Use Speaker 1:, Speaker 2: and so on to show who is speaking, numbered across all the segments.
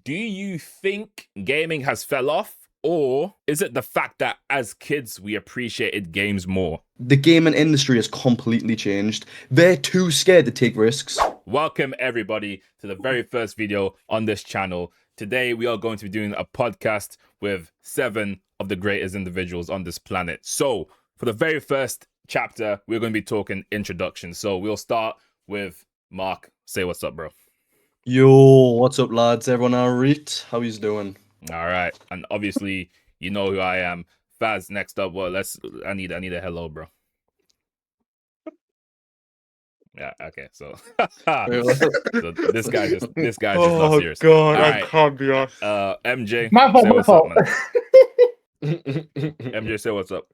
Speaker 1: Do you think gaming has fell off? Or is it the fact that as kids, we appreciated games more?
Speaker 2: The gaming industry has completely changed. They're too scared to take risks.
Speaker 1: Welcome, everybody, to the very first video on this channel. Today, we are going to be doing a podcast with 7 of the greatest individuals on this planet. So, for the very first chapter, we're going to be talking introduction. So, we'll start with Mark. Say what's up, bro.
Speaker 2: Yo, what's up, lads? Everyone alright? How yous doing?
Speaker 1: All right, and obviously you know who I am. Faz, next up. Well, I need a hello, bro. Yeah, okay. So, so this guy's just not serious.
Speaker 3: Oh God,
Speaker 1: All
Speaker 3: I
Speaker 1: right.
Speaker 3: can't be honest.
Speaker 1: MJ,
Speaker 4: My fault,
Speaker 1: say
Speaker 4: my
Speaker 1: what's
Speaker 4: fault.
Speaker 1: up, man. MJ, say what's up.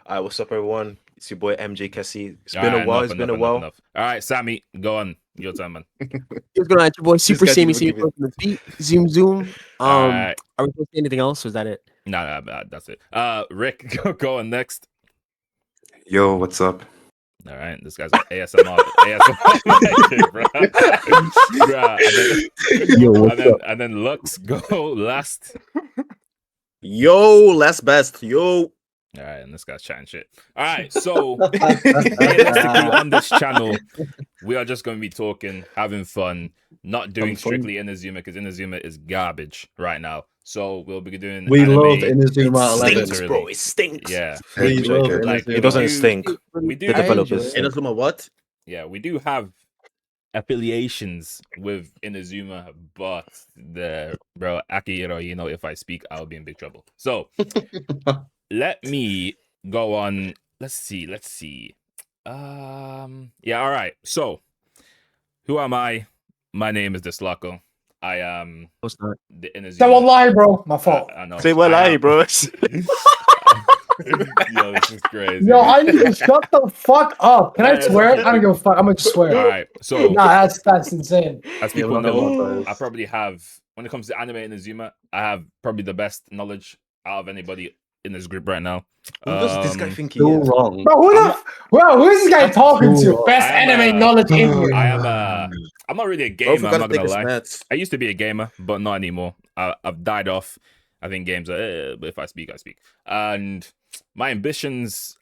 Speaker 3: Alright, what's up, everyone? It's your boy MJ Kessie. It's
Speaker 1: All
Speaker 3: been
Speaker 1: right,
Speaker 3: a while.
Speaker 1: enough,
Speaker 3: It's been a
Speaker 1: enough,
Speaker 3: while.
Speaker 1: enough. All right, Sammy, go on. Your time, man.
Speaker 5: What's going on? It's your boy Super
Speaker 3: guy's
Speaker 5: Sammy
Speaker 3: even
Speaker 5: Sammy
Speaker 3: giving-
Speaker 5: from the beat. Zoom zoom.
Speaker 1: All right.
Speaker 5: Are we supposed to say anything else, or is that it?
Speaker 1: No, that's it. Rick, go on next.
Speaker 6: Yo, what's up?
Speaker 1: All right, this guy's like ASMR, ASMR, bro. Bruh, and then Lux, go last.
Speaker 3: Yo, last best. Yo.
Speaker 1: All right, and this guy's chatting shit. All right, so realistically on this channel, we are just going to be talking, having fun, not doing strictly Inazuma because Inazuma is garbage right now. So we'll be doing.
Speaker 2: We
Speaker 1: anime.
Speaker 2: love Inazuma
Speaker 3: It
Speaker 2: 11.
Speaker 3: stinks, bro. It stinks.
Speaker 1: Yeah,
Speaker 2: We
Speaker 6: Check
Speaker 2: love
Speaker 6: it.
Speaker 1: Like,
Speaker 2: Inazuma.
Speaker 3: It doesn't
Speaker 1: we
Speaker 3: stink.
Speaker 1: we do.
Speaker 3: The developers. Inazuma what?
Speaker 1: Yeah, we do have affiliations with Inazuma, but bro Akihiro, you know, if I speak, I'll be in big trouble. So let me go on. Let's see. Yeah, all right. So who am I? My name is Deslaco. I am
Speaker 5: What's not?
Speaker 1: the Inazuma.
Speaker 4: Say one lie, bro. My fault.
Speaker 1: I know.
Speaker 3: Say what
Speaker 1: I
Speaker 3: lie,
Speaker 1: am-
Speaker 3: bro.
Speaker 1: Yo, this is crazy.
Speaker 4: Yo, I need to shut the fuck up. Can I
Speaker 1: Yeah,
Speaker 4: swear?
Speaker 1: yeah.
Speaker 4: I don't give a fuck. I'm gonna just swear.
Speaker 1: All right. So
Speaker 4: Nah, that's insane.
Speaker 1: as
Speaker 2: Yeah,
Speaker 1: people
Speaker 2: we're not gonna
Speaker 1: know,
Speaker 2: want those.
Speaker 1: I probably have, when it comes to anime and Inazuma, I have probably the best knowledge out of anybody in this group right now.
Speaker 3: Who does this guy think he
Speaker 2: So
Speaker 3: is?
Speaker 2: wrong.
Speaker 4: Bro, who is this guy talking to?
Speaker 2: Cool.
Speaker 4: Best
Speaker 1: I am
Speaker 4: anime
Speaker 1: a-
Speaker 4: knowledge in here.
Speaker 1: I am I'm not really a
Speaker 3: Bro,
Speaker 1: gamer,
Speaker 3: we
Speaker 1: I'm
Speaker 3: gotta
Speaker 1: not
Speaker 3: take
Speaker 1: gonna
Speaker 3: his
Speaker 1: lie.
Speaker 3: meds.
Speaker 1: I used to be a gamer, but not anymore. I've died off. I think games are, but if I speak, I speak. And my ambitions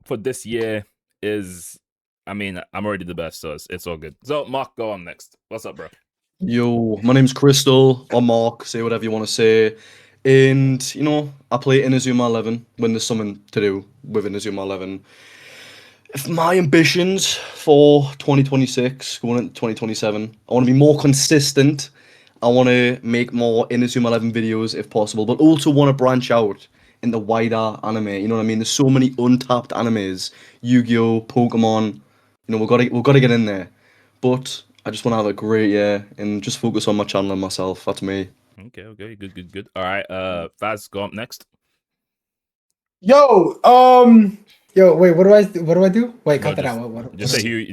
Speaker 1: for this year is, I mean, I'm already the best, so it's all good. So, Mark, go on next. What's up, bro?
Speaker 2: Yo, my name's Crystal, or Mark, say whatever you want to say. And, you know, I play Inazuma 11 when there's something to do with Inazuma 11. If my ambitions for 2026, going into 2027, I want to be more consistent. I want to make more Inazuma 11 videos if possible, but also want to branch out into wider anime. You know what I mean? There's so many untapped animes, Yu-Gi-Oh, Pokemon. You know, we've got to get in there. But I just want to have a great year and just focus on my channel and myself. That's me.
Speaker 1: Okay, good. All right, Faz, go up next.
Speaker 4: Yo, wait, what do I do? Wait, cut that out. What?
Speaker 1: Just say who.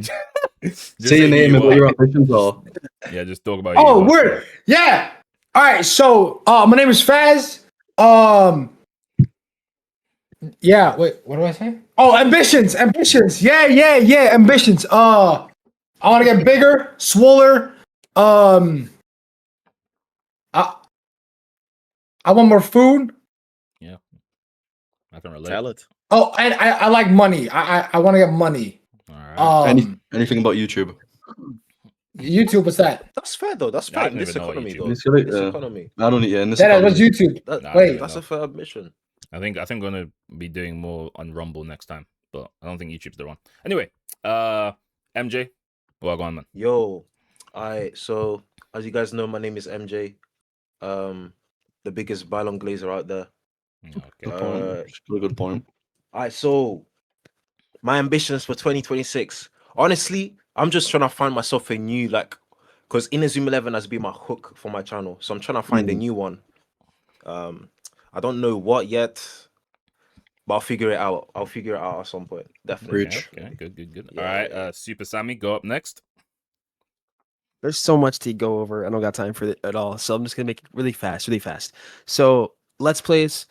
Speaker 1: Just
Speaker 2: Say your
Speaker 1: who
Speaker 2: name
Speaker 1: you
Speaker 2: and what
Speaker 1: are.
Speaker 2: your ambitions are.
Speaker 1: Yeah, just talk about. who
Speaker 4: Oh,
Speaker 1: you are.
Speaker 4: word. Yeah. All right. So, my name is Faz. Yeah. Wait. What do I say? Oh, ambitions. Yeah. Ambitions. I want to get bigger, swoller. I want more food.
Speaker 1: I can relate.
Speaker 3: Talent.
Speaker 4: Oh, and I like money. I want to get money.
Speaker 1: All right.
Speaker 2: Anything about YouTube?
Speaker 4: YouTube. What's that?
Speaker 3: That's fair though. That's
Speaker 1: I
Speaker 3: fair
Speaker 1: don't
Speaker 3: in this
Speaker 1: even know what
Speaker 3: economy
Speaker 1: YouTube
Speaker 3: though.
Speaker 2: is. This
Speaker 3: This
Speaker 2: is,
Speaker 3: economy.
Speaker 2: I don't. Yeah, in this.
Speaker 4: That was
Speaker 2: economy.
Speaker 4: YouTube.
Speaker 3: That,
Speaker 4: Wait.
Speaker 3: that's a fair admission.
Speaker 1: I think I'm gonna be doing more on Rumble next time, but I don't think YouTube's the one. Anyway, MJ, well, go on, man.
Speaker 3: Yo, so as you guys know, my name is MJ. The biggest Bylon Glazer out there.
Speaker 1: Okay.
Speaker 2: Good point. Really good point.
Speaker 3: Alright, so my ambitions for 2026. Honestly, I'm just trying to find myself a new because Inazuma 11 has been my hook for my channel, so I'm trying to find a new one. I don't know what yet, but I'll figure it out. I'll figure it out at some point. Definitely.
Speaker 2: Preach.
Speaker 1: Okay, good.
Speaker 3: Yeah,
Speaker 1: All right,
Speaker 3: yeah.
Speaker 1: Super Sammy, go up next.
Speaker 5: There's so much to go over. I don't got time for it at all. So I'm just gonna make it really fast. So let's plays,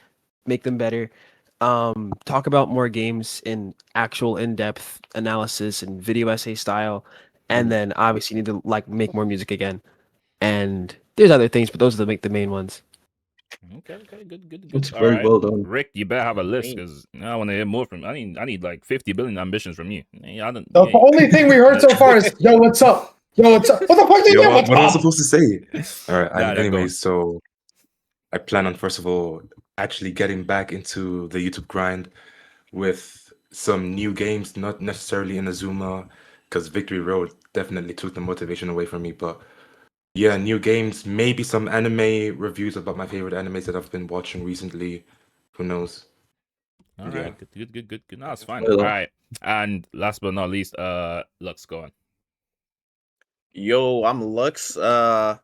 Speaker 5: make them better. Talk about more games in actual in-depth analysis and video essay style, and then obviously need to make more music again. And There's other things, but those are the main ones.
Speaker 1: Okay, good.
Speaker 2: It's
Speaker 1: All
Speaker 2: very
Speaker 1: right.
Speaker 2: well done.
Speaker 1: Rick, you better have a list because I want to hear more from. I need like 50 billion ambitions from you. I don't.
Speaker 4: The only thing we heard so far is, yo, what's up? Yo, what's up? What the fuck did you
Speaker 6: Yo,
Speaker 4: do? What's
Speaker 6: what am I
Speaker 4: up?
Speaker 6: supposed to say? All right.
Speaker 1: Nah, go
Speaker 6: Anyways,
Speaker 1: on.
Speaker 6: so I plan on first of all actually getting back into the YouTube grind with some new games, not necessarily in Azuma, because Victory Road definitely took the motivation away from me. But yeah, new games, maybe some anime reviews about my favorite animes that I've been watching recently. Who knows?
Speaker 1: All right, good. No, that's fine.
Speaker 2: Well,
Speaker 1: All right, and last but not least, Lux, go on.
Speaker 7: Yo, I'm Lux. I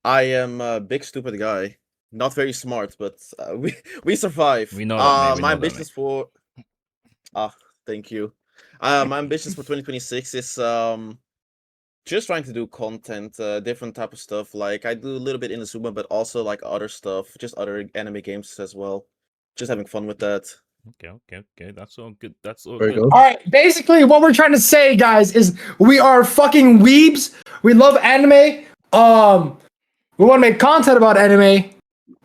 Speaker 7: am a big stupid guy. Not very smart, but we survive.
Speaker 1: We know that, mate. We
Speaker 7: My
Speaker 1: know that,
Speaker 7: ambitions for thank you. My ambitions for 2026 is just trying to do content, different type of stuff. Like I do a little bit in Azuma, but also like other stuff, just other anime games as well. Just having fun with that.
Speaker 1: Okay. That's all good. That's all
Speaker 2: very
Speaker 1: good.
Speaker 2: good.
Speaker 4: All right, basically what we're trying to say, guys, is we are fucking weebs. We love anime. We want to make content about anime.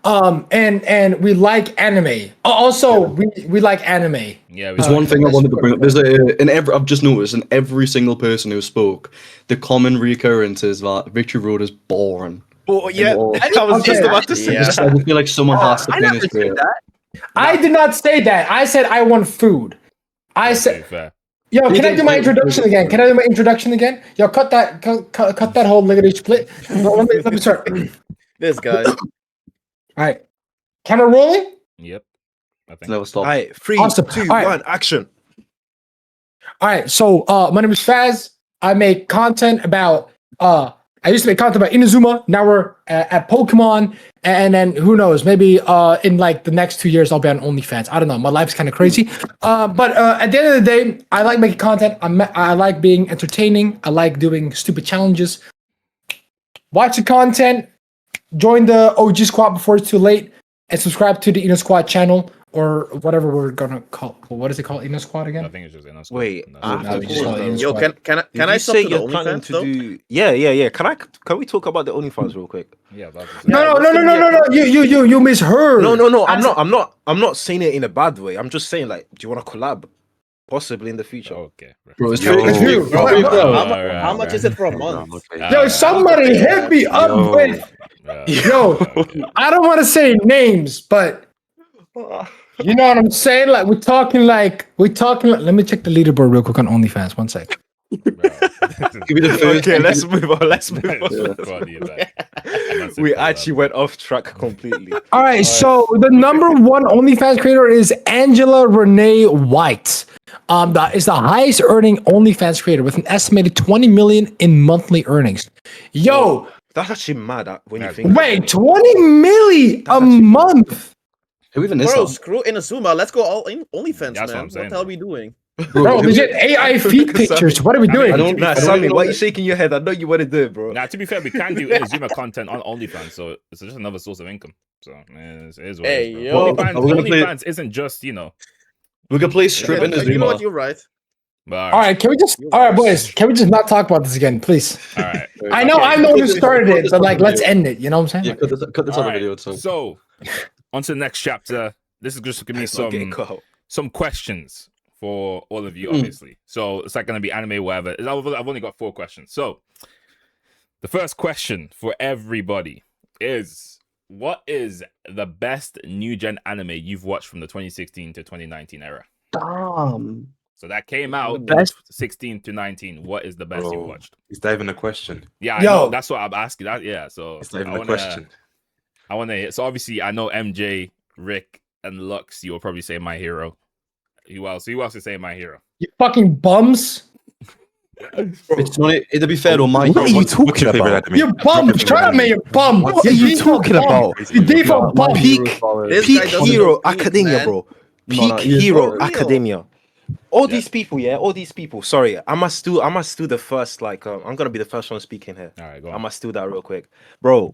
Speaker 4: And we like anime. Also, we like anime.
Speaker 1: Yeah, we
Speaker 2: There's
Speaker 1: like
Speaker 2: one
Speaker 1: it.
Speaker 2: thing I wanted to bring up. There's I've just noticed in every single person who spoke, the common recurrence is that Victory Road is boring.
Speaker 7: Oh yeah,
Speaker 2: all.
Speaker 7: I was just
Speaker 4: Okay.
Speaker 7: about to say
Speaker 2: I just
Speaker 7: that.
Speaker 2: feel like someone has to
Speaker 5: I
Speaker 2: finish
Speaker 5: never said
Speaker 2: it.
Speaker 5: that.
Speaker 4: I did not say that. I said I want food. I
Speaker 1: Okay,
Speaker 4: said,
Speaker 1: fair.
Speaker 4: yo,
Speaker 2: You
Speaker 4: can I
Speaker 2: did
Speaker 4: do my
Speaker 2: say-
Speaker 4: introduction again? Can I do my introduction again? Yo, cut that whole lickety split. Let me start. All
Speaker 7: This guy.
Speaker 4: right, camera rolling.
Speaker 1: Yep. I think.
Speaker 2: Never stop.
Speaker 3: All right, 3,
Speaker 4: Awesome.
Speaker 3: 2,
Speaker 4: All right.
Speaker 3: 1, action.
Speaker 4: All right, so my name is Faz. I make content about I used to make content about Inazuma. Now we're at Pokemon, and then who knows? Maybe in like the next 2 years I'll be on OnlyFans. I don't know. My life's kind of crazy. But at the end of the day, I like making content. I like being entertaining. I like doing stupid challenges. Watch the content. Join the OG squad before it's too late, and subscribe to the Ina Squad channel or whatever we're gonna call. What is it called? Ina Squad
Speaker 1: I
Speaker 4: again?
Speaker 1: think it's just enough.
Speaker 3: Wait, I have
Speaker 4: no,
Speaker 3: to
Speaker 4: we just
Speaker 3: pause
Speaker 4: call it
Speaker 3: though.
Speaker 4: Ina
Speaker 7: Yo,
Speaker 4: Squad.
Speaker 7: can
Speaker 3: Did
Speaker 7: I
Speaker 3: you
Speaker 7: stop
Speaker 3: say
Speaker 7: to the
Speaker 3: you're planning
Speaker 7: OnlyFans
Speaker 3: to
Speaker 7: though?
Speaker 3: do? Yeah. Can we talk about the OnlyFans real quick?
Speaker 1: Yeah, that's
Speaker 4: No.
Speaker 7: what's gonna be a-
Speaker 4: You misheard.
Speaker 3: No.
Speaker 4: I said-
Speaker 3: I'm not saying it in a bad way. I'm just saying like, do you want to collab? Possibly in the future.
Speaker 1: okay.
Speaker 2: Bro, it's
Speaker 6: Yo.
Speaker 2: free, it's free,
Speaker 6: Bro,
Speaker 2: free,
Speaker 6: bro,
Speaker 2: bro.
Speaker 7: How much is it for a month?
Speaker 6: Okay.
Speaker 4: Yo, somebody hit me up
Speaker 6: Yo.
Speaker 4: with. Yo, I don't want to say names, but you know what I'm saying? Like we're talking. Let me check the leaderboard real quick on OnlyFans. One sec.
Speaker 2: Give me the first.
Speaker 3: Okay, let's move on. Let's move on.
Speaker 1: We
Speaker 3: We actually went off track completely.
Speaker 4: All right, so the number one OnlyFans creator is Angela Renee White. That is the highest earning OnlyFans creator with an estimated 20 million in monthly earnings. Yo,
Speaker 3: That's actually mad when you think.
Speaker 4: wait, 20 million a month,
Speaker 2: Who even is
Speaker 7: Bro,
Speaker 2: that?
Speaker 7: screw Inazuma. Let's go all in OnlyFans,
Speaker 1: That's what
Speaker 7: man.
Speaker 1: I'm saying,
Speaker 7: What the hell are
Speaker 1: bro.
Speaker 7: we doing?
Speaker 4: bro? Legit AI feed pictures. What are we doing?
Speaker 2: I don't.
Speaker 3: Nah,
Speaker 2: I don't
Speaker 3: Sammy,
Speaker 2: even
Speaker 3: why
Speaker 2: know
Speaker 3: are you shaking your head? I know you want to do it, bro.
Speaker 1: Now, to be fair, we can do Inazuma content on OnlyFans, so it's just another source of income. So it is what
Speaker 7: Hey,
Speaker 1: it is,
Speaker 7: yo.
Speaker 1: bro. OnlyFans,
Speaker 2: Are we gonna play-
Speaker 1: OnlyFans isn't just
Speaker 2: We could play strip in
Speaker 7: You know what?
Speaker 2: Azuma.
Speaker 7: You're right.
Speaker 1: But
Speaker 4: All right, can we just? All right, boys, can we just not talk about this again, please?
Speaker 1: all right.
Speaker 4: I know
Speaker 1: Okay.
Speaker 4: I'm the one who started it, but like, let's end it. You know what I'm
Speaker 2: Yeah,
Speaker 4: saying?
Speaker 2: cut this
Speaker 1: All
Speaker 2: other
Speaker 1: right,
Speaker 2: video.
Speaker 1: So, on to the next chapter. This is just gonna be
Speaker 3: Not getting caught.
Speaker 1: some questions for all of you,
Speaker 2: Mm.
Speaker 1: obviously. So it's like gonna be anime, whatever. I've only got 4 questions. So the first question for everybody is: what is the best new gen anime you've watched from the 2016 to 2019 era? So that came out in
Speaker 5: best-
Speaker 1: 16 to 19. What is the best you've
Speaker 6: Bro,
Speaker 1: watched?
Speaker 6: is that even a question?
Speaker 1: Yeah, I
Speaker 4: Yo.
Speaker 1: know, that's what I'm asking. That yeah. So
Speaker 6: It's not even
Speaker 1: I
Speaker 6: a
Speaker 1: wanna-
Speaker 6: question.
Speaker 1: I want to. So obviously, I know MJ, Rick, and Lux. You will probably say My Hero. Who else? Who else is saying My Hero?
Speaker 4: You fucking bums.
Speaker 2: It's not. To be fair, though, my
Speaker 5: What are you
Speaker 6: What's
Speaker 5: talking
Speaker 6: your favorite
Speaker 5: about?
Speaker 6: anime?
Speaker 4: You bum.
Speaker 6: Drop your
Speaker 4: Shut up,
Speaker 6: favorite
Speaker 4: man. You bum.
Speaker 5: What
Speaker 4: You
Speaker 5: are you
Speaker 4: default
Speaker 5: talking
Speaker 4: bum.
Speaker 5: about?
Speaker 4: You default bum.
Speaker 3: Peak
Speaker 7: This
Speaker 3: Peak
Speaker 7: guy doesn't
Speaker 3: Hero
Speaker 7: speak,
Speaker 3: Academia,
Speaker 7: man.
Speaker 3: bro.
Speaker 2: No,
Speaker 3: Peak
Speaker 2: no, he's
Speaker 3: Hero
Speaker 7: for real.
Speaker 3: Academia. All
Speaker 1: Yeah.
Speaker 3: these people, yeah, all these people. Sorry, I must do the first. Like, I'm gonna be the first one speaking here.
Speaker 1: All right, go
Speaker 3: I
Speaker 1: on.
Speaker 3: must do that real quick, bro.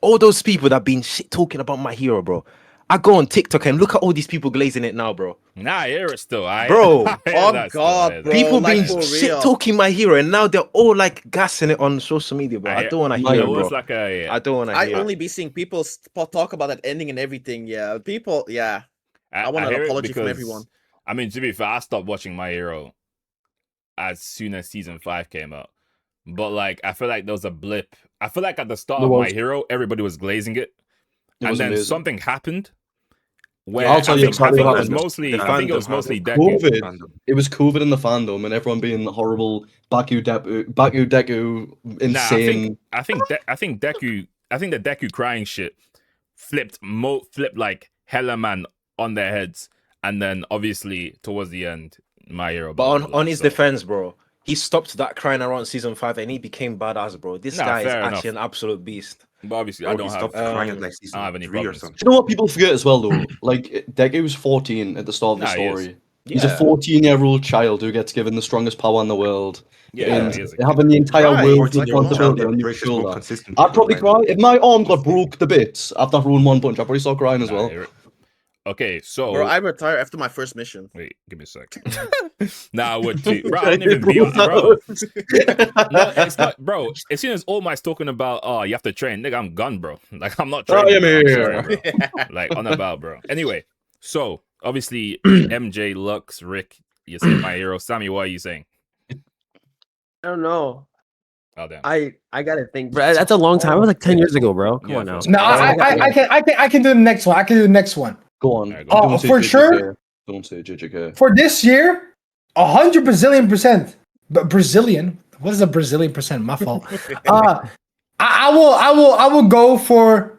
Speaker 3: All those people that been shit talking about My Hero, bro. I go on TikTok and look at all these people glazing it now, bro.
Speaker 1: Nah, I hear it still.
Speaker 3: Bro,
Speaker 7: oh God, bro.
Speaker 3: People
Speaker 7: like,
Speaker 3: being
Speaker 7: for
Speaker 3: shit
Speaker 7: real.
Speaker 3: talking my hero, and now they're all like gassing it on social media, bro. I don't want to
Speaker 2: My
Speaker 3: hear
Speaker 1: It
Speaker 3: it, bro.
Speaker 1: was like a.
Speaker 3: I don't want to
Speaker 7: I
Speaker 3: hear it.
Speaker 7: only be seeing people talk about that ending and everything. Yeah, people. Yeah, I want an
Speaker 1: hear it
Speaker 7: apology from
Speaker 1: because,
Speaker 7: everyone.
Speaker 1: I mean, to be fair, I stopped watching My Hero as soon as season 5 came out. But like, I feel like there was a blip. I feel like at the start
Speaker 2: There
Speaker 1: of My
Speaker 2: was.
Speaker 1: Hero, everybody was glazing it,
Speaker 2: It
Speaker 1: and
Speaker 2: was
Speaker 1: then
Speaker 2: amazing.
Speaker 1: something happened. Where
Speaker 2: I'll tell you exactly
Speaker 1: I
Speaker 2: what
Speaker 1: think it was
Speaker 2: happened.
Speaker 1: mostly.
Speaker 6: The
Speaker 1: I think it
Speaker 6: fandom,
Speaker 1: was mostly
Speaker 6: fandom.
Speaker 1: Deku.
Speaker 2: COVID.
Speaker 6: Fandom.
Speaker 2: It was COVID in the fandom and everyone being horrible, Baku Deku,
Speaker 1: Nah,
Speaker 2: insane.
Speaker 1: I think Deku. I think the Deku crying shit flipped like hella man on their heads, and then obviously towards the end, My Hero.
Speaker 3: But
Speaker 1: blah, blah, blah,
Speaker 3: on his
Speaker 1: so.
Speaker 3: defense, bro, he stopped that crying around season 5 and he became badass, bro. This
Speaker 1: Nah,
Speaker 3: guy is
Speaker 1: fair
Speaker 3: actually
Speaker 1: enough.
Speaker 3: an absolute beast.
Speaker 1: But obviously, I
Speaker 6: Bro,
Speaker 1: don't
Speaker 6: he
Speaker 1: have.
Speaker 6: stopped crying at
Speaker 3: um,
Speaker 6: like
Speaker 1: I don't
Speaker 6: season
Speaker 1: have any
Speaker 6: 3 or
Speaker 1: problems.
Speaker 6: something.
Speaker 2: Do you know what people forget as well though? Like Deku's 14 at the start of the
Speaker 1: Nah, he is.
Speaker 2: story. He's a
Speaker 3: Yeah.
Speaker 2: 14-year-old child who gets given the strongest power in the world.
Speaker 1: Yeah,
Speaker 2: and
Speaker 1: he is a kid.
Speaker 2: having the entire
Speaker 7: Right,
Speaker 2: world's
Speaker 6: 14-year-old child
Speaker 2: responsibility
Speaker 6: that
Speaker 2: on your
Speaker 6: breaks his more
Speaker 2: shoulder.
Speaker 6: consistent
Speaker 2: I'd
Speaker 6: people,
Speaker 2: probably
Speaker 6: right?
Speaker 2: cry. If my arm got broke to bits after ruining one punch, I'd probably start crying as
Speaker 1: Nah,
Speaker 2: well.
Speaker 1: you're- Okay, so
Speaker 7: Bro, I retired after my first mission.
Speaker 1: wait, give me a sec. Nah, I would too, bro. I don't even be on, bro. No, it's not, bro. As soon as All Might's talking about, oh, you have to train, nigga, I'm gone, bro. Like I'm not training.
Speaker 2: am
Speaker 1: Bro. I'm
Speaker 2: here.
Speaker 1: chilling, bro. Like on about, bro. Anyway, so obviously MJ, Lux, Rick, you say My Hero. Sammy, what are you saying?
Speaker 5: I don't know.
Speaker 1: Oh damn.
Speaker 5: I gotta think, bro. That's a long time. It was like 10 years ago, bro. Come
Speaker 1: Yeah,
Speaker 5: on now.
Speaker 1: fair.
Speaker 4: No,
Speaker 2: Oh,
Speaker 4: I can do the next one. I can do the next one.
Speaker 2: Go on.
Speaker 1: Alright, go on.
Speaker 2: Don't say
Speaker 4: For
Speaker 2: JJK.
Speaker 4: sure.
Speaker 2: Don't say JJK.
Speaker 4: For this year, 100 Brazilian%. But Brazilian? What is a Brazilian percent? My fault. I will go for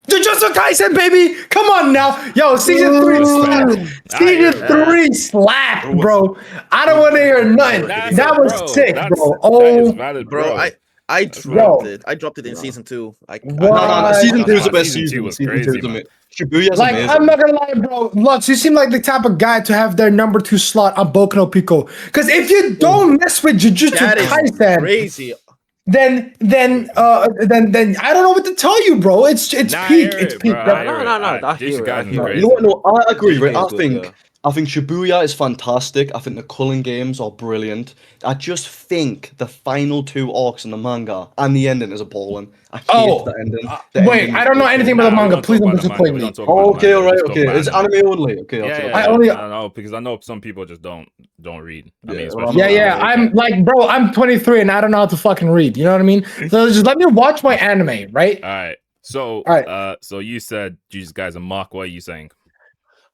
Speaker 4: Jujutsu Kaisen, baby. Come on now, yo, season 3 slap. Season 3 slap, bro. I don't want to hear nothing.
Speaker 1: Nah,
Speaker 4: That was
Speaker 1: bro,
Speaker 4: sick,
Speaker 1: that's-
Speaker 4: bro.
Speaker 1: that
Speaker 4: Oh,
Speaker 1: is valid,
Speaker 7: Bro,
Speaker 1: bro.
Speaker 7: I
Speaker 1: That's
Speaker 7: dropped
Speaker 4: right.
Speaker 7: it. I dropped it in season 2.
Speaker 4: What?
Speaker 2: No. Season 2 is the
Speaker 1: Nah,
Speaker 2: best
Speaker 1: season two
Speaker 2: season.
Speaker 1: was
Speaker 2: Season
Speaker 1: crazy,
Speaker 2: 2 is
Speaker 1: man.
Speaker 2: amazing. Shibuya's
Speaker 4: Like,
Speaker 2: amazing.
Speaker 4: I'm not gonna lie, bro. Lux, you seem like the type of guy to have their number 2 slot on Boku no Pico. Because if you don't mess with Jujutsu
Speaker 7: That is
Speaker 4: Kaisen,
Speaker 7: crazy.
Speaker 4: then I don't know what to tell you, bro. It's
Speaker 1: Nah, I
Speaker 4: peak.
Speaker 1: hear
Speaker 4: It's
Speaker 1: it,
Speaker 4: peak.
Speaker 1: bro.
Speaker 4: bro.
Speaker 1: I hear it.
Speaker 3: No, I
Speaker 1: Jujutsu
Speaker 3: hear it, I
Speaker 1: Kaisen's
Speaker 3: hear it.
Speaker 1: crazy.
Speaker 2: You know what? No, I agree. Right?
Speaker 3: JJK is good, yeah.
Speaker 2: I think Shibuya is fantastic. I think the culling games are brilliant. I just think the final 2 arcs in the manga and the ending is appalling. I hate
Speaker 4: Oh,
Speaker 2: the ending.
Speaker 4: Wait, I don't know anything about the
Speaker 1: Nah, we
Speaker 4: manga.
Speaker 1: don't
Speaker 4: Please
Speaker 1: talk
Speaker 4: don't
Speaker 1: about the manga.
Speaker 4: disappoint
Speaker 1: We
Speaker 4: me.
Speaker 1: don't talk about the
Speaker 2: Okay,
Speaker 1: manga.
Speaker 2: all
Speaker 1: We
Speaker 2: right,
Speaker 1: just talk
Speaker 2: okay.
Speaker 1: about
Speaker 2: It's anime only. Okay,
Speaker 1: Yeah,
Speaker 2: okay.
Speaker 1: yeah,
Speaker 4: I
Speaker 1: yeah.
Speaker 4: only-
Speaker 1: I know because I know some people just don't read. I mean,
Speaker 2: Yeah,
Speaker 1: especially
Speaker 4: Yeah. I'm like, bro, I'm 23 and I don't know how to fucking read. You know what I mean? So just let me watch my anime, right?
Speaker 1: All right. So,
Speaker 4: All right.
Speaker 1: so you said, Jesus guys, and Mark, what are you saying?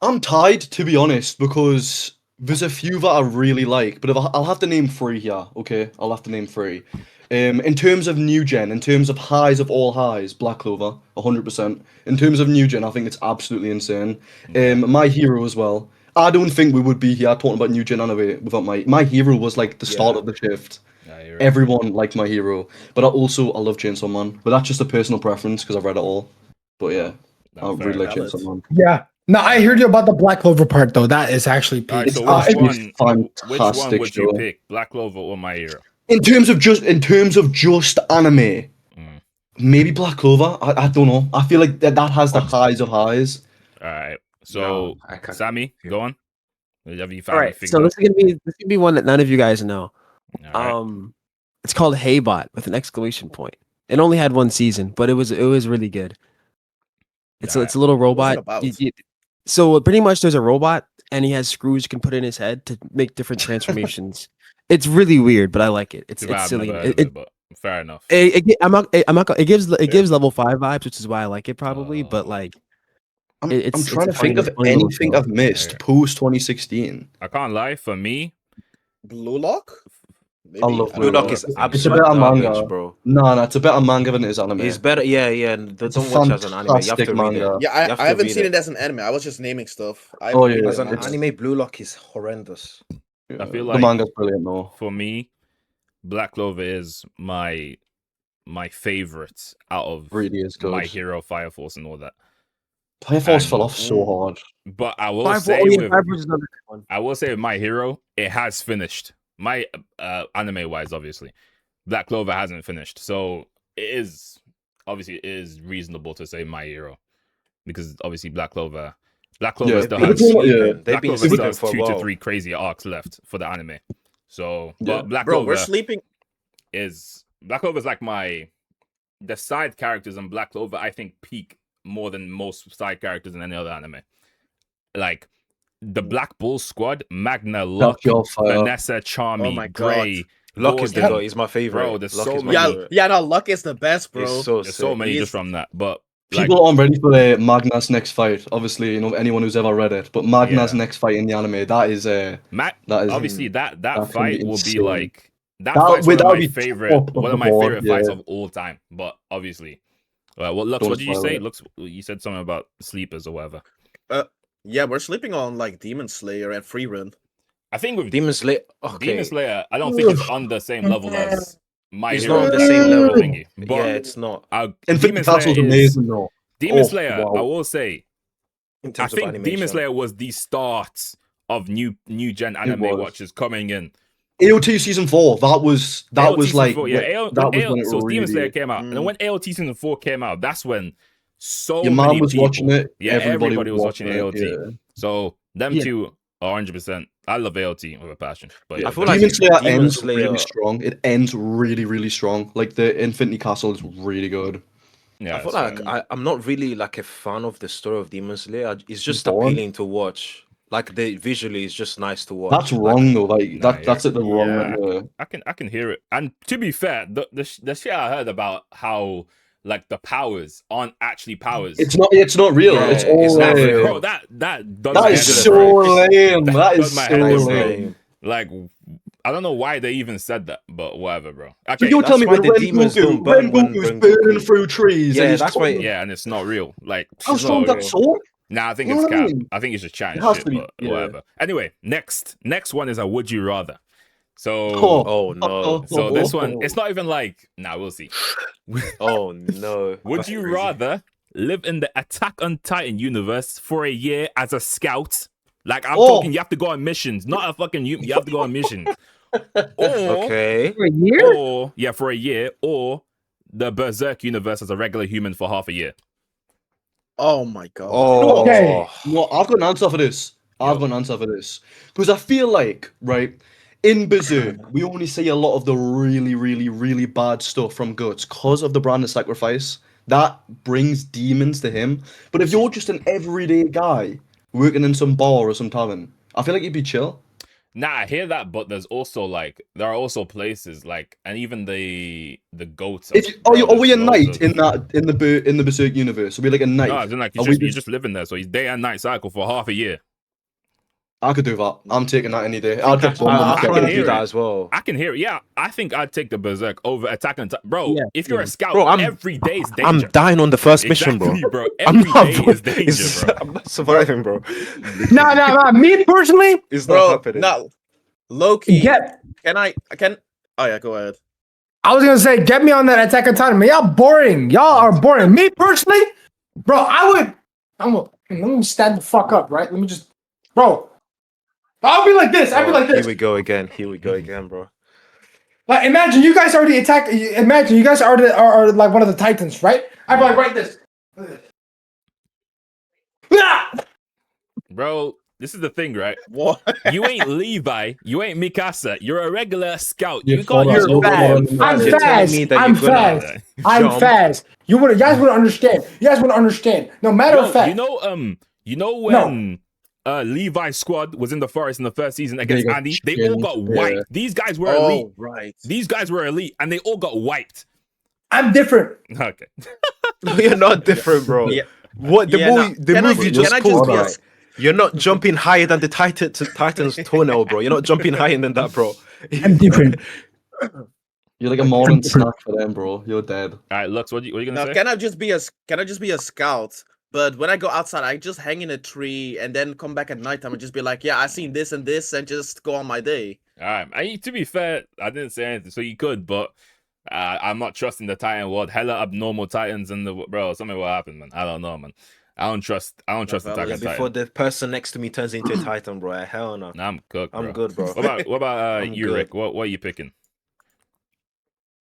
Speaker 2: I'm tied, to be honest, because there's a few that I really like, but I'll have to name 3 here, okay? I'll have to name 3. In terms of new gen, in terms of highs of all highs, Black Clover, 100%. In terms of new gen, I think it's absolutely insane. My Hero as well. I don't think we would be here talking about new gen anime without my Hero was like the start
Speaker 3: Yeah.
Speaker 2: of the shift.
Speaker 1: Yeah, you're right.
Speaker 2: Everyone liked My Hero, but I love Chainsaw Man. But that's just a personal preference because I've read it all. But yeah,
Speaker 1: No,
Speaker 2: I
Speaker 1: fair
Speaker 2: really like
Speaker 7: enough.
Speaker 2: Chainsaw Man.
Speaker 4: Yeah. No, I heard you about the Black Clover part though. That is actually peak.
Speaker 1: All right, so
Speaker 2: It's
Speaker 1: which
Speaker 2: absolutely
Speaker 1: one
Speaker 2: fantastic
Speaker 1: would you
Speaker 2: show.
Speaker 1: pick, Black Clover or My Hero?
Speaker 2: In terms of just anime, maybe Black Clover. I don't know. I feel like that has the highs of highs.
Speaker 1: All right. So,
Speaker 6: No, I can't.
Speaker 1: Sammy,
Speaker 6: Yeah.
Speaker 1: go on. Have you
Speaker 5: All right,
Speaker 1: figured
Speaker 5: so
Speaker 1: out?
Speaker 5: this is gonna be one that none of you guys know.
Speaker 1: All right.
Speaker 5: It's called Haybot with an exclamation point. It only had 1 season, but it was really good. It's
Speaker 1: Alright.
Speaker 5: a little
Speaker 7: What's it
Speaker 5: robot.
Speaker 7: about?
Speaker 5: So pretty much there's a robot and he has screws you can put in his head to make different transformations. It's really weird, but I like it. It's
Speaker 1: Too bad I've
Speaker 5: silly.
Speaker 1: never heard of
Speaker 5: It,
Speaker 1: it, but fair enough.
Speaker 5: I'm not. It gives level 5 vibes, which is why I like it probably. But
Speaker 1: Oh.
Speaker 5: like,
Speaker 2: I'm
Speaker 5: it's
Speaker 2: trying to
Speaker 5: funny-
Speaker 2: think of
Speaker 5: funny little
Speaker 2: anything
Speaker 5: show.
Speaker 2: I've missed post 2016.
Speaker 1: I can't lie. For me,
Speaker 7: Blue Lock? Maybe?
Speaker 2: I love
Speaker 3: Blue
Speaker 2: Blue
Speaker 3: Lock
Speaker 2: Lock.
Speaker 3: is
Speaker 2: It's a
Speaker 3: absolute
Speaker 2: better
Speaker 3: garbage,
Speaker 2: manga,
Speaker 3: bro.
Speaker 2: No, it's a better manga than it is anime.
Speaker 3: It's better, yeah.
Speaker 2: It's a
Speaker 3: Don't watch it as an anime. You have to
Speaker 2: fantastic
Speaker 3: read
Speaker 2: manga.
Speaker 3: it.
Speaker 7: Yeah,
Speaker 3: You have
Speaker 7: I
Speaker 3: to
Speaker 7: haven't
Speaker 3: read
Speaker 7: seen
Speaker 3: it.
Speaker 7: it as an anime. I was just naming stuff. I
Speaker 2: Oh,
Speaker 7: haven't read
Speaker 2: yeah,
Speaker 7: it
Speaker 3: As an
Speaker 7: as
Speaker 3: anime, Blue Lock is horrendous.
Speaker 2: Yeah,
Speaker 1: feel
Speaker 2: the
Speaker 1: like-
Speaker 2: manga's brilliant though.
Speaker 1: for me, Black Clover is my favorite out of
Speaker 2: Really is good.
Speaker 1: My Hero, Fire Force, and all that.
Speaker 2: Fire Force
Speaker 1: And-
Speaker 2: fell off so hard.
Speaker 1: But I will
Speaker 5: Five,
Speaker 1: say
Speaker 5: oh, yeah,
Speaker 1: with
Speaker 5: Five was another good one.
Speaker 1: I will say with My Hero, it has finished. My anime wise, obviously, Black Clover hasn't finished, so it is reasonable to say My Hero. because obviously Black Clover
Speaker 2: Yeah,
Speaker 1: still
Speaker 3: They've been
Speaker 1: has
Speaker 3: sleeping. They've
Speaker 1: Black
Speaker 3: been
Speaker 1: Clover still
Speaker 3: sleeping
Speaker 1: has
Speaker 3: for a
Speaker 1: 2 to
Speaker 3: while.
Speaker 1: 3 crazy arcs left for the anime. So,
Speaker 2: Yeah.
Speaker 1: but Black
Speaker 7: Bro, we're
Speaker 1: Clover
Speaker 7: sleeping.
Speaker 1: is like the side characters in Black Clover. I think peak more than most side characters in any other anime. Like the Black Bull squad, Magna, Luck,
Speaker 2: your fire.
Speaker 1: Vanessa, Charmy,
Speaker 7: my God.
Speaker 1: Gray,
Speaker 3: Luck is the
Speaker 1: Gordon.
Speaker 3: guy. He's my favorite.
Speaker 1: Bro, there's
Speaker 3: Luck
Speaker 1: so
Speaker 3: is my
Speaker 1: many.
Speaker 7: Yeah,
Speaker 3: favorite.
Speaker 7: yeah. No, Luck is the best, bro.
Speaker 3: He's so
Speaker 1: There's so
Speaker 3: sick.
Speaker 1: many
Speaker 7: He's-
Speaker 1: just from that. But like,
Speaker 2: People aren't ready for Magna's next fight. Obviously, anyone who's ever read it, but Magna's
Speaker 1: Yeah.
Speaker 2: next fight in the anime, that is
Speaker 1: Matt,
Speaker 2: that is
Speaker 1: obviously that
Speaker 2: gonna
Speaker 1: fight
Speaker 2: be
Speaker 1: will be
Speaker 2: insane.
Speaker 1: like that
Speaker 2: That-
Speaker 1: fight's one of
Speaker 2: that would
Speaker 1: my
Speaker 2: be
Speaker 1: favorite
Speaker 2: top of the board,
Speaker 1: fights
Speaker 2: yeah.
Speaker 1: of all time. But obviously, what Lux?
Speaker 2: Don't
Speaker 1: What did you
Speaker 2: spoil
Speaker 1: say?
Speaker 2: it.
Speaker 1: Lux, you said something about sleepers or whatever.
Speaker 7: Yeah, we're sleeping on like Demon Slayer and Free Run.
Speaker 1: I think with
Speaker 3: Demon Slayer. Okay.
Speaker 1: Demon Slayer, I don't think it's on the same level as My
Speaker 3: It's
Speaker 1: Hero.
Speaker 3: not on the same level.
Speaker 1: Thingy. But
Speaker 3: Yeah, it's not.
Speaker 2: Infinity
Speaker 1: Demon Slayer
Speaker 2: Castle's
Speaker 1: is
Speaker 2: amazing though.
Speaker 1: Demon
Speaker 2: Oh,
Speaker 1: Slayer.
Speaker 2: wow.
Speaker 1: I will say,
Speaker 3: In
Speaker 1: I
Speaker 3: terms of
Speaker 1: think
Speaker 3: animation.
Speaker 1: Demon Slayer was the start of new gen anime
Speaker 2: was.
Speaker 1: watchers coming in.
Speaker 2: AOT season 4. That was
Speaker 1: AOT
Speaker 2: like
Speaker 1: season 4, yeah.
Speaker 2: that was when it
Speaker 1: so Demon Slayer
Speaker 2: really.
Speaker 1: came out, and then when AOT season 4 came out, that's when so
Speaker 2: Your
Speaker 1: many
Speaker 2: mom was
Speaker 1: people,
Speaker 2: watching it.
Speaker 1: yeah, everybody was watching
Speaker 2: it,
Speaker 1: AOT.
Speaker 2: yeah.
Speaker 1: So them
Speaker 5: Yeah.
Speaker 1: two are 100%. I love AOT with a passion, but yeah,
Speaker 3: I feel
Speaker 1: them
Speaker 3: like
Speaker 2: Demon
Speaker 1: two.
Speaker 2: Slayer
Speaker 3: Demon
Speaker 2: ends
Speaker 3: Slayer-
Speaker 2: really strong. It ends really, really strong. Like the Infinity Castle is really good.
Speaker 1: Yeah,
Speaker 3: I feel
Speaker 1: that's
Speaker 3: like
Speaker 1: fair.
Speaker 3: I'm not really like a fan of the story of Demon Slayer. It's just
Speaker 2: boring.
Speaker 3: appealing to watch. Like the visually is just nice to watch.
Speaker 2: That's
Speaker 3: Like,
Speaker 2: wrong though. Like
Speaker 1: Nah,
Speaker 2: that's at the wrong.
Speaker 1: yeah. I can hear it. And to be fair, the shit I heard about how like the powers aren't actually powers.
Speaker 2: It's not real.
Speaker 3: Yeah,
Speaker 2: it's all
Speaker 3: it's not real.
Speaker 1: Bro, that does
Speaker 2: That
Speaker 1: my
Speaker 2: is
Speaker 1: head in,
Speaker 2: so
Speaker 1: bro.
Speaker 2: lame. That
Speaker 1: does
Speaker 2: is
Speaker 1: my
Speaker 2: so
Speaker 1: head in,
Speaker 3: That's
Speaker 1: bro.
Speaker 2: lame.
Speaker 3: lame.
Speaker 1: Like, I don't know why they even said that, but whatever, bro.
Speaker 2: So
Speaker 1: Okay,
Speaker 2: you're telling me
Speaker 3: why
Speaker 2: when
Speaker 3: the demons don't burn when
Speaker 2: Rengoku's
Speaker 3: Rengoku-
Speaker 2: burning through trees?
Speaker 3: Yeah,
Speaker 2: and he's
Speaker 3: that's why-
Speaker 2: talking-
Speaker 1: yeah, and it's not real. Like,
Speaker 2: How
Speaker 3: it's
Speaker 2: strong
Speaker 3: not
Speaker 2: that
Speaker 3: real.
Speaker 2: sword?
Speaker 1: nah, I think
Speaker 2: You
Speaker 1: it's
Speaker 2: know what I
Speaker 1: cap.
Speaker 2: mean?
Speaker 1: I think it's just chatting
Speaker 2: It has
Speaker 1: shit,
Speaker 2: to be,
Speaker 1: but
Speaker 2: yeah.
Speaker 1: whatever. Anyway, next one is a would you rather. So,
Speaker 3: Oh no.
Speaker 1: so this one, it's not even like, nah, we'll see.
Speaker 3: Oh no.
Speaker 1: Would
Speaker 3: That's
Speaker 1: you
Speaker 3: crazy.
Speaker 1: rather live in the Attack on Titan universe for a year as a scout? Like, I'm
Speaker 2: Oh.
Speaker 1: talking, you have to go on missions, not a fucking you have to go on missions. Or,
Speaker 3: Okay.
Speaker 5: For a year?
Speaker 1: or yeah, for a year, or the Berserk universe as a regular human for half a year.
Speaker 7: Oh my god.
Speaker 3: Oh.
Speaker 4: Okay.
Speaker 2: No, I've got an answer for this. I've got an answer for this. Because I feel like, right, in Berserk, we only see a lot of the really, really, really bad stuff from Guts because of the brand of sacrifice. That brings demons to him. But if you're just an everyday guy working in some bar or some tavern, I feel like you'd be chill.
Speaker 1: Nah, I hear that, but there are also places like, and even the goats.
Speaker 2: Are we a knight in the Berserk universe? Are we like a knight?
Speaker 1: No, as in like
Speaker 2: Are
Speaker 1: you're
Speaker 2: we
Speaker 1: just living there, so he's day and night cycle for half a year.
Speaker 2: I could do that. I'm taking that any day. I'll take
Speaker 7: I-
Speaker 2: one.
Speaker 3: I
Speaker 1: I
Speaker 3: can
Speaker 1: can
Speaker 3: do
Speaker 1: hear
Speaker 3: that
Speaker 1: it.
Speaker 3: as well.
Speaker 1: I can hear it. Yeah, I think I'd take the Berserk over Attack on Titan. Bro,
Speaker 5: Yeah,
Speaker 1: if you're
Speaker 5: yeah.
Speaker 1: a scout,
Speaker 3: Bro,
Speaker 1: every day is danger.
Speaker 3: I'm dying on the first mission, bro.
Speaker 1: Exactly, bro.
Speaker 3: I'm
Speaker 1: Every
Speaker 3: not,
Speaker 1: day
Speaker 3: bro.
Speaker 1: is danger, bro.
Speaker 3: I'm not surviving, bro.
Speaker 4: No. Me personally,
Speaker 3: It's not
Speaker 7: Bro,
Speaker 3: happening.
Speaker 7: no. Loki.
Speaker 4: get.
Speaker 7: Oh yeah, go ahead.
Speaker 4: I was gonna say, get me on that Attack on Titan, man. Y'all boring. Y'all are boring. Me personally, bro, let me stand the fuck up, right? Let me just, bro. I'll be like this. I'll be like
Speaker 3: Here
Speaker 4: this.
Speaker 3: we go again. Here we go again, bro.
Speaker 4: Like, imagine you guys already attacked. Imagine you guys are like one of the Titans, right? I'd be like, right this. Ah!
Speaker 1: Bro, this is the thing, right?
Speaker 7: What?
Speaker 1: You ain't Levi, you ain't Mikasa, you're a regular scout.
Speaker 2: You're
Speaker 1: You got
Speaker 2: fast.
Speaker 1: your
Speaker 2: You're
Speaker 1: bag.
Speaker 2: fast.
Speaker 4: I'm
Speaker 3: You're telling
Speaker 4: fast.
Speaker 3: me that
Speaker 4: I'm
Speaker 3: you're gonna-
Speaker 4: fast. I'm
Speaker 3: jump.
Speaker 4: fast. You guys would understand. You guys would understand. No matter of fact,
Speaker 1: You know when Levi's squad was in the forest in the first season against
Speaker 2: got
Speaker 1: Andy, they all got
Speaker 2: skinned,
Speaker 1: wiped.
Speaker 2: yeah.
Speaker 1: These guys were elite.
Speaker 7: Oh right.
Speaker 1: These guys were elite, and they all got wiped.
Speaker 4: I'm different.
Speaker 1: Okay.
Speaker 3: No, you're not different, bro.
Speaker 7: Yeah.
Speaker 3: What the
Speaker 7: Yeah,
Speaker 3: movie?
Speaker 7: no.
Speaker 3: The
Speaker 7: Can I
Speaker 3: movie
Speaker 7: be-
Speaker 3: just
Speaker 7: can I
Speaker 3: pulled.
Speaker 7: be a-
Speaker 3: Right? You're not jumping higher than the Titan's toenail, bro. You're not jumping higher than that, bro.
Speaker 4: I'm different.
Speaker 2: You're like a morning snack for them, bro. You're dead.
Speaker 1: All right, Lux, what are you gonna
Speaker 7: Now,
Speaker 1: say?
Speaker 7: can I just be a scout? But when I go outside, I just hang in a tree and then come back at nighttime and just be like, yeah, I seen this and this, and just go on my day.
Speaker 1: All right. To be fair, I didn't say anything, so you could, but I'm not trusting the Titan world. Hella abnormal Titans in the bro. Something will happen, man. I don't know, man. I don't trust Attack on
Speaker 7: valid.
Speaker 3: Before
Speaker 1: Titan.
Speaker 3: the person next to me turns into a Titan, bro. Hell no.
Speaker 1: Nah, I'm cooked, bro.
Speaker 3: I'm good, bro.
Speaker 1: What about
Speaker 3: I'm
Speaker 1: you,
Speaker 3: good.
Speaker 1: Rick? What are you picking?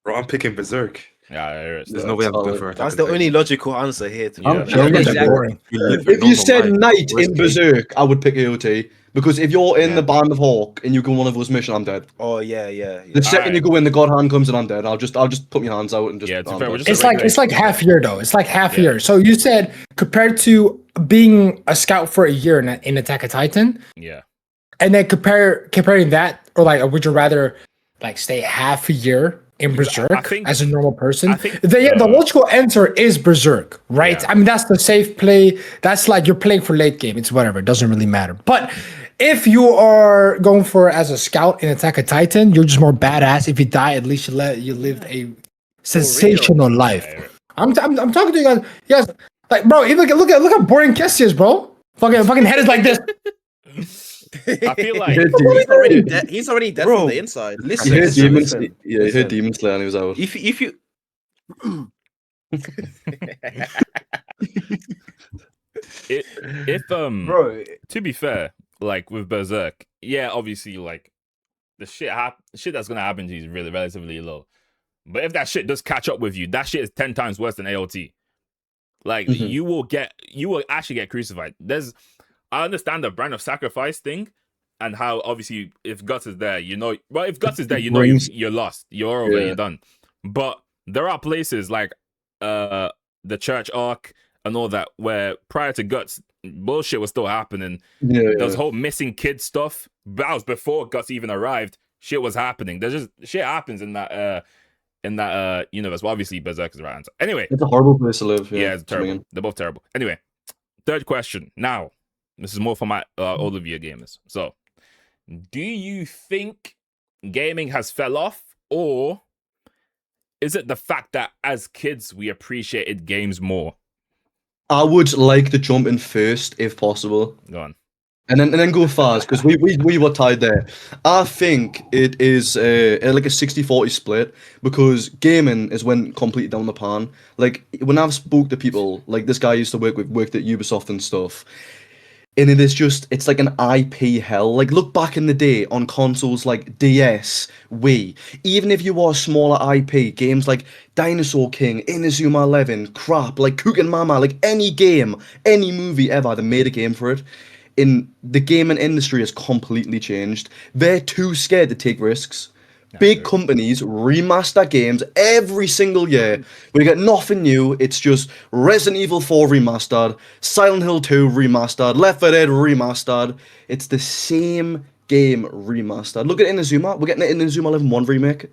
Speaker 6: Bro, I'm picking Berserk.
Speaker 1: Yeah, I hear it.
Speaker 6: There's
Speaker 1: So,
Speaker 6: no way I'm going
Speaker 2: solid.
Speaker 6: for Attack
Speaker 3: That's
Speaker 6: on
Speaker 3: the
Speaker 6: Titan.
Speaker 3: only logical answer here. To be
Speaker 1: Yeah.
Speaker 3: honest.
Speaker 2: I'm
Speaker 4: Yeah,
Speaker 2: exactly.
Speaker 4: boring.
Speaker 2: If you said knight in Berserk, I would pick AOT. Because if you're in
Speaker 3: Yeah.
Speaker 2: the Band of Hawk and you go on one of those missions, I'm dead.
Speaker 3: Oh yeah, yeah.
Speaker 2: The
Speaker 3: yeah.
Speaker 2: second you go in, the God hand comes and I'm dead. I'll just put my hands out and just.
Speaker 1: Yeah, to be
Speaker 2: I'm
Speaker 1: fair,
Speaker 2: dead.
Speaker 1: we're just
Speaker 4: It's like half year though. It's like half
Speaker 1: Yeah.
Speaker 4: year. So you said compared to being a scout for a year in Attack of Titan,
Speaker 1: yeah.
Speaker 4: and then comparing that, or like, would you rather like stay half a year in Berserk
Speaker 1: I think-
Speaker 4: as a normal person?
Speaker 1: I think,
Speaker 4: The logical answer is Berserk, right?
Speaker 1: Yeah.
Speaker 4: I mean, that's the safe play. That's like you're playing for late game. It's whatever. It doesn't really matter. But if you are going for as a scout in Attack of Titan, you're just more badass. If you die, at least you lived a sensational life.
Speaker 1: Yeah,
Speaker 4: I'm talking to you guys. Yes, like bro, even look at how boring Kessie is, bro. Fucking head is like this.
Speaker 1: I feel like
Speaker 7: He's already dead
Speaker 3: Bro,
Speaker 7: from the inside.
Speaker 2: He
Speaker 3: Listen,
Speaker 2: heard
Speaker 3: listen,
Speaker 2: Demon
Speaker 3: listen,
Speaker 2: yeah, he
Speaker 3: listen.
Speaker 2: heard Demon Slayer and he was out.
Speaker 3: If you
Speaker 1: if
Speaker 3: bro,
Speaker 1: to be fair, like with Berserk, yeah, obviously like the shit that's gonna happen to you is really relatively low. But if that shit does catch up with you, that shit is 10 times worse than AOT. Like
Speaker 2: Mhm.
Speaker 1: you will actually get crucified. I understand the brand of sacrifice thing and how obviously if Guts is there, if Guts is there, you're lost. You're over,
Speaker 2: Yeah.
Speaker 1: you're done. But there are places like the church arc and all that where prior to Guts, bullshit was still happening.
Speaker 2: Yeah,
Speaker 1: There's whole missing kid stuff. That was before Guts even arrived. Shit was happening. There's just shit happens in that universe. Well, obviously Berserk is the right answer. Anyway,
Speaker 2: It's a horrible place to live.
Speaker 1: yeah, it's
Speaker 2: coming
Speaker 1: terrible. They're both terrible. Anyway, third question. Now, this is more for my all of you gamers. So, do you think gaming has fell off, or is it the fact that as kids we appreciated games more?
Speaker 2: I would like to jump in first if possible.
Speaker 1: Go on.
Speaker 2: And then go fast because we were tied there. I think it is like a 60-40 split because gaming is went completely down the pan. Like when I've spoke to people, like this guy I used to worked at Ubisoft and stuff, and it's like an IP hell. Like look back in the day on consoles like DS, Wii. Even if you were a smaller IP, games like Dinosaur King, Inazuma 11, crap, like Cooking Mama, like any game, any movie ever, they made a game for it. In the gaming industry has completely changed. They're too scared to take risks. Big companies remaster games every single year. We get nothing new. It's just Resident Evil 4 remastered, Silent Hill 2 remastered, Left 4 Dead remastered. It's the same game remastered. Look at Inazuma. We're getting an Inazuma 11 1 remake.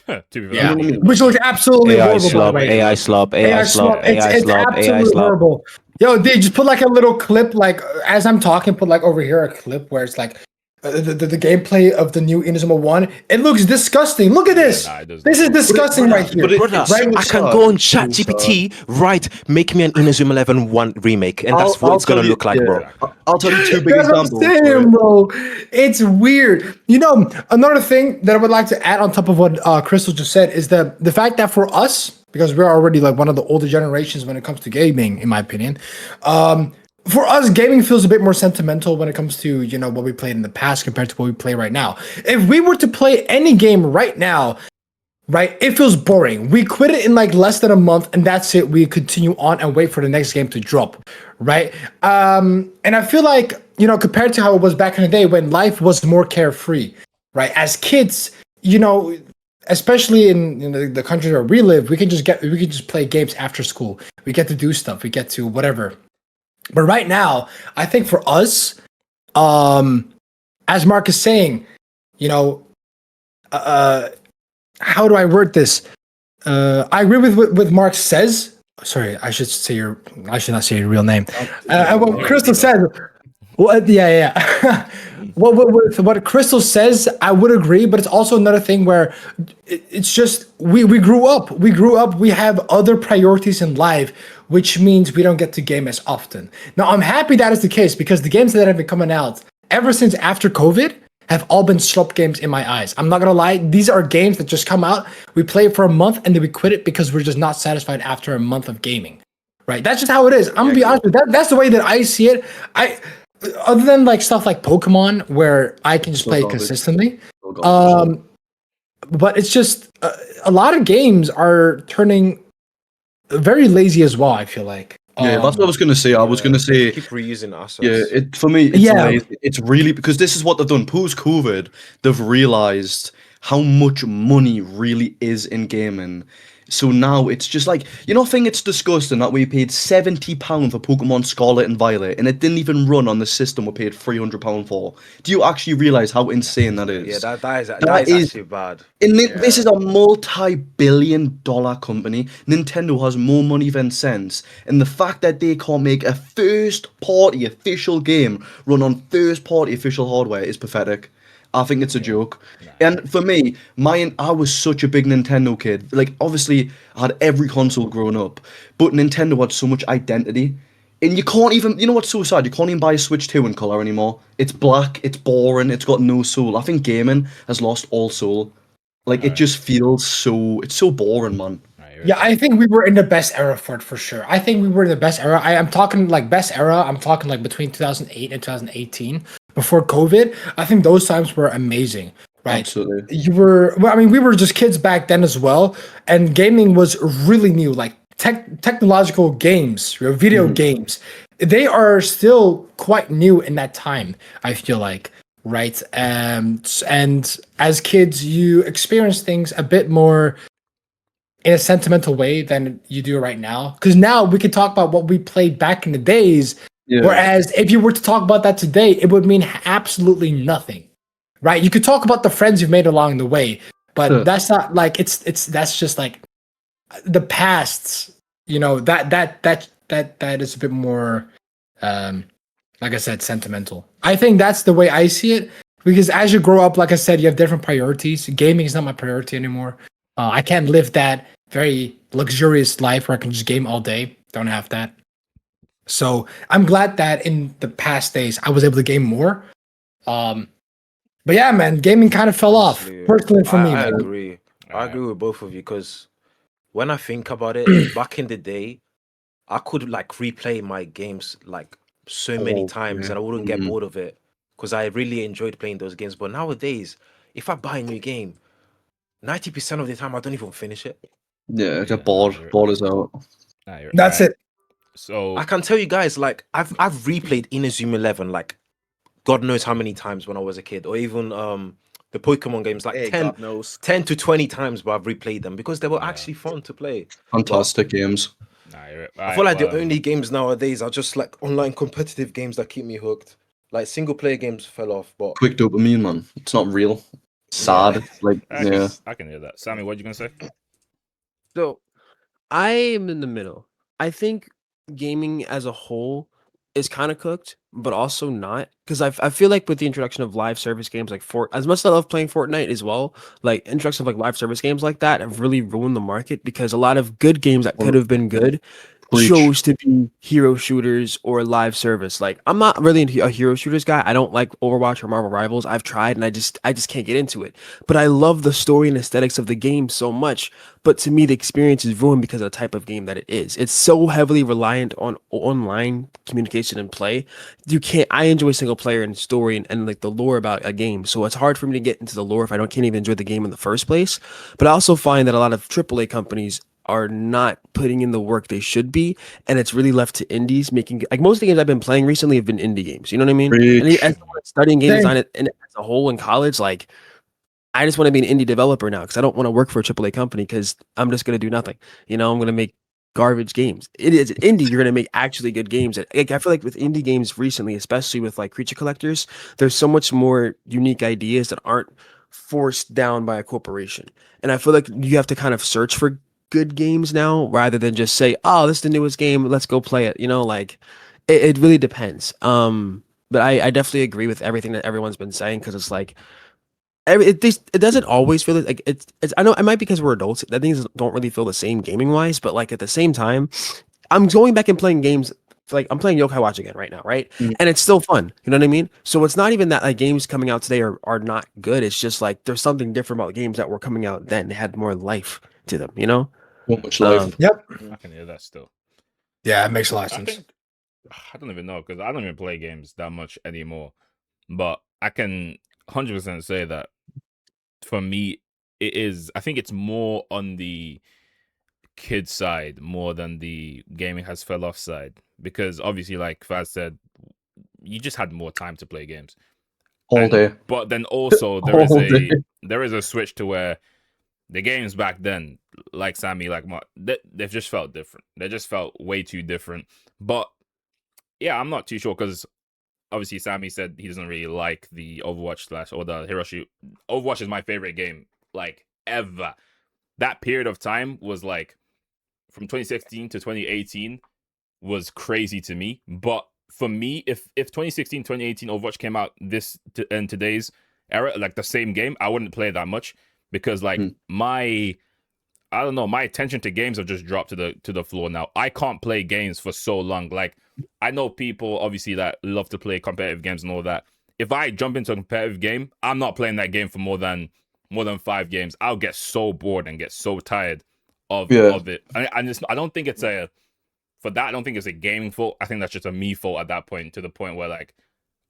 Speaker 1: To be fair,
Speaker 7: Yeah.
Speaker 1: I mean,
Speaker 4: Which looks absolutely
Speaker 3: AI
Speaker 4: horrible. by the
Speaker 3: slop,
Speaker 4: way.
Speaker 3: AI slop, AI slop,
Speaker 4: It's
Speaker 3: AI slop, AI
Speaker 4: absolutely
Speaker 3: slop.
Speaker 4: horrible. Yo, dude, just put like a little clip, like as I'm talking, put like over here a clip where it's like the gameplay of the new Inazuma 1. It looks disgusting. Look at this.
Speaker 1: nah, it doesn't.
Speaker 4: This is disgusting right here.
Speaker 3: Brother,
Speaker 4: Right?
Speaker 3: I can go on ChatGPT, right? Make me an Inazuma 11 1 remake, and that's what it's gonna look like, bro.
Speaker 2: I'll tell you two big
Speaker 4: That's what I'm
Speaker 2: examples.
Speaker 4: saying, bro. It's weird. You know, another thing that I would like to add on top of what Crystal just said is the fact that for us, because we're already like one of the older generations when it comes to gaming, in my opinion, for us, gaming feels a bit more sentimental when it comes to, you know, what we played in the past compared to what we play right now. If we were to play any game right now, right, it feels boring. We quit it in like less than a month, and that's it. We continue on and wait for the next game to drop, right? And I feel like, you know, compared to how it was back in the day when life was more carefree, right? As kids, you know, especially in the country where we live, we can just play games after school. We get to do stuff. We get to whatever. But right now, I think for us, as Mark is saying, you know, how do I word this? I agree with what Mark says. Sorry, I should not say your real name. What Crystal said. Well, yeah. What Crystal says, I would agree, but it's also another thing where it's just we grew up. We have other priorities in life, which means we don't get to game as often. Now, I'm happy that is the case because the games that have been coming out ever since after COVID have all been slop games in my eyes. I'm not gonna lie, these are games that just come out, we play it for a month, and then we quit it because we're just not satisfied after a month of gaming. Right? That's just how it is. I'm gonna be honest with you. That's the way that I see it. Other than like stuff like Pokemon, where I can just play it consistently. but it's just a lot of games are turning very lazy as well. I feel like.
Speaker 2: Yeah, that's what I was gonna say. I was gonna say,
Speaker 3: keep reusing
Speaker 2: yeah,
Speaker 3: assets.
Speaker 2: it for me, it's
Speaker 4: Yeah.
Speaker 2: lazy. It's really because this is what they've done. Post COVID, they've realized how much money really is in gaming. So now it's just like, I think it's disgusting that we paid £70 for Pokemon Scarlet and Violet, and it didn't even run on the system we paid £300 for. Do you actually realize how insane that is?
Speaker 3: Yeah, that is
Speaker 2: That is
Speaker 3: actually bad.
Speaker 2: And this is a multi-billion-dollar company. Nintendo has more money than sense, and the fact that they can't make a first-party official game run on first-party official hardware is pathetic. I think it's a joke. And for me, I was such a big Nintendo kid. Like, obviously, I had every console growing up, but Nintendo had so much identity. And you can't even, what's so sad? You can't even buy a Switch 2 in color anymore. It's black, it's boring, it's got no soul. I think gaming has lost all soul. Like, it just feels it's so boring, man.
Speaker 4: Yeah, I think we were in the best era for it for sure. I think we were in the best era. I'm talking like best era. I'm talking like between 2008 and 2018 before COVID. I think those times were amazing, right?
Speaker 2: Absolutely.
Speaker 4: We were just kids back then as well, and gaming was really new. Like technological games, video games, they are still quite new in that time. I feel like, right? And as kids, you experience things a bit more in a sentimental way than you do right now. Because now we can talk about what we played back in the days.
Speaker 2: Yeah.
Speaker 4: Whereas if you were to talk about that today, it would mean absolutely nothing, right? You could talk about the friends you've made along the way, but that's not like that's just like the past. That is a bit more, like I said, sentimental. I think that's the way I see it. Because as you grow up, like I said, you have different priorities. Gaming is not my priority anymore. I can't live that very luxurious life where I can just game all day. Don't have that. So I'm glad that in the past days I was able to game more. But yeah, man, gaming kind of fell off personally for me.
Speaker 3: I
Speaker 4: Man.
Speaker 3: agree. I agree with both of you because when I think about it, back in the day, I could like replay my games like so many times and I wouldn't get bored of it because I really enjoyed playing those games. But nowadays, if I buy a new game, 90% of the time I don't even finish it.
Speaker 2: Yeah, I get bored. Bored as out.
Speaker 4: That's it.
Speaker 1: So
Speaker 3: I can tell you guys, like I've replayed Inazuma 11 like God knows how many times when I was a kid, or even the Pokemon games like
Speaker 7: Hey,
Speaker 3: 10,
Speaker 7: God knows.
Speaker 3: 10 to 20 times, but I've replayed them because they were actually fun to play.
Speaker 2: Fantastic games.
Speaker 3: I feel like the only games nowadays are just like online competitive games that keep me hooked. Like single player games fell off, but
Speaker 2: Quick dopamine, man. It's not real. Sad. Like, yeah.
Speaker 1: I can hear that. Sammy, what you gonna say?
Speaker 5: So I am in the middle. I think gaming as a whole is kind of cooked, but also not. Because I feel like with the introduction of live service games like as much as I love playing Fortnite as well, like introduction of like live service games like that have really ruined the market because a lot of good games that could have been good
Speaker 2: Preach.
Speaker 5: chose to be hero shooters or live service. Like I'm not really a hero shooters guy. I don't like Overwatch or Marvel Rivals. I've tried and I just can't get into it. But I love the story and aesthetics of the game so much. But to me, the experience is ruined because of the type of game that it is. It's so heavily reliant on online communication and play. I enjoy single player and story and like the lore about a game. So it's hard for me to get into the lore if I can't even enjoy the game in the first place. But I also find that a lot of AAA companies are not putting in the work they should be, and it's really left to indies making like most of the games I've been playing recently have been indie games. You know what I mean?
Speaker 2: Preach.
Speaker 5: And as someone studying game design as a whole in college, like I just want to be an indie developer now because I don't want to work for a AAA company because I'm just gonna do nothing. I'm gonna make garbage games. It is indie. You're gonna make actually good games. And like, I feel like with indie games recently, especially with like creature collectors, there's so much more unique ideas that aren't forced down by a corporation. And I feel like you have to kind of search for good games now rather than just say, oh, this is the newest game, let's go play it. Like it really depends. But I definitely agree with everything that everyone's been saying because it's like it doesn't always feel like it's I know it might be because we're adults that things don't really feel the same gaming wise, but like at the same time I'm going back and playing games. Like I'm playing Yokai Watch again right now, right? And it's still fun. You know what I mean? So it's not even that like games coming out today are not good. It's just like there's something different about games that were coming out then. They had more life to them,
Speaker 2: So much life.
Speaker 4: Yep.
Speaker 1: I can hear that still.
Speaker 4: Yeah, it makes a lot of
Speaker 1: I
Speaker 4: sense.
Speaker 1: think I don't even know because I don't even play games that much anymore. But I can 100% say that for me, it is. I think it's more on the kid side more than the gaming has fell off side, because obviously, like Faz said, you just had more time to play games.
Speaker 2: All day.
Speaker 1: But then also
Speaker 2: All day.
Speaker 1: there is a switch to where the games back then, like Sammy, like Mark, they've just felt different. They just felt way too different. But yeah, I'm not too sure, because obviously Sammy said he doesn't really like the Overwatch or the Hiroshi. Overwatch is my favorite game, like, ever. That period of time was like from 2016 to 2018 was crazy to me. But for me, if 2016, 2018 Overwatch came out in today's era, like the same game, I wouldn't play that much, because like my attention to games have just dropped to the floor now. I can't play games for so long. Like, I know people obviously that love to play competitive games and all that. If I jump into a competitive game, I'm not playing that game for more than 5 games. I'll get so bored and get so tired of it. I don't think it's I don't think it's a gaming fault. I think that's just a me fault at that point, to the point where like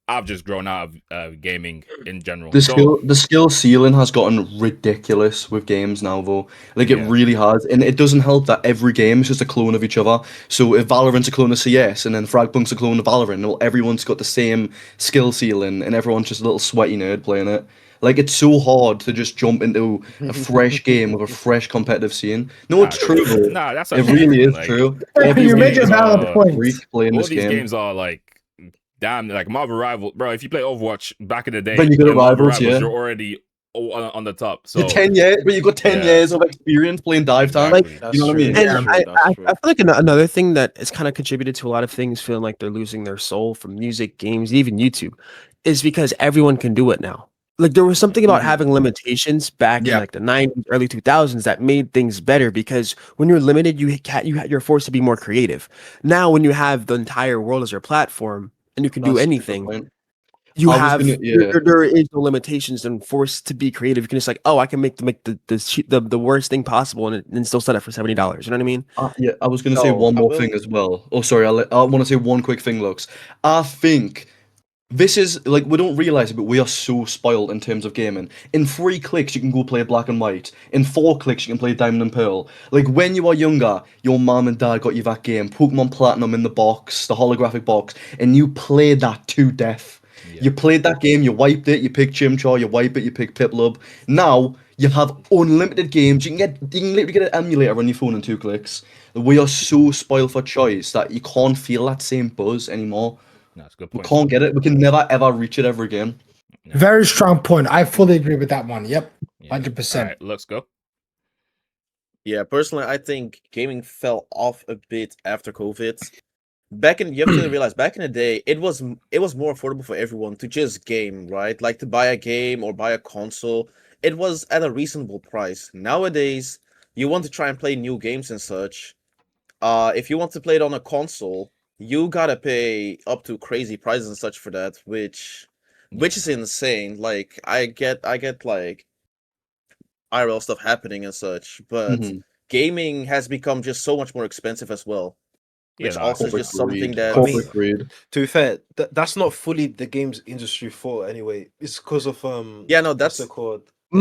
Speaker 1: I've just grown out of gaming in general.
Speaker 2: The skill ceiling has gotten ridiculous with games now, though. Like, it really has, and it doesn't help that every game is just a clone of each other. So if Valorant's a clone of CS, and then Fragpunk's a clone of Valorant, well, everyone's got the same skill ceiling, and everyone's just a little sweaty nerd playing it. Like, it's so hard to just jump into a fresh game with a fresh competitive scene. No, it's true, though.
Speaker 1: Nah, that's
Speaker 2: it really is
Speaker 1: like,
Speaker 2: true.
Speaker 4: You make a valid point.
Speaker 2: Playing
Speaker 1: all
Speaker 2: this
Speaker 1: these
Speaker 2: game.
Speaker 1: games are like, damn, like Marvel Rival, bro. If you play Overwatch back in the day,
Speaker 2: But you got
Speaker 1: in Marvel
Speaker 2: Rivals,
Speaker 1: Rivals, you're already on the top. So
Speaker 2: You're 10 years, but you've got 10 years of experience playing dive tank.
Speaker 1: Exactly.
Speaker 2: You know what I mean?
Speaker 5: And I feel like another thing that has kind of contributed to a lot of things feeling like they're losing their soul, from music, games, even YouTube, is because everyone can do it now. Like, there was something about having limitations back in like the 90s, early 2000s that made things better, because when you're limited, you're forced to be more creative. Now, when you have the entire world as your platform and you can do anything, there is no limitations and forced to be creative. You can just like, oh, I can make the worst thing possible and still sell it for $70. You know what I mean?
Speaker 2: Yeah, I was going to say one more thing as well. Oh, sorry, I want to say one quick thing, Lux. I think this is, like, we don't realize it, but we are so spoiled in terms of gaming. In 3 clicks, you can go play Black and White. In 4 clicks, you can play Diamond and Pearl. Like, when you were younger, your mom and dad got you that game, Pokemon Platinum in the box, the holographic box, and you played that to death. You played that game, you wiped it, you picked Chimchar, you wipe it, you pick Piplup. Now, you have unlimited games. You can literally get an emulator on your phone in 2 clicks. We are so spoiled for choice that you can't feel that same buzz anymore.
Speaker 1: That's a good
Speaker 2: We
Speaker 1: point.
Speaker 2: can't get it. We can never ever reach it ever again.
Speaker 4: Very strong point. I fully agree with that one. Yep, 100%.
Speaker 1: All right, let's go.
Speaker 7: Yeah, personally, I think gaming fell off a bit after COVID. You have to realize, back in the day, it was more affordable for everyone to just game, right? Like, to buy a game or buy a console, it was at a reasonable price. Nowadays, you want to try and play new games and such. If you want to play it on a console, you gotta pay up to crazy prices and such for that, which is insane. Like, I get like IRL stuff happening and such, but gaming has become just so much more expensive as well. Which also is just something that
Speaker 3: to be fair, that's not fully the games industry fault anyway. It's because of
Speaker 7: that's
Speaker 3: what's it called?
Speaker 2: I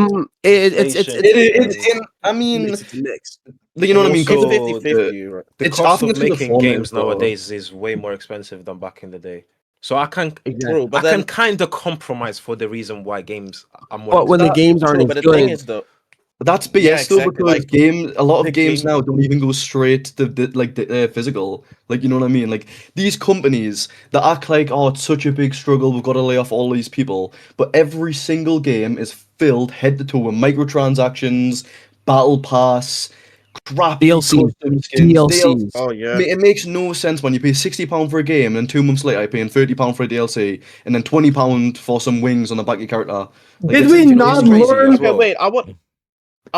Speaker 2: mean,
Speaker 5: it's a mix.
Speaker 2: You know what I mean?
Speaker 3: Also,
Speaker 7: 50-50, right?
Speaker 3: The cost of making games nowadays is way more expensive than back in the day. So I can can kind of compromise for the reason why games are more.
Speaker 5: But when the games aren't,
Speaker 7: but the thing is though.
Speaker 2: That's BS though, because a lot of games now don't even go straight to the physical. Like, you know what I mean? Like, these companies that act like, oh, it's such a big struggle, we've got to lay off all these people, but every single game is filled head to toe with microtransactions, battle pass, crappy custom skins, DLC.
Speaker 7: Oh yeah,
Speaker 2: it makes no sense when you pay £60 for a game and 2 months later you're paying £30 for a DLC and then £20 for some wings on the back of your character. Like,
Speaker 4: did we not learn?
Speaker 7: Okay, wait,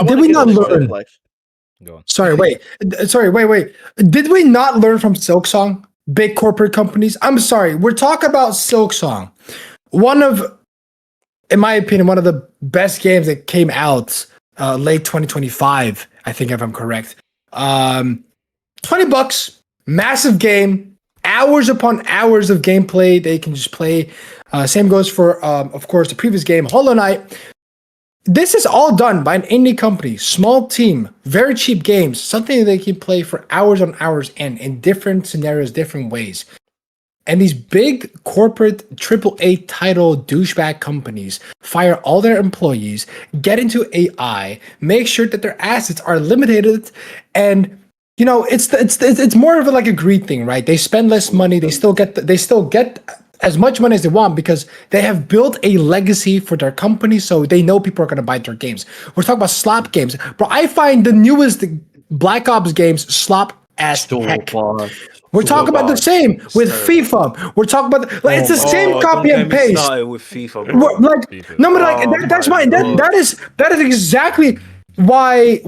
Speaker 4: did we not learn?
Speaker 1: Go on.
Speaker 4: Sorry, wait. Did we not learn from Silksong? Big corporate companies. I'm sorry. We're talking about Silksong. In my opinion, one of the best games that came out late 2025, I think, if I'm correct. $20, massive game, hours upon hours of gameplay they can just play. Same goes for, of course, the previous game, Hollow Knight. this is all done by an indie company, small team, very cheap games, something they can play for hours on hours and in different scenarios, different ways. And these big corporate AAA title douchebag companies fire all their employees, get into AI, make sure that their assets are limited, and you know it's more of like a greed thing, right? They spend less money, they still get as much money as they want because they have built a legacy for their company, so they know people are going to buy their games. We're talking about slop games, bro. I find the newest Black Ops games slop as heck. We're talking about the same with FIFA. We're talking about it's the same copy and paste.
Speaker 3: With FIFA, bro.
Speaker 4: Like
Speaker 1: FIFA.
Speaker 4: no, but like that's why that is exactly why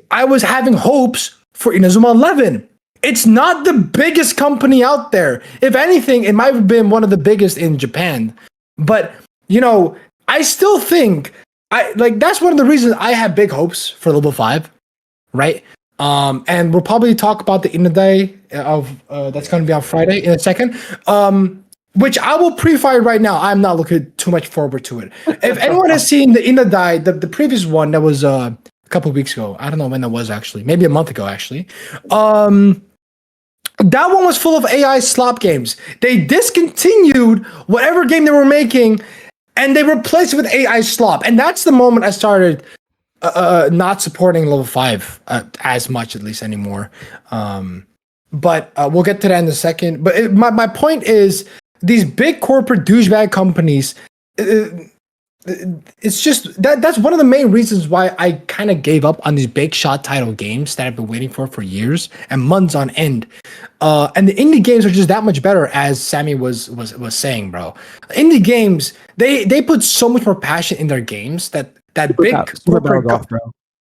Speaker 4: I was having hopes for Inazuma 11. It's not the biggest company out there. If anything, it might have been one of the biggest in Japan. But you know, I still think that's one of the reasons I have big hopes for level 5, right? And we'll probably talk about the Inadai of that's going to be on Friday in a second. Which I will pre-fire right now. I'm not looking too much forward to it. If anyone has seen the Inadai, the previous one that was a couple of weeks ago, I don't know when that was actually, maybe a month ago actually. That one was full of AI slop games. They discontinued whatever game they were making, and they replaced it with AI slop. And that's the moment I started not supporting level 5 as much, at least anymore. But we'll get to that in a second. But my point is, these big corporate douchebag companies, it's just that's one of the main reasons why I kind of gave up on these big shot title games that I've been waiting for years and months on end. And the indie games are just that much better, as Sammy was saying, bro. Indie games, they put so much more passion in their games that big corporate bro.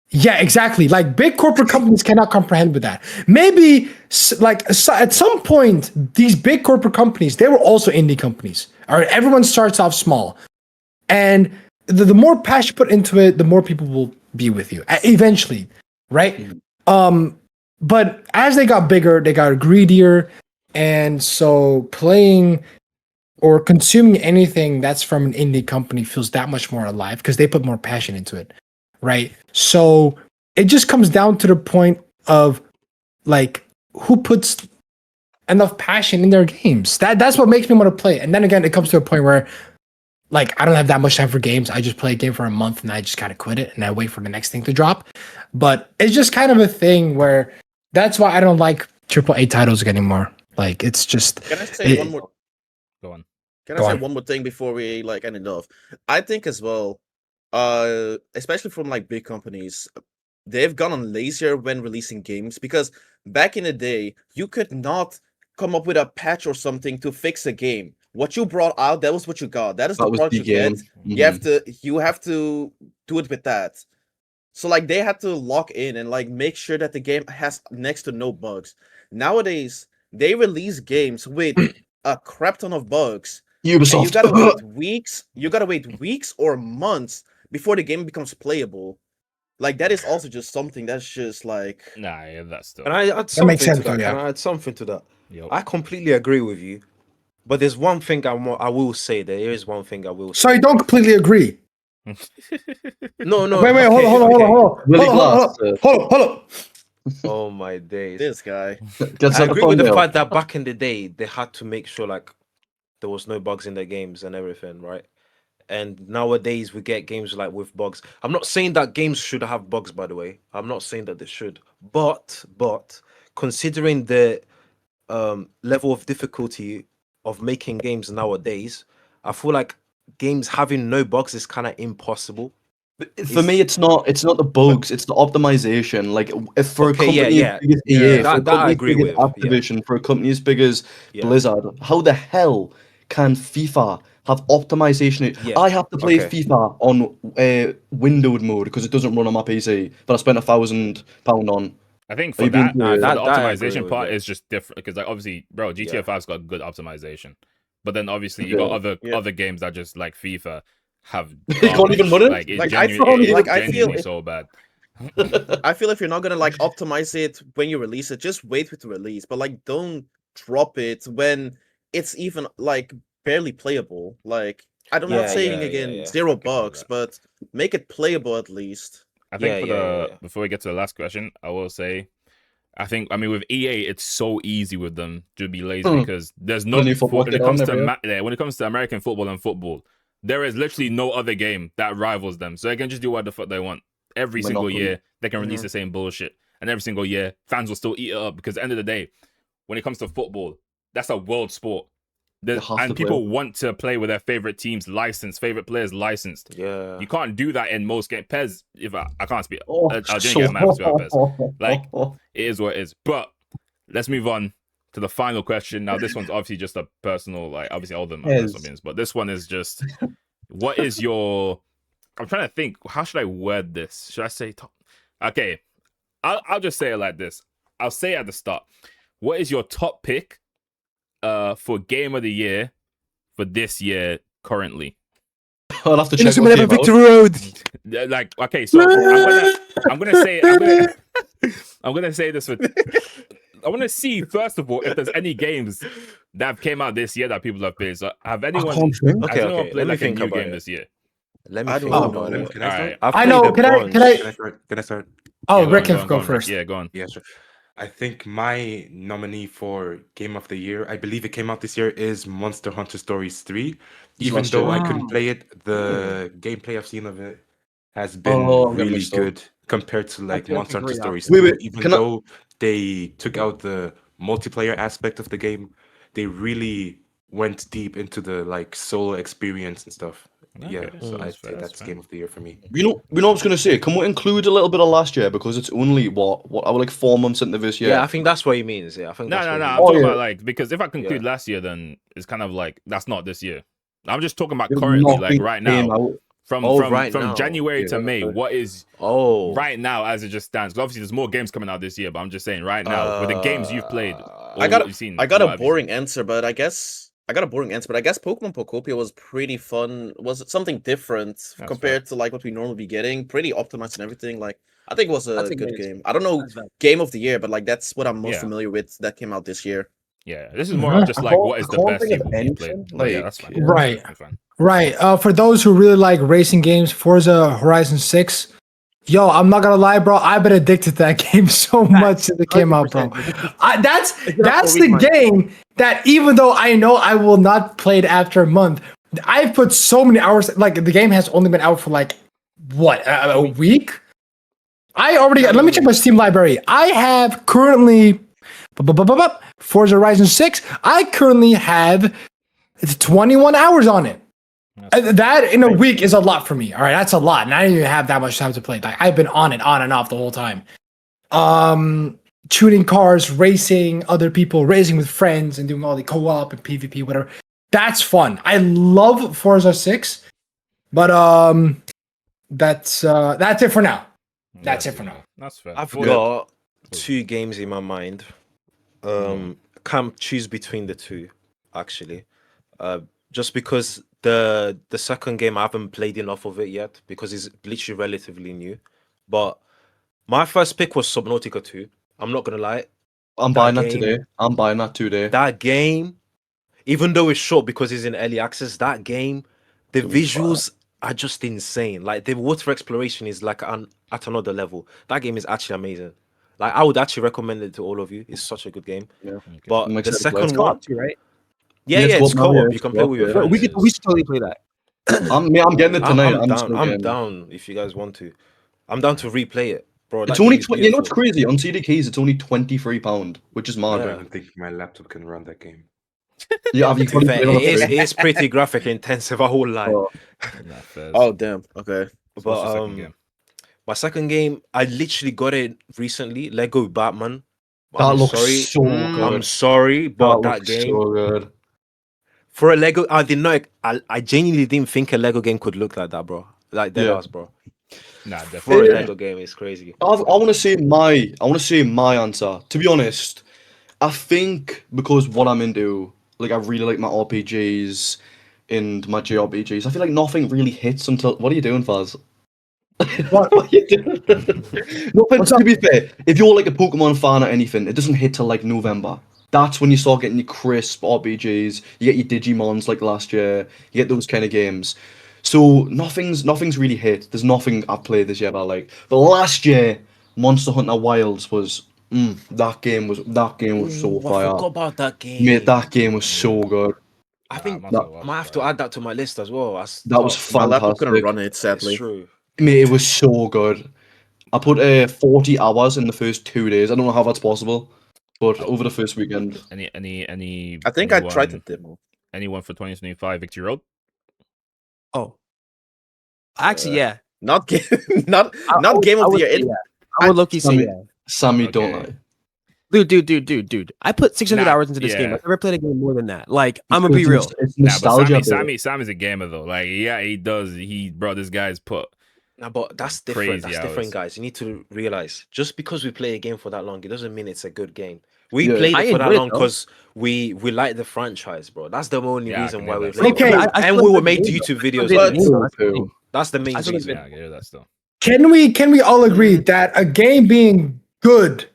Speaker 4: Yeah, exactly. Like big corporate companies cannot comprehend with that. Maybe at some point, these big corporate companies, they were also indie companies. All right, everyone starts off small. And the more passion put into it, the more people will be with you eventually, right? But as they got bigger, they got greedier, and so playing or consuming anything that's from an indie company feels that much more alive because they put more passion into it, right? So it just comes down to the point of like who puts enough passion in their games. That's what makes me want to play. And then again, it comes to a point where like I don't have that much time for games. I just play a game for a month and I just kind of quit it and I wait for the next thing to drop. But it's just kind of a thing where that's why I don't like AAA titles anymore. Like it's just.
Speaker 7: Can I say one more?
Speaker 1: Go on.
Speaker 7: Can I say one more thing before we like end it off? I think as well, especially from like big companies, they've gone lazier when releasing games because back in the day, you could not come up with a patch or something to fix a game. What you brought out, that was what you got. That is the product you get. Mm-hmm. You have to do it with that. So like they had to lock in and like make sure that the game has next to no bugs. Nowadays, they release games with a crap ton of bugs.
Speaker 2: Ubisoft.
Speaker 7: You gotta wait weeks. You gotta wait weeks or months before the game becomes playable. Like that is also just something that's just like.
Speaker 1: Nah, yeah, that's still.
Speaker 3: And I add something to that. Can I add something to that?
Speaker 1: Yep.
Speaker 3: I completely agree with you. But there's one thing I will say. There is one thing I will say.
Speaker 4: So I don't completely agree.
Speaker 3: No.
Speaker 4: Wait,
Speaker 3: okay,
Speaker 4: hold on.
Speaker 3: Oh my days.
Speaker 7: This guy.
Speaker 3: I agree with the fact that back in the day they had to make sure like there was no bugs in their games and everything, right? And nowadays we get games like with bugs. I'm not saying that games should have bugs, by the way. I'm not saying that they should. But considering the level of difficulty of making games nowadays, I feel like games having no bugs is kind of impossible.
Speaker 2: For me, it's not the bugs, it's the optimization. Like if for a company as big as EA, for a company as big as Activision, for a company as big as Blizzard, how the hell can FIFA have optimization? I have to play FIFA on windowed mode because it doesn't run on my PC, but I spent £1,000 on.
Speaker 1: I think for the optimization part is just different because like obviously, bro, GTA 5's got good optimization, but then obviously you got other games that just like FIFA have.
Speaker 2: You can't even run it.
Speaker 1: Like it's genuinely so bad.
Speaker 7: I feel if you're not gonna like optimize it when you release it, just wait with the release, but like don't drop it when it's even like barely playable. Like I'm not saying again $0, but make it playable at least.
Speaker 1: I think
Speaker 3: Yeah.
Speaker 1: before we get to the last question, I will say, I mean with EA, it's so easy with them to be lazy because there's no
Speaker 2: Only football
Speaker 1: when it
Speaker 2: kit
Speaker 1: comes
Speaker 2: on
Speaker 1: to
Speaker 2: there,
Speaker 1: when it comes to American football and football, there is literally no other game that rivals them. So they can just do what the fuck they want. Every single
Speaker 2: Monopoly.
Speaker 1: year, they can release the same bullshit, and every single year, fans will still eat it up because at the end of the day, when it comes to football, that's a world sport. And people want to play with their favorite teams licensed, favorite players licensed.
Speaker 3: Yeah.
Speaker 1: You can't do that in most games. Pez, if I can't speak,
Speaker 2: Oh,
Speaker 1: I didn't get mad about Pez. Like, it is what it is. But let's move on to the final question. Now, this one's obviously just a personal, like, obviously all of them are personal opinions, but this one is just, what is your? I'm trying to think. How should I word this? Should I say top? Okay, I'll just say it like this. I'll say it at the start. What is your top pick for game of the year for this year currently?
Speaker 2: I'll have to check.
Speaker 5: Inazuma 11 Victory Road.
Speaker 1: Like, okay, so I'm gonna say I'm gonna say this with. I want to see first of all if there's any games that have came out this year that people have played. So have anyone played like a new game this year?
Speaker 3: Let me
Speaker 7: I
Speaker 3: think
Speaker 7: don't
Speaker 3: about
Speaker 7: know.
Speaker 3: it.
Speaker 6: Can I start?
Speaker 3: I've
Speaker 4: I know.
Speaker 3: played a bunch.
Speaker 4: Can I?
Speaker 6: Can I start?
Speaker 4: Oh,
Speaker 1: Yeah,
Speaker 4: Rick can go
Speaker 1: on,
Speaker 4: first.
Speaker 1: Yeah, go on.
Speaker 6: Yeah, sure. I think my nominee for Game of the Year, I believe it came out this year, is Monster Hunter Stories 3. Even
Speaker 2: last
Speaker 6: though
Speaker 2: year.
Speaker 6: I couldn't play it, the gameplay I've seen of it has been
Speaker 2: Oh, I'm
Speaker 6: really
Speaker 2: mixed up.
Speaker 6: good compared to like
Speaker 5: feel like
Speaker 6: Monster
Speaker 5: a
Speaker 6: Hunter
Speaker 5: great
Speaker 6: Stories
Speaker 2: Wait,
Speaker 6: 2.
Speaker 2: wait,
Speaker 6: Even
Speaker 2: can I-
Speaker 6: though they took out the multiplayer aspect of the game, they really went deep into the like solo experience and stuff. Yeah,
Speaker 1: Okay,
Speaker 6: so
Speaker 1: that's
Speaker 6: I'd
Speaker 1: fair,
Speaker 6: say
Speaker 1: that's
Speaker 6: that's
Speaker 1: fair.
Speaker 6: Game of the Year for me.
Speaker 2: You know what I was gonna say? Can we include a little bit of last year because it's only what I was like 4 months into this year.
Speaker 3: Yeah, I think that's what he means. Yeah, I think
Speaker 1: No.
Speaker 3: that's what he
Speaker 1: I'm
Speaker 3: means.
Speaker 1: talking
Speaker 2: yeah.
Speaker 1: about like because if I conclude last year, then it's kind of like that's not this year. I'm just talking about
Speaker 2: There's
Speaker 1: currently, like
Speaker 2: nothing
Speaker 1: right
Speaker 2: came
Speaker 1: now,
Speaker 2: out.
Speaker 1: from
Speaker 3: right now.
Speaker 1: January to
Speaker 2: Yeah.
Speaker 1: May. What is right now as it just stands? 'Cause obviously, there's more games coming out this year, but I'm just saying right now with the games you've played. Or
Speaker 7: I got
Speaker 1: what you've seen,
Speaker 7: a
Speaker 1: what have you seen?
Speaker 7: boring answer, but I guess Pokemon Pokopia was pretty fun. Was it something different compared to like what we normally be getting? Pretty optimized and everything. Like I think it was a good game. I don't know game of the year, but like that's what I'm most familiar with that came out this year.
Speaker 1: Yeah, this is more of just like what is the best you've played. But yeah, that's fine.
Speaker 4: Right.
Speaker 1: That's fine.
Speaker 4: Right. For those who really like racing games, Forza Horizon 6. Yo, I'm not gonna lie, bro. I've been addicted to that game so much since it came out, bro. That's the game that even though I know I will not play it after a month, I've put so many hours. Like the game has only been out for like what a week. I already let me check my Steam library. I have currently Forza Horizon 6. I currently have 21 hours on it. That in a week is a lot for me. All right, that's a lot. And I didn't even have that much time to play. Like I've been on and off the whole time. Tuning cars, racing other people, racing with friends, and doing all the co-op and PvP, whatever. That's fun. I love Forza 6, but that's it for now. That's it for now.
Speaker 1: That's fair.
Speaker 3: I've got 2 games in my mind. Can't choose between the 2, actually. Just because the second game I haven't played enough of it yet because it's literally relatively new. But my first pick was Subnautica 2. I'm not gonna lie.
Speaker 2: I'm buying that today. I'm buying that today.
Speaker 3: That game, even though it's short because it's in early access, that game, the visuals are just insane. Like the water exploration is like at another level. That game is actually amazing. Like I would actually recommend it to all of you. It's such a good game.
Speaker 2: Yeah.
Speaker 3: But the second one,
Speaker 5: right?
Speaker 3: yeah, it's co-op. You can play with your friends.
Speaker 5: We should totally play that.
Speaker 2: I'm getting it tonight.
Speaker 3: I'm down if you guys want to. I'm down to replay it, bro.
Speaker 2: It's only you know what's crazy? On CD keys, it's only £23, which is mad.
Speaker 6: I don't even think my laptop can run that game.
Speaker 2: Yeah, have you put
Speaker 3: it is pretty graphic intensive. I won't lie.
Speaker 7: Oh damn. Okay.
Speaker 3: But my second game, I literally got it recently. Lego Batman.
Speaker 2: That looks so good.
Speaker 3: I'm sorry, but that game.
Speaker 2: So good.
Speaker 3: For a Lego, I did not. I genuinely didn't think a Lego game could look like that, bro. Like that, bro.
Speaker 1: Nah, definitely.
Speaker 3: For a Lego game, it's crazy.
Speaker 2: I want to say my answer. To be honest, I think because what I'm into, like I really like my RPGs and my JRPGs. I feel like nothing really hits until. What are you doing, Faz? What are you doing? No, but to be fair, if you're like a Pokemon fan or anything, it doesn't hit till like November. That's when you start getting your crisp RPGs. You get your Digimons like last year. You get those kind of games. So nothing's really hit. There's nothing I've played this year that I like. But last year, Monster Hunter Wilds was that game was so
Speaker 3: Ooh, I
Speaker 2: fire.
Speaker 3: forgot about that game.
Speaker 2: Mate, that game was so good.
Speaker 3: I think
Speaker 1: Monster
Speaker 3: I might have to add that to my list as well.
Speaker 2: That was
Speaker 7: My laptop couldn't
Speaker 2: fantastic.
Speaker 7: run it,
Speaker 3: It's
Speaker 7: sadly.
Speaker 3: true.
Speaker 2: Mate, it was so good. I put 40 hours in the first 2 days. I don't know how that's possible, but over the first weekend.
Speaker 1: Any
Speaker 7: I think I tried the demo.
Speaker 1: anyone for 2025 Victory Road?
Speaker 5: Oh, actually, yeah.
Speaker 7: Not game, not
Speaker 5: would-
Speaker 7: game
Speaker 5: I
Speaker 7: of the
Speaker 5: would
Speaker 7: year.
Speaker 5: say yeah. I would low-key say
Speaker 2: Sammy,
Speaker 5: yeah.
Speaker 2: Sammy, don't
Speaker 1: Okay.
Speaker 2: lie.
Speaker 5: Dude. I put 600
Speaker 1: Nah,
Speaker 5: hours into this game.
Speaker 1: yeah.
Speaker 5: I've never played a game more than that. Like, I'm gonna be real.
Speaker 2: It's
Speaker 1: Nah, but
Speaker 2: nostalgia. bro.
Speaker 1: Sammy's a gamer though. Like, yeah, he does. Bro, this guy's put.
Speaker 3: No, but that's different.
Speaker 1: Crazy
Speaker 3: That's
Speaker 1: hours.
Speaker 3: different, guys. You need to realize just because we play a game for that long, it doesn't mean it's a good game. We
Speaker 2: Yeah.
Speaker 3: played
Speaker 5: I
Speaker 3: it for that
Speaker 5: enjoyed it,
Speaker 3: long
Speaker 5: though.
Speaker 3: because we like the franchise, bro. That's the only
Speaker 1: Yeah, I
Speaker 3: reason
Speaker 1: can
Speaker 3: why
Speaker 1: hear
Speaker 3: we
Speaker 1: that.
Speaker 3: played
Speaker 4: Okay.
Speaker 3: it.
Speaker 5: I
Speaker 3: And
Speaker 5: still
Speaker 3: we were
Speaker 5: enjoyed
Speaker 3: made
Speaker 5: the game,
Speaker 3: YouTube
Speaker 5: though.
Speaker 3: videos.
Speaker 5: I
Speaker 3: on
Speaker 5: still
Speaker 3: it.
Speaker 5: enjoyed the game.
Speaker 3: That's the main
Speaker 5: I still
Speaker 3: reason.
Speaker 1: Yeah, I can hear that still.
Speaker 4: Can we all agree that a game being good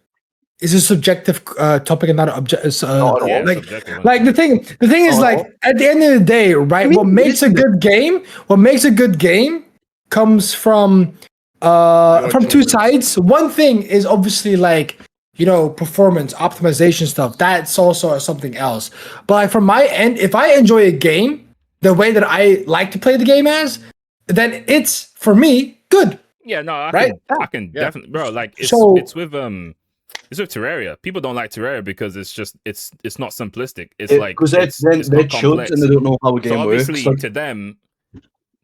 Speaker 4: is a subjective topic and not an objective?
Speaker 2: Not at all.
Speaker 1: Yeah,
Speaker 4: like,
Speaker 1: subjective,
Speaker 4: like the thing is,
Speaker 2: Not at
Speaker 4: like,
Speaker 2: all.
Speaker 4: at the end of the day, right?
Speaker 2: mean,
Speaker 4: What makes a good game? What makes a good game comes from two sides. One thing is obviously like, you know, performance optimization stuff. That's also something else. But like from my end, if I enjoy a game the way that I like to play the game as, then it's for me good.
Speaker 1: Yeah, no,
Speaker 4: Right?
Speaker 1: I can definitely, bro. Like, it's
Speaker 4: So-
Speaker 1: it's with Terraria. People don't like Terraria because it's just it's not simplistic. It's like
Speaker 2: Because
Speaker 1: it's
Speaker 2: they're
Speaker 1: not
Speaker 2: chuds
Speaker 1: complex.
Speaker 2: and they don't know how a
Speaker 1: So
Speaker 2: game works.
Speaker 1: obviously,
Speaker 2: Like,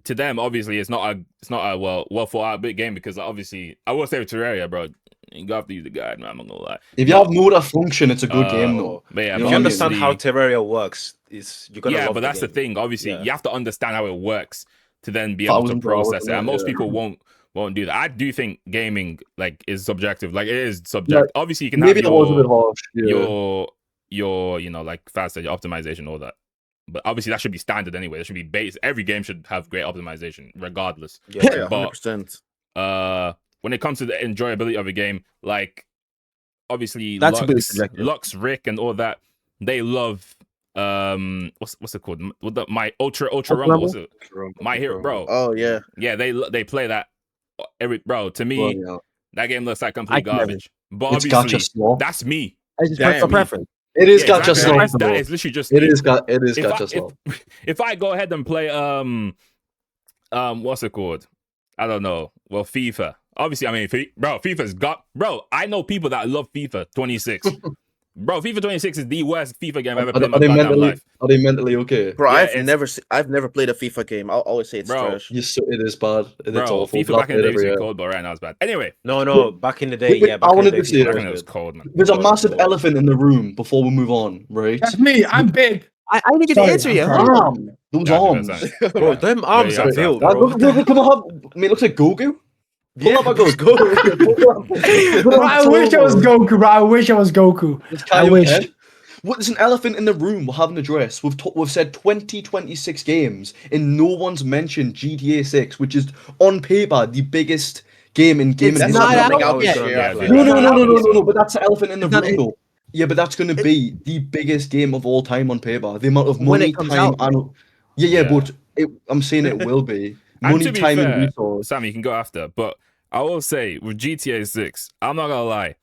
Speaker 1: to them, obviously, it's not a well thought out big game because obviously, I will say with Terraria, bro. You got to use the guide, man. I'm not gonna lie.
Speaker 2: if you have motor function, it's a good game though.
Speaker 1: But yeah,
Speaker 2: You
Speaker 1: but
Speaker 2: know
Speaker 3: If you understand how
Speaker 1: obviously-
Speaker 3: Terraria works, you're gonna
Speaker 1: yeah,
Speaker 3: love
Speaker 1: but that's the
Speaker 3: game.
Speaker 1: thing. Obviously,
Speaker 3: Yeah.
Speaker 1: you have to understand how it works to then be able to
Speaker 2: 1,000 hours,
Speaker 1: process it. And most
Speaker 2: yeah.
Speaker 1: people won't do that. I do think gaming like is subjective. Like, it is subjective. Obviously, you can
Speaker 2: Maybe
Speaker 1: have
Speaker 2: that was a bit harsh. Yeah.
Speaker 1: your you know, like faster, your optimization, all that. But obviously, that should be standard anyway. That should be base. Every game should have great optimization, regardless.
Speaker 3: Yeah,
Speaker 1: But
Speaker 7: 100%.
Speaker 1: when it comes to the enjoyability of a game, like obviously
Speaker 5: That's completely
Speaker 1: Lux,
Speaker 5: subjective.
Speaker 1: Rick, and all that, they love what's it called? My Ultra Rumble. What's it? My Hero, bro.
Speaker 7: Oh yeah.
Speaker 1: Yeah, they play that every bro. To me,
Speaker 2: Well, yeah.
Speaker 1: that game looks like complete
Speaker 5: can never.
Speaker 1: garbage. But
Speaker 2: It's gacha
Speaker 1: obviously,
Speaker 2: slot.
Speaker 1: that's me.
Speaker 5: It's just
Speaker 7: Damn.
Speaker 5: personal preference.
Speaker 2: It is
Speaker 1: Yeah,
Speaker 2: gacha
Speaker 1: exactly.
Speaker 2: slot.
Speaker 1: That is literally just
Speaker 2: It
Speaker 1: me.
Speaker 2: is
Speaker 1: If
Speaker 2: gacha
Speaker 1: I-
Speaker 2: slot.
Speaker 1: If I go ahead and play what's it called? I don't know. Well, FIFA. Obviously, I mean, FIFA's got I know people that love FIFA 26. Bro, FIFA 26 is the worst FIFA game I've ever played in my goddamn life.
Speaker 2: Are they mentally okay?
Speaker 7: Bro,
Speaker 1: Yeah,
Speaker 7: I've never played a FIFA game. I'll always say it's
Speaker 1: Bro,
Speaker 7: trash.
Speaker 2: It is bad. It's
Speaker 1: Bro,
Speaker 2: awful.
Speaker 1: FIFA
Speaker 2: but
Speaker 1: back in the day
Speaker 2: I've
Speaker 1: used
Speaker 2: played
Speaker 1: to
Speaker 2: it
Speaker 1: be
Speaker 2: every
Speaker 1: cold, but right now it's bad. Anyway,
Speaker 3: No, back in the day,
Speaker 2: Wait,
Speaker 3: yeah.
Speaker 2: I
Speaker 3: Back in
Speaker 2: wanted
Speaker 3: the
Speaker 2: to
Speaker 3: day,
Speaker 2: say
Speaker 3: FIFA
Speaker 1: back
Speaker 2: this.
Speaker 1: when it
Speaker 3: was
Speaker 1: was
Speaker 3: good.
Speaker 1: cold, man.
Speaker 2: There's a
Speaker 3: Well,
Speaker 2: massive
Speaker 3: well.
Speaker 2: elephant in the room before we move on, right?
Speaker 4: That's me. I'm big.
Speaker 5: I didn't get to
Speaker 4: Sorry,
Speaker 5: answer
Speaker 4: I'm
Speaker 5: yet.
Speaker 4: sorry.
Speaker 5: Huh?
Speaker 2: Those
Speaker 1: Yeah,
Speaker 2: arms.
Speaker 1: that's
Speaker 3: Bro, them arms
Speaker 1: Yeah,
Speaker 3: are
Speaker 1: yeah,
Speaker 3: built,
Speaker 2: Ah,
Speaker 3: bro.
Speaker 2: look, come on. I mean, it looks like Goku. Pull
Speaker 3: Yeah,
Speaker 2: up, I
Speaker 3: let's
Speaker 2: go.
Speaker 4: Bro, I wish I was Goku, bro. I wish I was Goku. I wish.
Speaker 2: What? There's an elephant in the room. We're having a address. We've said 2026 games, and no one's mentioned GTA 6, which is on paper the biggest game in gaming
Speaker 5: It's
Speaker 7: That's
Speaker 2: history.
Speaker 5: not
Speaker 7: not coming
Speaker 5: out
Speaker 7: out
Speaker 5: yet.
Speaker 7: this year.
Speaker 1: Yeah,
Speaker 7: I feel
Speaker 1: yeah.
Speaker 7: like.
Speaker 2: No. But that's the elephant in the
Speaker 5: It's not-
Speaker 2: room, though. Yeah, but that's going to be the biggest game of all time on paper. The amount of
Speaker 5: When
Speaker 2: money,
Speaker 5: it comes
Speaker 2: time,
Speaker 5: out.
Speaker 2: and yeah,
Speaker 1: Yeah.
Speaker 2: but I'm saying it will be
Speaker 1: And
Speaker 2: money,
Speaker 1: to be
Speaker 2: time, and
Speaker 1: fair,
Speaker 2: resource.
Speaker 1: Sam, you can go after. But I will say with GTA 6, I'm not gonna lie,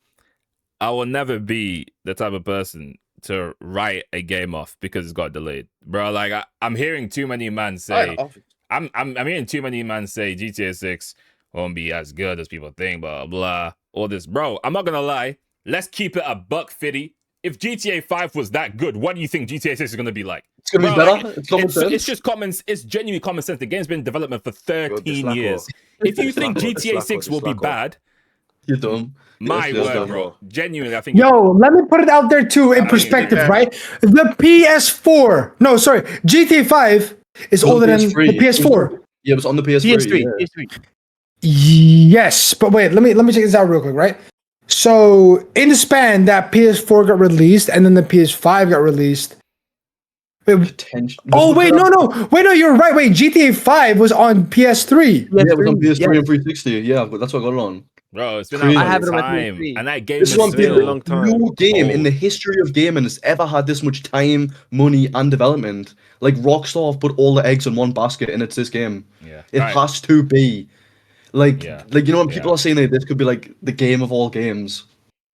Speaker 1: I will never be the type of person to write a game off because it's got delayed, bro. Like I'm hearing too many men say, I'm hearing too many men say GTA 6 won't be as good as people think, blah blah. All this, bro. I'm not gonna lie. Let's keep it a $150. If GTA 5 was that good, what do you think GTA 6 is gonna be like?
Speaker 2: It's going to be
Speaker 1: Bro,
Speaker 2: better.
Speaker 1: like,
Speaker 2: it's common sense.
Speaker 1: It's just common. It's genuinely common sense. The game's been in development for 13
Speaker 3: Slacko.
Speaker 1: years. If you think
Speaker 3: Slacko,
Speaker 1: GTA
Speaker 3: Slacko,
Speaker 1: 6 will be
Speaker 3: Slacko.
Speaker 1: bad,
Speaker 2: You're dumb.
Speaker 1: my
Speaker 2: Yes,
Speaker 1: word,
Speaker 2: dumb.
Speaker 1: bro. Genuinely, I think.
Speaker 4: Yo, let me put it out there too in
Speaker 1: mean,
Speaker 4: perspective,
Speaker 7: yeah.
Speaker 4: right? The PS4, no, sorry, GTA 5 is
Speaker 2: On
Speaker 4: older than
Speaker 2: PS3.
Speaker 4: the PS4.
Speaker 2: Yeah, it was on the PS3.
Speaker 5: PS3.
Speaker 2: yeah.
Speaker 5: PS3.
Speaker 4: Yes, but wait, let me check this out real quick, right? So in the span that PS4 got released and then the PS5 got released. Wait,
Speaker 2: Potential.
Speaker 4: oh wait, no, you're right. Wait, GTA 5 was on PS3.
Speaker 2: Yeah, it was on PS3
Speaker 5: Yeah.
Speaker 2: and 360. Yeah, but that's what I got it on.
Speaker 1: Bro, it's been
Speaker 2: Crazy.
Speaker 1: out
Speaker 5: I
Speaker 1: a
Speaker 5: have it
Speaker 1: long
Speaker 5: on my
Speaker 1: time,
Speaker 5: PS3.
Speaker 1: and that game
Speaker 2: This
Speaker 1: is
Speaker 2: is what I'm
Speaker 3: It's been a
Speaker 2: saying.
Speaker 1: still
Speaker 3: long time.
Speaker 2: No game in
Speaker 1: old.
Speaker 2: the history of gaming has ever had this much time, money, and development. Like Rockstar have put all the eggs in one basket, and it's this game.
Speaker 1: Yeah.
Speaker 2: It
Speaker 1: Alright.
Speaker 2: has to be. Like,
Speaker 1: Yeah.
Speaker 2: like you know, when people
Speaker 1: Yeah.
Speaker 2: are saying that this could be like the game of all games.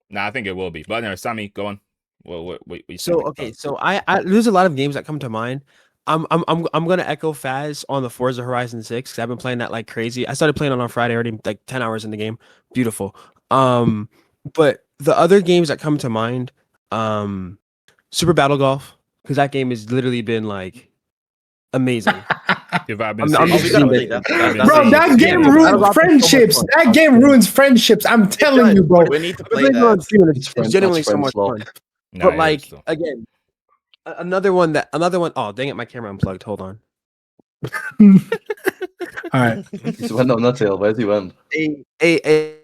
Speaker 1: Nah, I think it will be. But anyway, Sammy, go on. What you
Speaker 5: So
Speaker 1: think
Speaker 5: okay,
Speaker 1: about-
Speaker 5: so I there's a lot of games that come to mind. I'm gonna echo Faz on the Forza Horizon 6 because I've been playing that like crazy. I started playing it on Friday already, like 10 hours in the game. Beautiful. But the other games that come to mind, Super Battle Golf, because that game has literally been like amazing.
Speaker 1: If I've been
Speaker 5: I'm
Speaker 1: saying
Speaker 5: not
Speaker 7: we
Speaker 1: it,
Speaker 7: gotta
Speaker 5: gonna
Speaker 7: play that.
Speaker 1: I've been
Speaker 4: Bro,
Speaker 1: saying
Speaker 4: that
Speaker 1: it,
Speaker 4: game
Speaker 1: yeah,
Speaker 5: Battle
Speaker 4: ruins
Speaker 5: Golf is so much
Speaker 4: friendships.
Speaker 5: fun.
Speaker 4: That game ruins friendships. I'm telling you, bro.
Speaker 7: We need to
Speaker 5: I've
Speaker 7: play
Speaker 5: been playing on
Speaker 7: that.
Speaker 5: stream and
Speaker 2: It's
Speaker 5: it's
Speaker 2: friend-
Speaker 5: genuinely
Speaker 2: that's
Speaker 5: so
Speaker 2: friend
Speaker 5: much
Speaker 2: slot.
Speaker 5: fun.
Speaker 1: Nah,
Speaker 5: But
Speaker 1: it
Speaker 5: like
Speaker 1: is, though.
Speaker 5: again, another one. Oh dang it, my camera unplugged. Hold on.
Speaker 4: All right.
Speaker 2: He's went on that tail. Where's he went?
Speaker 5: A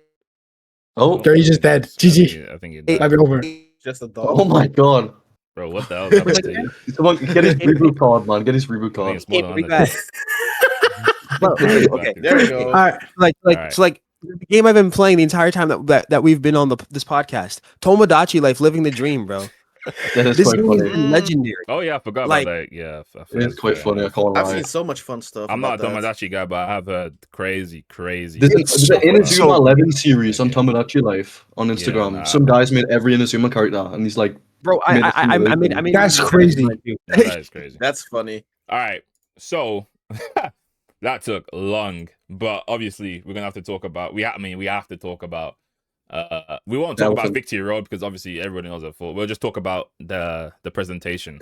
Speaker 2: Oh,
Speaker 4: He's just dead. GG.
Speaker 1: I think he
Speaker 4: Might
Speaker 1: died.
Speaker 4: be over.
Speaker 7: Just a dog.
Speaker 2: oh my god!
Speaker 1: Bro, what the hell happened to you?
Speaker 2: Someone get his reboot card, man. Get his reboot
Speaker 1: I think
Speaker 2: card.
Speaker 1: it's more than
Speaker 5: Bring
Speaker 1: Undertale.
Speaker 5: back. Bro,
Speaker 1: Bring it
Speaker 5: okay.
Speaker 1: back.
Speaker 7: There we go.
Speaker 4: All right.
Speaker 1: Alright.
Speaker 5: So like the game I've been playing the entire time that we've been on this podcast, Tomodachi Life, living the dream, bro.
Speaker 2: That is
Speaker 5: This
Speaker 2: quite
Speaker 5: game
Speaker 2: funny.
Speaker 5: is legendary.
Speaker 1: Oh yeah, I forgot
Speaker 5: Like-
Speaker 1: about that. Yeah, I
Speaker 2: It
Speaker 1: forgot.
Speaker 2: is quite funny. I can't
Speaker 7: I've
Speaker 2: lie.
Speaker 7: seen so much fun stuff.
Speaker 1: I'm
Speaker 7: about
Speaker 1: not a
Speaker 7: that.
Speaker 1: Tomodachi guy, but I have heard crazy.
Speaker 2: There's
Speaker 5: It's
Speaker 2: a
Speaker 5: so-
Speaker 2: Inazuma
Speaker 5: so-
Speaker 2: 11 series on
Speaker 1: Okay.
Speaker 2: Tomodachi Life on Instagram.
Speaker 1: nah.
Speaker 2: Some guys made every Inazuma character, and he's like,
Speaker 5: Bro,
Speaker 2: Made a
Speaker 5: I
Speaker 2: simulation.
Speaker 5: made
Speaker 4: That's crazy.
Speaker 1: Yeah, that is crazy.
Speaker 7: That's funny.
Speaker 1: All right, so that took long, but obviously we're gonna have to talk about. We have to talk about. We won't talk about
Speaker 2: Elephant.
Speaker 1: Victory Road because obviously everybody knows it. We'll just talk about the presentation.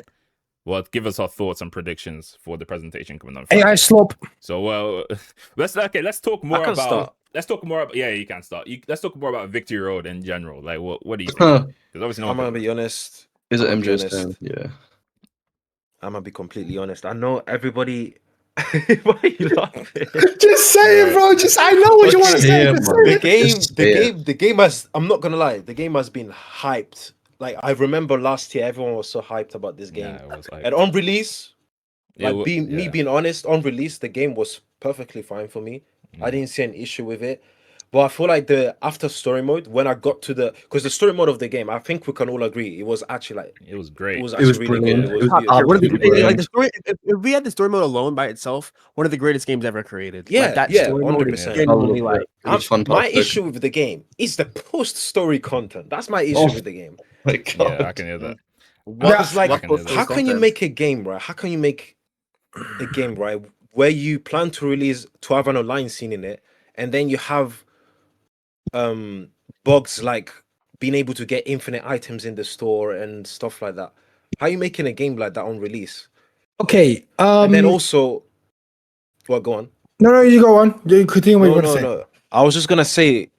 Speaker 1: Well, give us our thoughts and predictions for the presentation coming on Friday.
Speaker 4: AI slope.
Speaker 1: So, well, let's talk more
Speaker 3: can
Speaker 1: about.
Speaker 3: start.
Speaker 1: Let's talk more about. Yeah, you can start. Let's talk more about Victory Road in general. Like, what do you think? Because obviously, no
Speaker 3: I'm
Speaker 1: one
Speaker 3: gonna be honest.
Speaker 2: is it
Speaker 3: I'm gonna be
Speaker 2: MJ's
Speaker 3: honest.
Speaker 2: turn? Yeah.
Speaker 3: I'm gonna be completely honest. I know everybody. Why are you laughing?
Speaker 4: Just say it, bro. I know what you want to say.
Speaker 2: Yeah,
Speaker 4: Just
Speaker 2: man.
Speaker 4: say
Speaker 3: The
Speaker 4: it.
Speaker 3: game,
Speaker 2: Just say
Speaker 3: the game has. I'm not gonna lie. The game has been hyped. Like I remember last year, everyone was so hyped about this game.
Speaker 1: Yeah, it was like.
Speaker 3: And on release,
Speaker 1: it
Speaker 3: like
Speaker 1: wa-
Speaker 3: me
Speaker 1: yeah.
Speaker 3: being honest, on release, the game was perfectly fine for me. I didn't see an issue with it. But I feel like the after story mode, when I got to because the story mode of the game, I think we can all agree, it was actually like
Speaker 1: It was great.
Speaker 3: it was
Speaker 2: It was
Speaker 3: actually really good.
Speaker 2: brilliant.
Speaker 3: It was
Speaker 2: It was
Speaker 3: beautiful.
Speaker 5: One of the
Speaker 2: Absolutely
Speaker 5: like
Speaker 2: brilliant.
Speaker 5: the story. If we had the story mode alone by itself, one of the greatest games ever created.
Speaker 3: Yeah,
Speaker 5: like, that
Speaker 3: yeah,
Speaker 5: story mode is
Speaker 3: 100%.
Speaker 5: genuinely
Speaker 2: I loved
Speaker 5: like.
Speaker 2: it. It was
Speaker 3: My
Speaker 2: fantastic.
Speaker 3: issue with the game is the post-story content. That's my issue
Speaker 2: Oh.
Speaker 3: with the game.
Speaker 2: My God.
Speaker 1: Yeah, I can hear that.
Speaker 3: It's like,
Speaker 1: I can hear that.
Speaker 3: how can you make a game, right? How can you make a game, right, where you plan to have an online scene in it, and then you have bugs like being able to get infinite items in the store and stuff like that? How are you making a game like that on release?
Speaker 4: Okay.
Speaker 3: And then also, well, go on.
Speaker 4: No, you go on. You continue what you
Speaker 3: No,
Speaker 4: want to
Speaker 3: no,
Speaker 4: say.
Speaker 3: no. I was just gonna say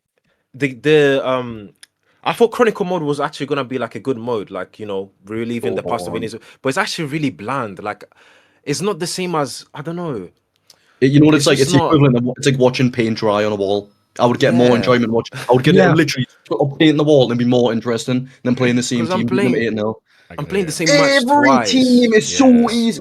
Speaker 3: I thought Chronicle mode was actually gonna be like a good mode, like reliving the past of Inazuma, but it's actually really bland. Like, it's not the same as I don't know.
Speaker 2: You know what it's
Speaker 3: It's
Speaker 2: like?
Speaker 3: just
Speaker 2: It's the
Speaker 3: not-
Speaker 2: equivalent of it's like watching paint dry on a wall. I would get more
Speaker 3: Yeah.
Speaker 2: enjoyment watching. I would get
Speaker 4: Yeah.
Speaker 2: literally put up paint in the wall and be more interesting than playing the same
Speaker 3: 'Cause I'm
Speaker 2: team. beating them
Speaker 3: playing-
Speaker 2: 8-0.
Speaker 3: I'm playing the same
Speaker 2: Every
Speaker 3: match twice.
Speaker 2: team is so
Speaker 1: Yeah.
Speaker 2: easy.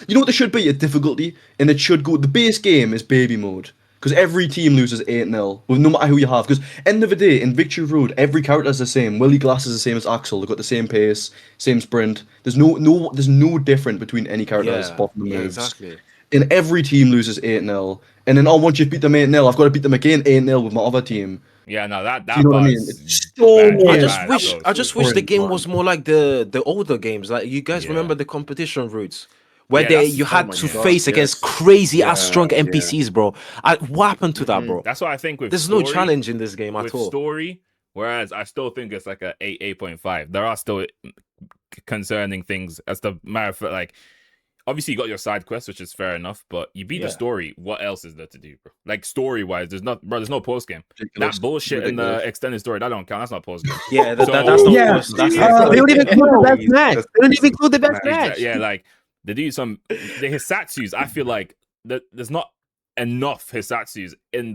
Speaker 2: You know what there should be? A difficulty, and it should go. The base game is baby mode because every team loses 8-0, with no matter who you have. Because end of the day, in Victory Road, every character is the same. Willie Glass is the same as Axel. They've got the same pace, same sprint. There's no different between any characters apart from the
Speaker 3: yeah,
Speaker 2: moves.
Speaker 3: exactly.
Speaker 2: And every team loses 8-0, and then once you beat them 8-0, I've got to beat them again 8-0 with my other team.
Speaker 1: Yeah, no, that
Speaker 2: Do you know what I mean?
Speaker 1: part's
Speaker 2: It's so
Speaker 1: bad,
Speaker 2: Yeah,
Speaker 3: I
Speaker 1: bad,
Speaker 3: just
Speaker 1: bad,
Speaker 3: wish
Speaker 1: so-
Speaker 3: I just wish the game was more like the older games. Like, you guys
Speaker 1: Yeah.
Speaker 3: remember the competition routes where
Speaker 1: Yeah, that's-
Speaker 3: you
Speaker 7: oh
Speaker 3: had
Speaker 7: my
Speaker 3: to
Speaker 7: God,
Speaker 3: face against
Speaker 7: yes.
Speaker 3: crazy ass
Speaker 6: Yeah,
Speaker 3: strong
Speaker 6: yeah.
Speaker 3: NPCs, bro. What happened to that, bro?
Speaker 1: That's why I think with
Speaker 3: There's no
Speaker 1: story-
Speaker 3: challenge in this game
Speaker 1: with
Speaker 3: at all.
Speaker 1: story. Whereas I still think it's like a 8.5. There are still concerning things as the matter of fact, like obviously you got your side quest, which is fair enough, but you beat the
Speaker 3: Yeah.
Speaker 1: story. What else is there to do, bro? Like story wise, there's no post game.
Speaker 2: Ridiculous.
Speaker 1: That bullshit in the
Speaker 2: Ridiculous.
Speaker 1: extended story that don't count. That's not post game.
Speaker 3: Yeah,
Speaker 1: So-
Speaker 3: that's not
Speaker 4: Yeah.
Speaker 3: post. That's
Speaker 6: Yeah.
Speaker 3: not
Speaker 5: They don't even include the best
Speaker 6: Please,
Speaker 5: match.
Speaker 6: just-
Speaker 5: They don't even include the best
Speaker 6: Exactly,
Speaker 5: match.
Speaker 1: Yeah, like they do some the Hisatsus. I feel like there's not enough Hisatsus in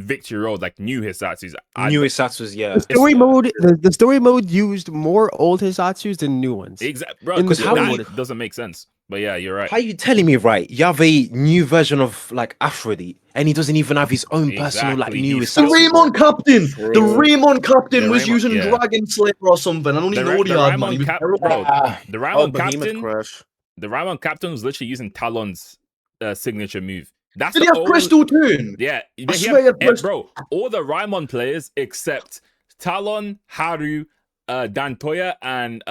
Speaker 1: Victory Road, like new Hisatsus.
Speaker 3: new Isatsu's, yeah.
Speaker 5: The story mode, the story mode used more old Hisatsus than new ones.
Speaker 1: Exactly, bro.
Speaker 5: In the
Speaker 1: Because
Speaker 3: story
Speaker 1: that
Speaker 5: mode-
Speaker 1: doesn't make sense. But yeah, you're right.
Speaker 3: How are you telling me, right? You have a new version of like Aphrodite, and he doesn't even have his own personal like
Speaker 1: Exactly,
Speaker 3: new
Speaker 1: he's
Speaker 2: The
Speaker 1: still-
Speaker 3: assassin.
Speaker 2: Raymond captain.
Speaker 7: True.
Speaker 2: The Raymond captain
Speaker 1: The
Speaker 2: was
Speaker 1: Raymond-
Speaker 2: using
Speaker 1: yeah.
Speaker 2: Dragon Slayer or something. I don't even know what he had, man. He was terrible.
Speaker 1: bro. The
Speaker 7: Oh,
Speaker 1: Raimon
Speaker 7: Behemoth
Speaker 1: captain.
Speaker 7: Crush.
Speaker 1: The Raimon captain was literally using Talon's signature move. That's
Speaker 2: Did he
Speaker 1: the
Speaker 2: have
Speaker 1: only.
Speaker 2: Presto turn?
Speaker 1: Yeah,
Speaker 2: I swear he had Presto.
Speaker 1: bro. All the Raimon players except Talon, Haru, Dantoya, and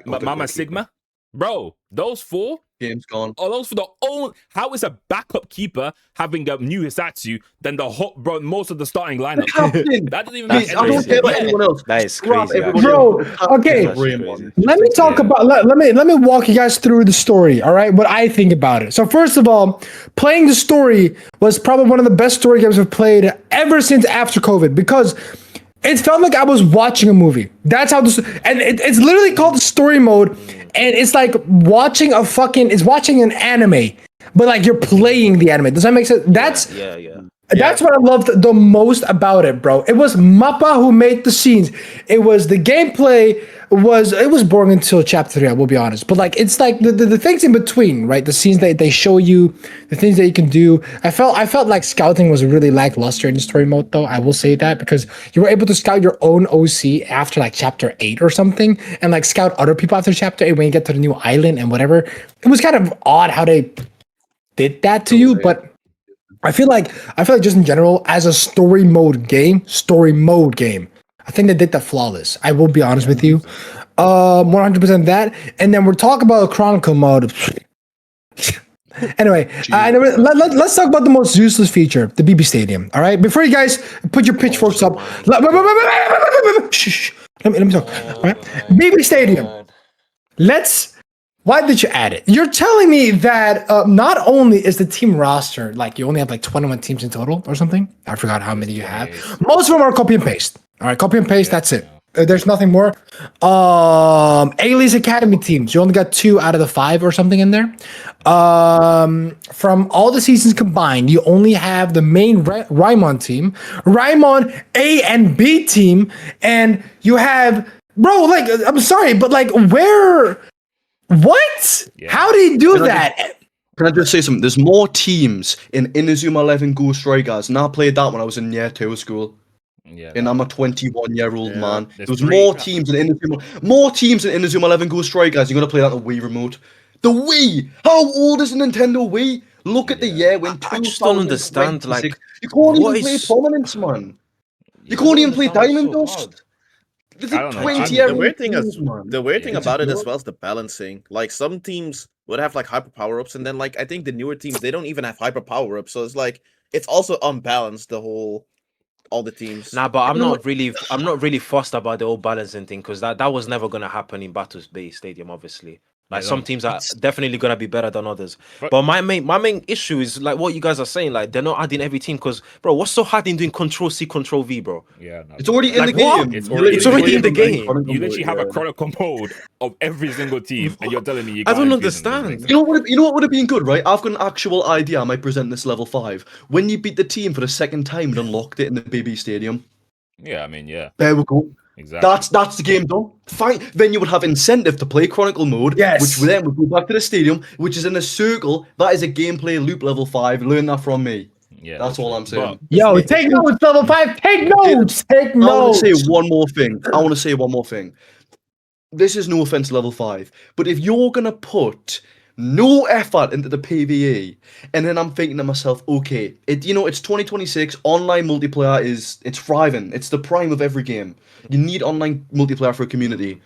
Speaker 1: Mama Sigma. Bro, those four.
Speaker 2: Game's gone.
Speaker 1: Are those for the only? How is a backup keeper having a new Hisatsu than the hot bro? Most of the starting
Speaker 2: The
Speaker 1: lineup.
Speaker 2: captain.
Speaker 1: That doesn't even
Speaker 3: That's
Speaker 1: make
Speaker 2: I
Speaker 1: any
Speaker 2: don't
Speaker 3: crazy.
Speaker 2: care about
Speaker 1: Yeah.
Speaker 2: anyone else.
Speaker 3: That is
Speaker 2: Scrap
Speaker 3: crazy,
Speaker 2: everybody
Speaker 4: Bro,
Speaker 2: else. The captain
Speaker 4: okay.
Speaker 2: of Raymond.
Speaker 4: Let me talk about let me walk you guys through the story, all right? What I think about it. So first of all, playing the story was probably one of the best story games I've played ever since after COVID because it felt like I was watching a movie. That's how this, and it's literally called story mode, and it's like watching watching an anime, but like you're playing the anime. Does that make sense?
Speaker 3: Yeah.
Speaker 4: That's what I loved the most about it, bro. It was Mappa who made the scenes. It was the gameplay was boring until chapter 3, I will be honest. But like it's like the things in between, right? The scenes that they show you, the things that you can do. I felt like scouting was really lackluster in the story mode though. I will say that because you were able to scout your own OC after like chapter 8 or something and like scout other people after chapter 8 when you get to the new island and whatever. It was kind of odd how they did that to you, but I feel like just in general, as a story mode game, I think they did that flawless. I will be honest with you. 100% that. And then we're talking about Chronicle mode. Anyway, let's talk about the most useless feature, the BB Stadium. All right, before you guys put your pitchforks up, let me talk. All right, BB Stadium. Why did you add it? You're telling me that not only is the team roster like you only have like 21 teams in total or something. I forgot how many you have. Most of them are copy and paste. All right, copy and paste. That's it. There's nothing more. A-Lee's Academy teams. You only got 2 out of the 5 or something in there. From all the seasons combined, you only have the main Raimon team, Raimon A and B team, and you have bro. Like I'm sorry, but like where? What?
Speaker 1: Yeah.
Speaker 4: How did he do that?
Speaker 2: Can I just say something? There's more teams in Inazuma 11 Ghost Strikers, and I played that when I was in year 2 of school.
Speaker 1: Yeah,
Speaker 2: And I'm a 21-year-old man.
Speaker 1: There's
Speaker 2: There was
Speaker 1: 3.
Speaker 2: more teams in Inazuma 11 Ghost Strikers. You're gonna play that on the Wii remote. The Wii. How old is the Nintendo Wii? Look at the year when
Speaker 3: I just don't understand. Like,
Speaker 2: you can't
Speaker 3: what
Speaker 2: even play
Speaker 3: is-
Speaker 2: Prominence, man. You
Speaker 3: I
Speaker 2: can't
Speaker 3: don't
Speaker 2: even play
Speaker 3: understand
Speaker 2: Diamond
Speaker 3: what's so
Speaker 2: Dust.
Speaker 3: hard.
Speaker 2: There's
Speaker 1: I
Speaker 2: a
Speaker 1: don't know.
Speaker 2: 20-year-old
Speaker 7: The weird thing is,
Speaker 2: teams, man.
Speaker 7: the weird thing
Speaker 1: Yeah.
Speaker 7: about it as well is the balancing. Like some teams would have like hyper power ups, and then like I think the newer teams they don't even have hyper power ups. So it's like it's also unbalanced. All the teams.
Speaker 3: Nah, but I'm not really fussed about the whole balancing thing because that was never gonna happen in Battles Bay Stadium, obviously. Like
Speaker 1: Yeah,
Speaker 3: some
Speaker 1: no,
Speaker 3: teams are definitely gonna be better than others.
Speaker 1: But-
Speaker 3: But my main issue is like what you guys are saying, like they're not adding every team because bro, what's so hard in doing Control C, Control V, bro?
Speaker 1: Yeah, no,
Speaker 2: It's already in
Speaker 3: Like
Speaker 2: the
Speaker 3: what?
Speaker 2: game.
Speaker 1: It's
Speaker 2: You
Speaker 1: already
Speaker 2: literally
Speaker 3: in the
Speaker 2: play
Speaker 3: game.
Speaker 2: Chronicle
Speaker 1: You literally
Speaker 2: mode,
Speaker 1: have a
Speaker 2: yeah.
Speaker 1: chronicle mode of every single team, and you're telling me you
Speaker 3: I
Speaker 1: can't
Speaker 3: don't
Speaker 1: infuse them.
Speaker 3: understand.
Speaker 2: You know what would have been good, right? I've got an actual idea. I might present this level 5. When you beat the team for the second time and unlocked it in the BB Stadium.
Speaker 1: Yeah, I mean, yeah,
Speaker 2: There we go.
Speaker 1: exactly.
Speaker 2: That's the game done. Fine. Then you would have incentive to play Chronicle mode,
Speaker 4: Yes.
Speaker 2: which then would go back to the stadium, which is in a circle. That is a gameplay loop level 5. Learn that from me.
Speaker 1: Yeah,
Speaker 2: That's all
Speaker 1: true.
Speaker 2: I'm saying.
Speaker 4: Yo, take notes, level 5. Take notes. Take
Speaker 2: I want
Speaker 4: notes.
Speaker 2: to say one more thing. This is no offense, level 5, but if you're gonna put no effort into the PvE, and then I'm thinking to myself, okay, it's 2026. Online multiplayer it's thriving. It's the prime of every game. You need online multiplayer for a community.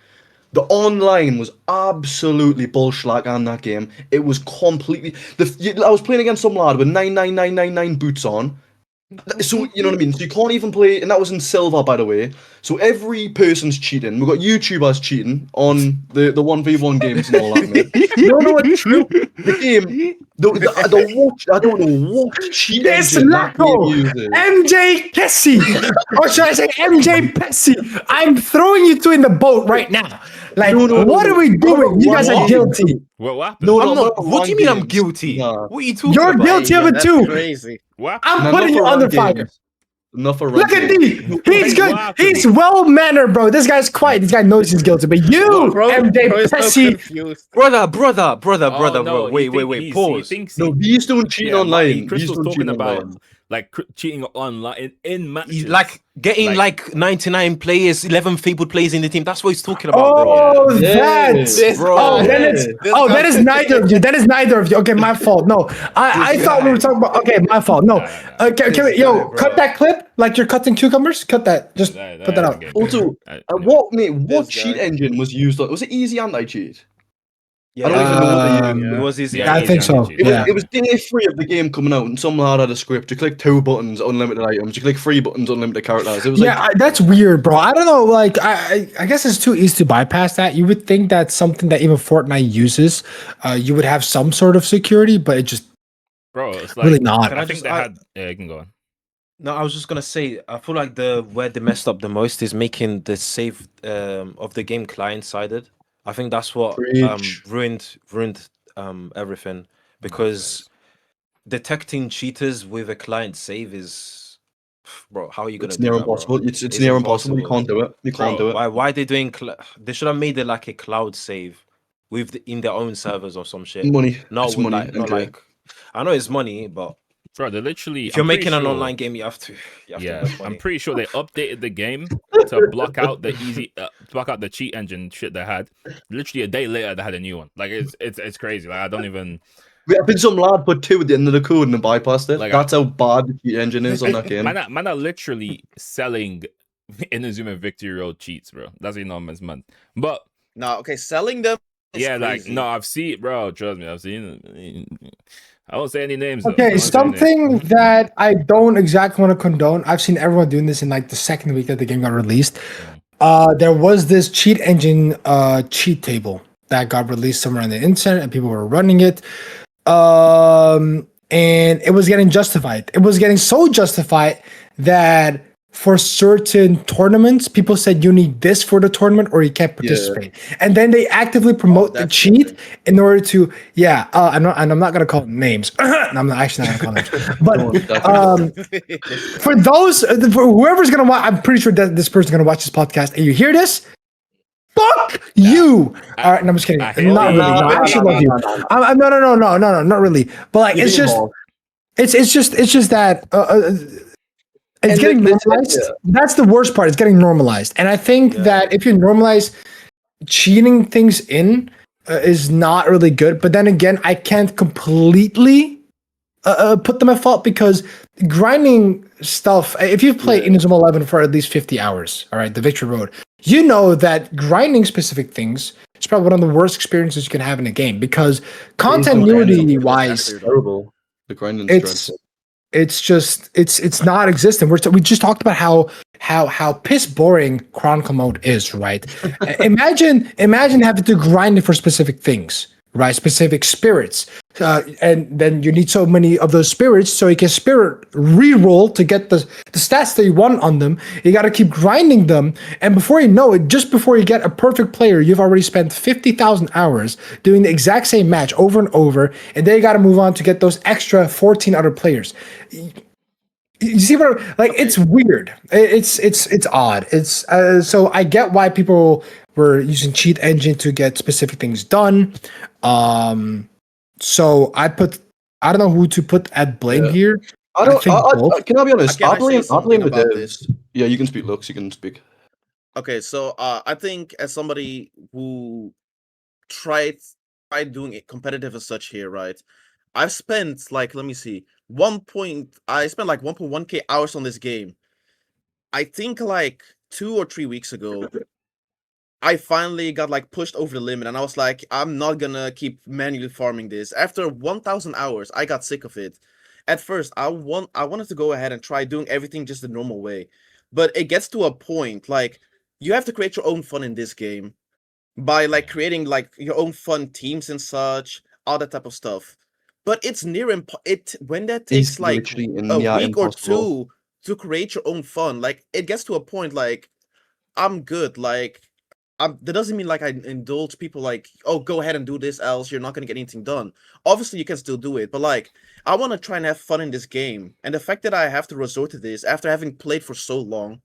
Speaker 2: The online was absolutely bullshit on that game. It was completely. I was playing against some lad with 99999 boots on. So you know what I mean. So you can't even play, and that was in silver, by the way. So every person's cheating. We've got YouTubers cheating on the 1v1 games and all that. Mate. No, it's true. The game, the watch. I don't know what cheat
Speaker 4: This
Speaker 2: engine that game
Speaker 4: Lacko,
Speaker 2: uses.
Speaker 4: MJ Kessie, or should I say MJ Pessy? I'm throwing you two in the boat right now. Like,
Speaker 2: No,
Speaker 4: what are we doing? You guys are
Speaker 2: what?
Speaker 4: guilty.
Speaker 1: What happened?
Speaker 2: No,
Speaker 3: I'm not.
Speaker 2: for
Speaker 3: What do you
Speaker 2: ranked
Speaker 3: mean I'm
Speaker 2: games.
Speaker 3: guilty?
Speaker 2: Nah.
Speaker 3: What are you talking
Speaker 4: You're
Speaker 3: about?
Speaker 4: guilty of it
Speaker 7: That's
Speaker 4: too.
Speaker 7: crazy.
Speaker 1: What happened?
Speaker 4: I'm
Speaker 2: Nah,
Speaker 4: putting
Speaker 2: not
Speaker 4: you
Speaker 2: for
Speaker 4: under
Speaker 2: ranked
Speaker 4: fire.
Speaker 2: games. Enough for
Speaker 4: Look at
Speaker 2: ranting.
Speaker 4: D. He's good.
Speaker 1: Exactly.
Speaker 4: He's well mannered, bro. This guy's quiet. This guy knows he's guilty. But you,
Speaker 7: Bro
Speaker 4: MJ
Speaker 7: is so
Speaker 4: Pressy,
Speaker 7: confused.
Speaker 3: brother,
Speaker 1: Oh, no,
Speaker 3: bro.
Speaker 1: he
Speaker 3: Wait. Pause.
Speaker 1: thinks
Speaker 2: No, he's doing cheating
Speaker 1: yeah,
Speaker 2: online. He's
Speaker 1: Crystal's
Speaker 2: doing
Speaker 1: talking
Speaker 2: cheating
Speaker 1: about
Speaker 2: online.
Speaker 1: like cheating online in matches.
Speaker 3: He's like getting like 99 players, 11 people players in the team. That's what he's talking about, bro.
Speaker 4: oh,
Speaker 2: Yeah.
Speaker 4: that's
Speaker 7: This
Speaker 3: Bro.
Speaker 4: oh,
Speaker 7: guy-
Speaker 4: then it's
Speaker 7: this
Speaker 4: oh,
Speaker 7: guy-
Speaker 4: that is neither of you. That is neither of you. Okay, my fault. No, I thought we were talking about. Okay, my fault. No,
Speaker 1: Nah.
Speaker 4: can we,
Speaker 7: This
Speaker 4: yo,
Speaker 7: guy, bro.
Speaker 4: cut that clip like you're cutting cucumbers. Cut that. Just
Speaker 1: That-
Speaker 4: put that out.
Speaker 1: okay.
Speaker 2: Also,
Speaker 1: Anyway.
Speaker 2: what mate? What
Speaker 7: This
Speaker 2: cheat
Speaker 7: guy.
Speaker 2: engine was used? Was it easy anti-cheat?
Speaker 3: Yeah,
Speaker 2: I don't even know what they
Speaker 4: Um,
Speaker 2: used.
Speaker 3: it was easy.
Speaker 1: Yeah,
Speaker 4: I think so.
Speaker 1: cheat.
Speaker 4: Yeah.
Speaker 2: It was day 3 of the game coming out, and some lad had a script. You click 2 buttons, unlimited items. You click 3 buttons, unlimited characters. It was
Speaker 4: Yeah,
Speaker 2: like,
Speaker 4: that's weird, bro. I don't know. Like, I guess it's too easy to bypass that. You would think that's something that even Fortnite uses. You would have some sort of security, but it just
Speaker 1: Bro, it's like
Speaker 4: really not.
Speaker 3: Can
Speaker 1: I
Speaker 3: I
Speaker 1: think
Speaker 3: just-
Speaker 1: they
Speaker 3: I-
Speaker 1: had. Yeah, you can go on.
Speaker 3: No, I was just gonna say, I feel like where they messed up the most is making the save of the game client-sided. I think that's what
Speaker 2: Preach.
Speaker 3: ruined everything, because detecting cheaters with a client save is, bro, how are you gonna
Speaker 2: it's
Speaker 3: do
Speaker 2: near
Speaker 3: that, bro?
Speaker 2: impossible. It's
Speaker 3: It's
Speaker 2: near impossible. You
Speaker 3: impossible.
Speaker 2: can't do it. You can't
Speaker 3: Bro,
Speaker 2: do it.
Speaker 3: why are they doing? They should have made it like a cloud save in their own servers or some shit.
Speaker 2: Money.
Speaker 3: No,
Speaker 2: It's
Speaker 3: with
Speaker 2: money.
Speaker 3: like, not
Speaker 2: MJ.
Speaker 3: like. I know it's money, but
Speaker 1: Bro, they literally.
Speaker 3: if you're
Speaker 1: I'm pretty
Speaker 3: making an
Speaker 1: sure-
Speaker 3: online game, you have to.
Speaker 1: Yeah,
Speaker 3: invest money.
Speaker 1: I'm pretty sure they updated the game to block out the block out the cheat engine shit they had. Literally a day later, they had a new one. Like it's crazy. Like I don't even.
Speaker 2: I think some lad put 2 at the end of the code and bypassed it.
Speaker 1: Like,
Speaker 2: That's how bad the cheat engine is on that game.
Speaker 1: Man are literally selling Inazuma Victory Road cheats, bro. That's enormous, man. But
Speaker 7: No, okay, selling them. Is
Speaker 1: yeah, like
Speaker 7: crazy.
Speaker 1: no, I've seen, bro. Trust me, I've seen. I won't say any names. Though. I
Speaker 4: Okay,
Speaker 1: won't say any names.
Speaker 4: something that I don't exactly want to condone. I've seen everyone doing this in like the second week that the game got released. There was this cheat engine cheat table that got released somewhere on the internet and people were running it. And it was getting justified. It was getting so justified that for certain tournaments, people said you need this for the tournament or you can't participate. And then they actively promote the
Speaker 7: that's
Speaker 4: cheat
Speaker 7: something.
Speaker 4: in order to, I'm not gonna call names. I'm actually not gonna call names. But for those, for whoever's gonna watch, I'm pretty sure that this person's gonna watch this podcast, and you hear this. Fuck you! All right, no, I'm just kidding.
Speaker 1: I hate
Speaker 4: Not
Speaker 1: you.
Speaker 4: really. No, I actually love you. No, not really. But like, it's just, it's just that it's
Speaker 2: And
Speaker 4: getting
Speaker 2: like,
Speaker 4: normalized.
Speaker 2: yeah.
Speaker 4: That's the worst part. It's getting normalized, and I think that if you normalize cheating things in, is not really good. But then again, I can't completely put them at fault because grinding stuff. If you play Inazuma 11 for at least 50 hours, all right, the Victory Road, you know that grinding specific things is probably one of the worst experiences you can have in a game because continuity wise,
Speaker 2: Terrible. The grinding
Speaker 4: it's just it's not existent. We just talked about how piss boring Chronicle mode is, right? imagine having to grind it for specific things, right? Specific spirits, and then you need so many of those spirits so you can spirit re-roll to get the stats that you want on them. You got to keep grinding them, and before you know it, just before you get a perfect player, you've already spent 50,000 hours doing the exact same match over and over, and then you got to move on to get those extra 14 other players. You see what it's weird. It's odd. It's so I get why people were using cheat engine to get specific things done. So I don't know who to put at blame here.
Speaker 2: I don't.
Speaker 4: think both.
Speaker 2: Can I be honest?
Speaker 7: Can I
Speaker 2: I blame.
Speaker 7: say
Speaker 2: I blame the
Speaker 7: something about
Speaker 2: devs.
Speaker 7: this?
Speaker 2: Yeah, you can speak, Lux. You can speak.
Speaker 7: Okay, so I think as somebody who tried doing it competitive as such here, right? I've spent like, let me see, I spent like 1.1k hours on this game. I think like 2 or 3 weeks ago, I finally got like pushed over the limit, and I was like, I'm not gonna keep manually farming this. After 1,000 hours, I got sick of it. At first, I wanted to go ahead and try doing everything just the normal way, but it gets to a point like you have to create your own fun in this game by like creating like your own fun teams and such, all that type of stuff. But it's near when that takes
Speaker 2: It's
Speaker 7: like
Speaker 2: literally
Speaker 7: a week
Speaker 2: impossible.
Speaker 7: or 2 to create your own fun. Like it gets to a point like I'm good. Like that doesn't mean like I indulge people like, oh, go ahead and do this, else you're not gonna get anything done. Obviously, you can still do it, but like, I want to try and have fun in this game, and the fact that I have to resort to this after having played for so long,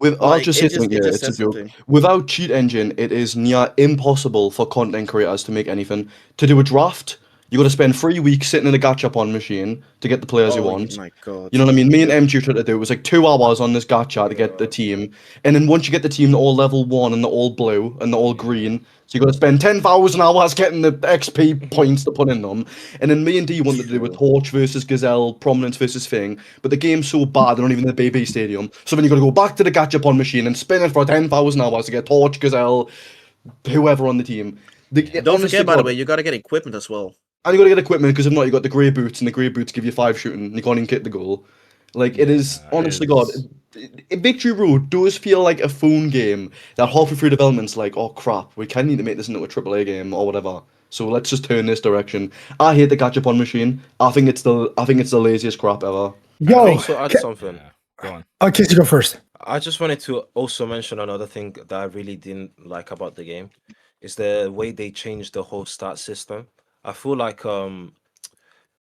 Speaker 2: I'll
Speaker 7: like,
Speaker 2: just
Speaker 7: it
Speaker 2: say something.
Speaker 7: it
Speaker 2: Yeah,
Speaker 7: just
Speaker 2: it's a
Speaker 7: says
Speaker 2: joke.
Speaker 7: something.
Speaker 2: Without cheat engine, it is near impossible for content creators to make anything. To do a draft, you got to spend 3 weeks sitting in a gachapon machine to get the players you
Speaker 7: Oh
Speaker 2: want.
Speaker 7: my god.
Speaker 2: You know what I mean? Me and MG tried to do it. It was like 2 hours on this gacha to get the team, and then once you get the team, they're all level 1 and they're all blue and they're all green. So you got to spend 10,000 hours getting the XP points to put in them. And then me and D wanted to do a
Speaker 7: True.
Speaker 2: Torch versus Gazelle, Prominence versus Thing, but the game's so bad they're not even in the BB Stadium. So then you got to go back to the gachapon machine and spin it for 10,000 hours to get Torch, Gazelle, whoever on the team.
Speaker 1: Yeah.
Speaker 7: Don't
Speaker 2: Honest to
Speaker 7: forget, by the
Speaker 2: God,
Speaker 7: way, you gotta get equipment as well.
Speaker 2: and you got to get equipment because if not, you got the grey boots, and the grey boots give you 5 shooting, and you can't even kick the goal. Like, it is,
Speaker 1: Yeah,
Speaker 2: honestly, God,
Speaker 1: it's-
Speaker 2: Victory Road does feel like a phone game that halfway through development's like, oh crap, we kind of need to make this into a AAA game or whatever. So let's just turn this direction. I hate the gachapon machine. I think it's the laziest crap ever.
Speaker 3: I'll
Speaker 4: Yo,
Speaker 3: also add something.
Speaker 1: Yeah. Go on.
Speaker 4: okay, you go first.
Speaker 3: I just wanted to also mention another thing that I really didn't like about the game is the way they changed the whole start system. I feel like